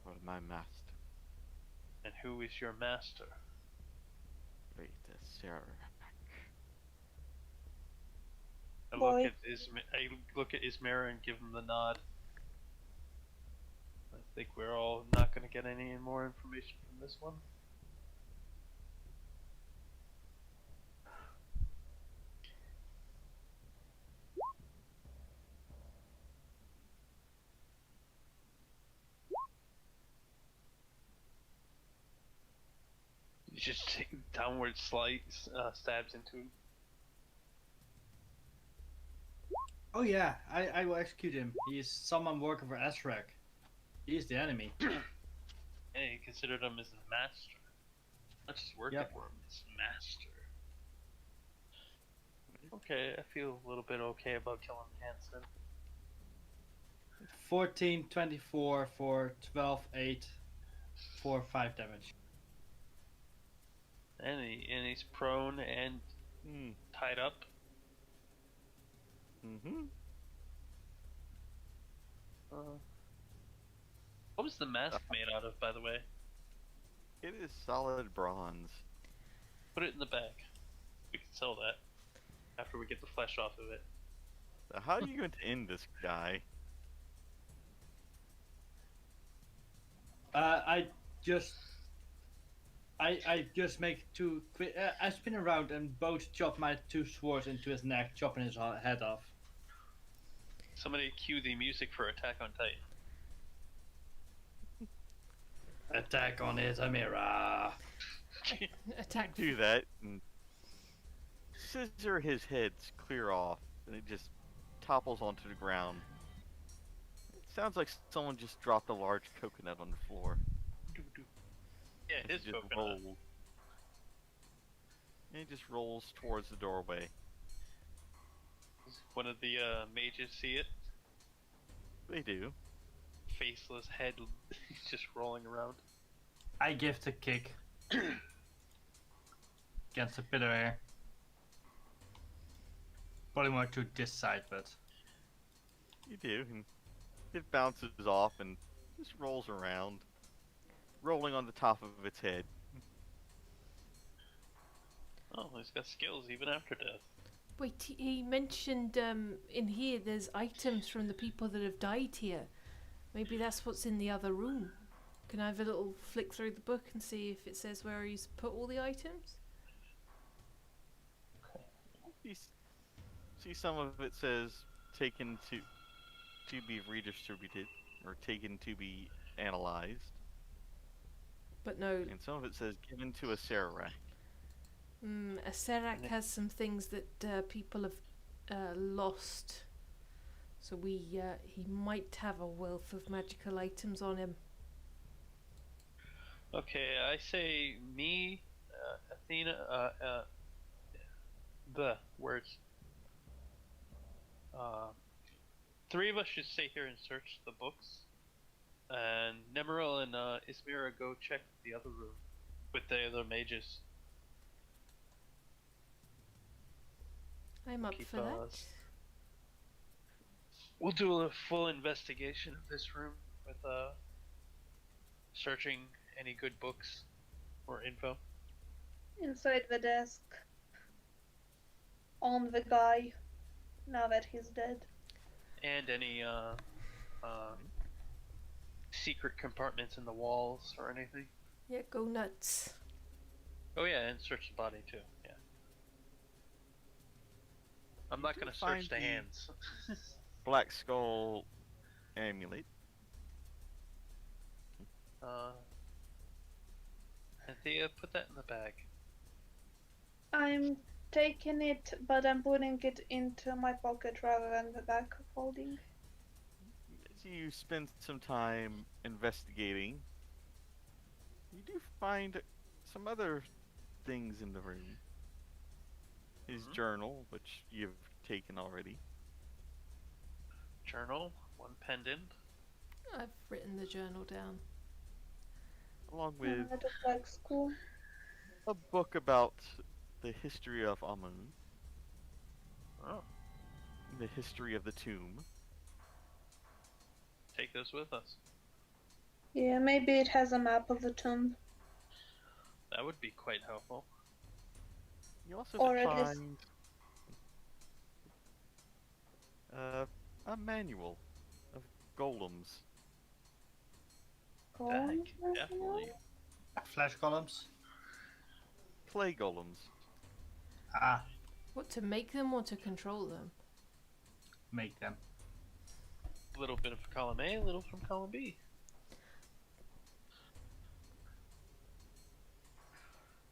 For my master, And who is your master? great Sarah. I look at Ismira and give him the nod. think we're all not going to get any more information from this one. You just take downward stabs into him. Oh yeah, I will execute him. He is someone working for Azrak. He is the enemy. Hey, you considered him as a master. Not just working for him, as master. Okay, I feel a little bit okay about killing Hanson. 14, 24 for 12, 8, 4, 5 damage. And he's prone and tied up. Mm-hmm. What was the mask made out of, by the way? It is solid bronze. Put it in the bag. We can sell that after we get the flesh off of it. So how are you going to end this guy? I just make two quick. I spin around and both chop my two swords into his neck, chopping his head off. Somebody cue the music for Attack on Titan. Attack on Isamira. Attack. Do that and scissor his head clear off, and it just topples onto the ground. It sounds like someone just dropped a large coconut on the floor. Yeah, his Just coconut. rolled. And it just rolls towards the doorway. Does one of the mages see it? They do. Faceless head just rolling around. I give the kick against the pillar here. Probably more to this side, but You do, and it bounces off and just rolls around, rolling on the top of its head. Oh, he's got skills even after death. Wait, he mentioned in here there's items from the people that have died here. Maybe that's what's in the other room. Can I have a little flick through the book and see if it says where he's put all the items? You see some of it says taken to be redistributed, or taken to be analyzed, But no, and some of it says given to a Serac. a Serac has some things that people have lost. So he might have a wealth of magical items on him. Okay, I say me, Athena, the words. Three of us should stay here and search the books, and Nemmirile and Isamira go check the other room with the other mages. I'm up for that. We'll do a full investigation of this room with searching any good books or info. Inside the desk. On the guy. Now that he's dead. And any secret compartments in the walls or anything. Yeah, go nuts. Oh yeah, and search the body too. Yeah. I'm not gonna search the hands. Black Skull amulet. Anthea, put that in the bag. I'm taking it, but I'm putting it into my pocket rather than the back of holding. As you spend some time investigating, you do find some other things in the room. His journal, which you've taken already. Journal, one pendant. I've written the journal down. Along with I just like school. a book about the history of Amun, Oh, the history of the tomb. take this with us. Yeah, maybe it has a map of the tomb. That would be quite helpful. You also Or at least- find a manual of golems. golems. Definitely. Flash columns. Clay golems. Ah, What, to make them or to control them? make them. A little bit of column A, a little from column B.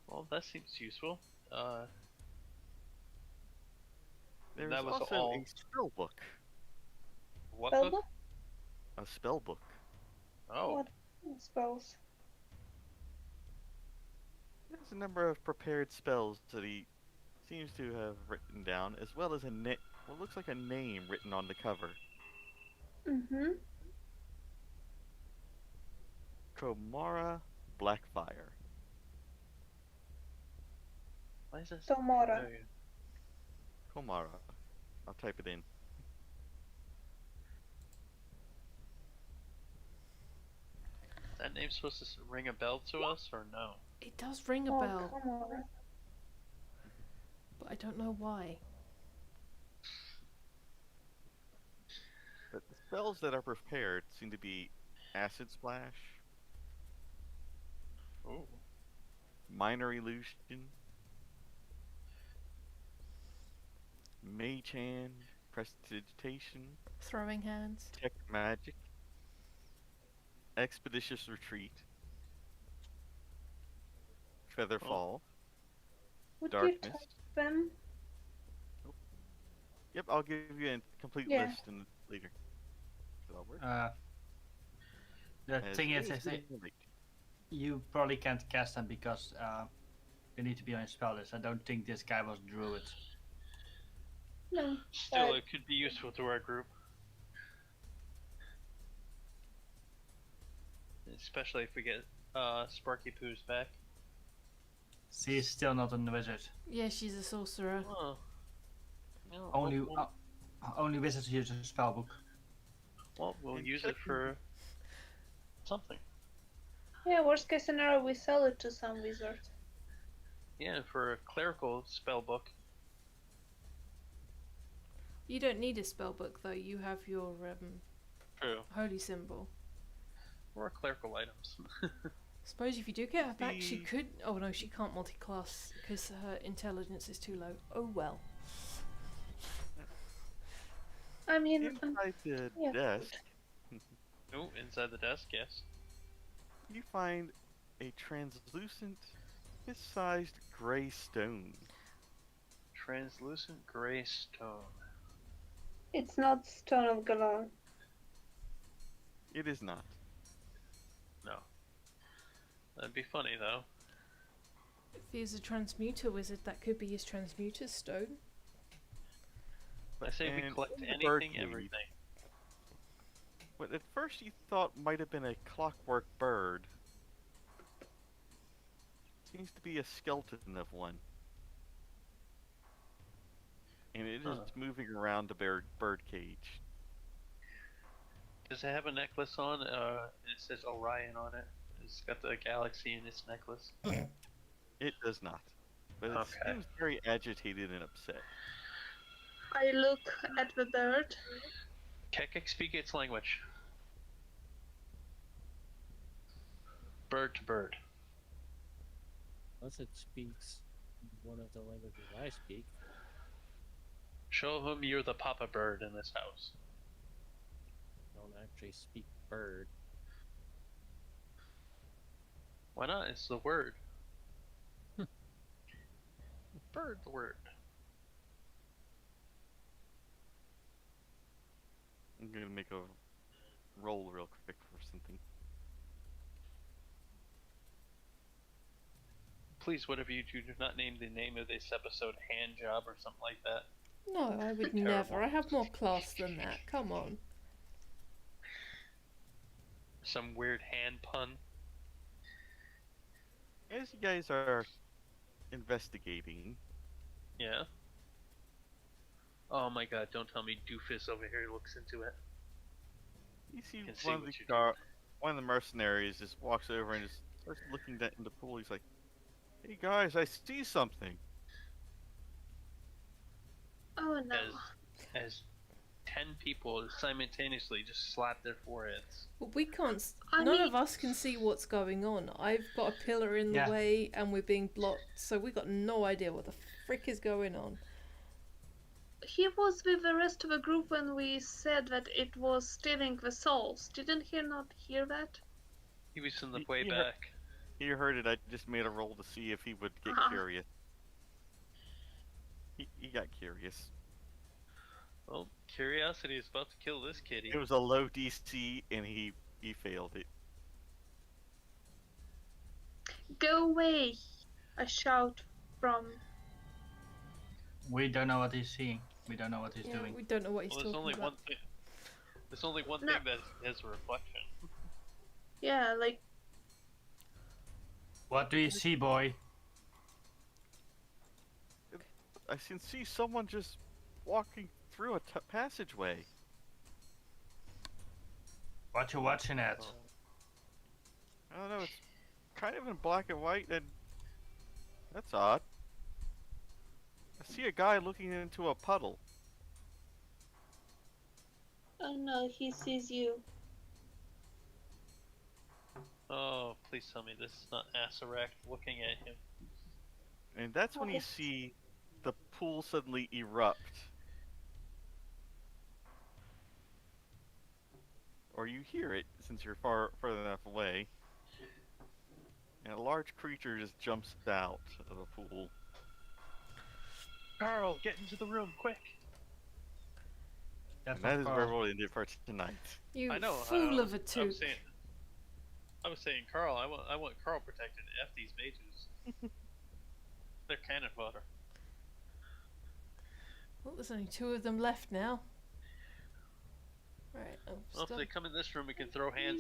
Well, that seems useful. There's that was also all. a spell book. What Spell book? book? A spell book. Oh, What spells? There's a number of prepared spells that he seems to have written down, as well as what looks like a name written on the cover. Mm-hmm. Komara Blackfire. why is this? Tomora. familiar? Komara. I'll type it in. Is that name supposed to ring a bell to us or no? It does ring a Oh, bell, come on. but I don't know why. But the spells that are prepared seem to be Acid Splash, Ooh. Minor Illusion, Mage Hand, Prestidigitation, Throwing hands. Tech Magic, Expeditious Retreat, Featherfall, Would you Darkness. type them? Yep, I'll give you a complete Yeah. list later. That'll work. The As thing is, good as I we think like. you probably can't cast them because you need to be on your spell list. I don't think this guy was Druid. No. Still, it could be useful to our group. Especially if we get Sparky Poo's back. She's still not a wizard. Yeah, she's a sorcerer. Oh. No, Only well, only wizards use a spell book. we'll And use it for something. Yeah, worst case scenario, we sell it to some wizard. Yeah, for a clerical spell book. You don't need a spell book though. You have your True. holy symbol. Or clerical items. Suppose if you do get her back, she The- could. Oh no, she can't multi-class because her intelligence is too low. Oh well. I mean, Inside the yeah. desk, Oh, inside the desk, yes. you find a translucent, fist-sized gray stone. Translucent gray stone. it's not Stone of Galar. It is not. No. That'd be funny though. If he's a transmuter wizard, that could be his transmuter stone. I say we And collect in the bird anything, cage, everything. what at first you thought might have been a clockwork bird seems to be a skeleton of one. And it is Huh. moving around the bird cage. Does it have a necklace on? It says Orion on it. It's got the galaxy in its necklace. It does not. But it Okay. seems very agitated and upset. I look at the bird. Kekkick, speak its language. Bird to bird. Unless it speaks one of the languages I speak. Show him you're the papa bird in this house. I don't actually speak bird. Why not? It's the word. Bird, the word. I'm gonna make a roll real quick for something. Please, whatever you do not name the name of this episode hand job or something like that. No, I would Terrible. never. I have more class than that. Come on. Some weird hand pun. As you guys are investigating, Yeah. Oh my god, don't tell me Doofus over here looks into it. you see Can see one of what the you're doing. one of the mercenaries just walks over and just starts looking in the pool. He's like, "Hey guys, I see something." Oh no. As 10 people simultaneously just slap their foreheads. Well, we can't. I None mean- of us can see what's going on. I've got a pillar in the Yeah. way, and we're being blocked, so we got no idea what the frick is going on. He was with the rest of the group when we said that it was stealing the souls. Didn't he not hear that? He was in the He- way he heard- back. He heard it. I just made a roll to see if he would get Ah. curious. He got curious. Well, curiosity is about to kill this kitty. It was a low DC, and he failed it. Go away! I shout from. We don't know what he's seeing. We don't know what he's Yeah, doing. we don't know what he's Well, there's talking only about. one thing. There's only one No. thing that has a reflection. Yeah, like. What do you see, boy? I can see someone just walking through a passageway. What you watching at? I don't know. It's kind of in black and white, and that's odd. I see a guy looking into a puddle. Oh no, he sees you. Oh, please tell me this is not Aarakocra looking at him. And that's when you What? see the pool suddenly erupt. Or you hear it, since you're further enough away. And a large creature just jumps out of the pool. Carl, get into the room, quick! That's And that not is where Carl. we'll end it for tonight. You I know. fool of a I was toot. saying, Carl. I want Carl protected. F these mages. They're cannon fodder. Well, there's only 2 of them left now. Right, Well, if they come in this room, we can throw hands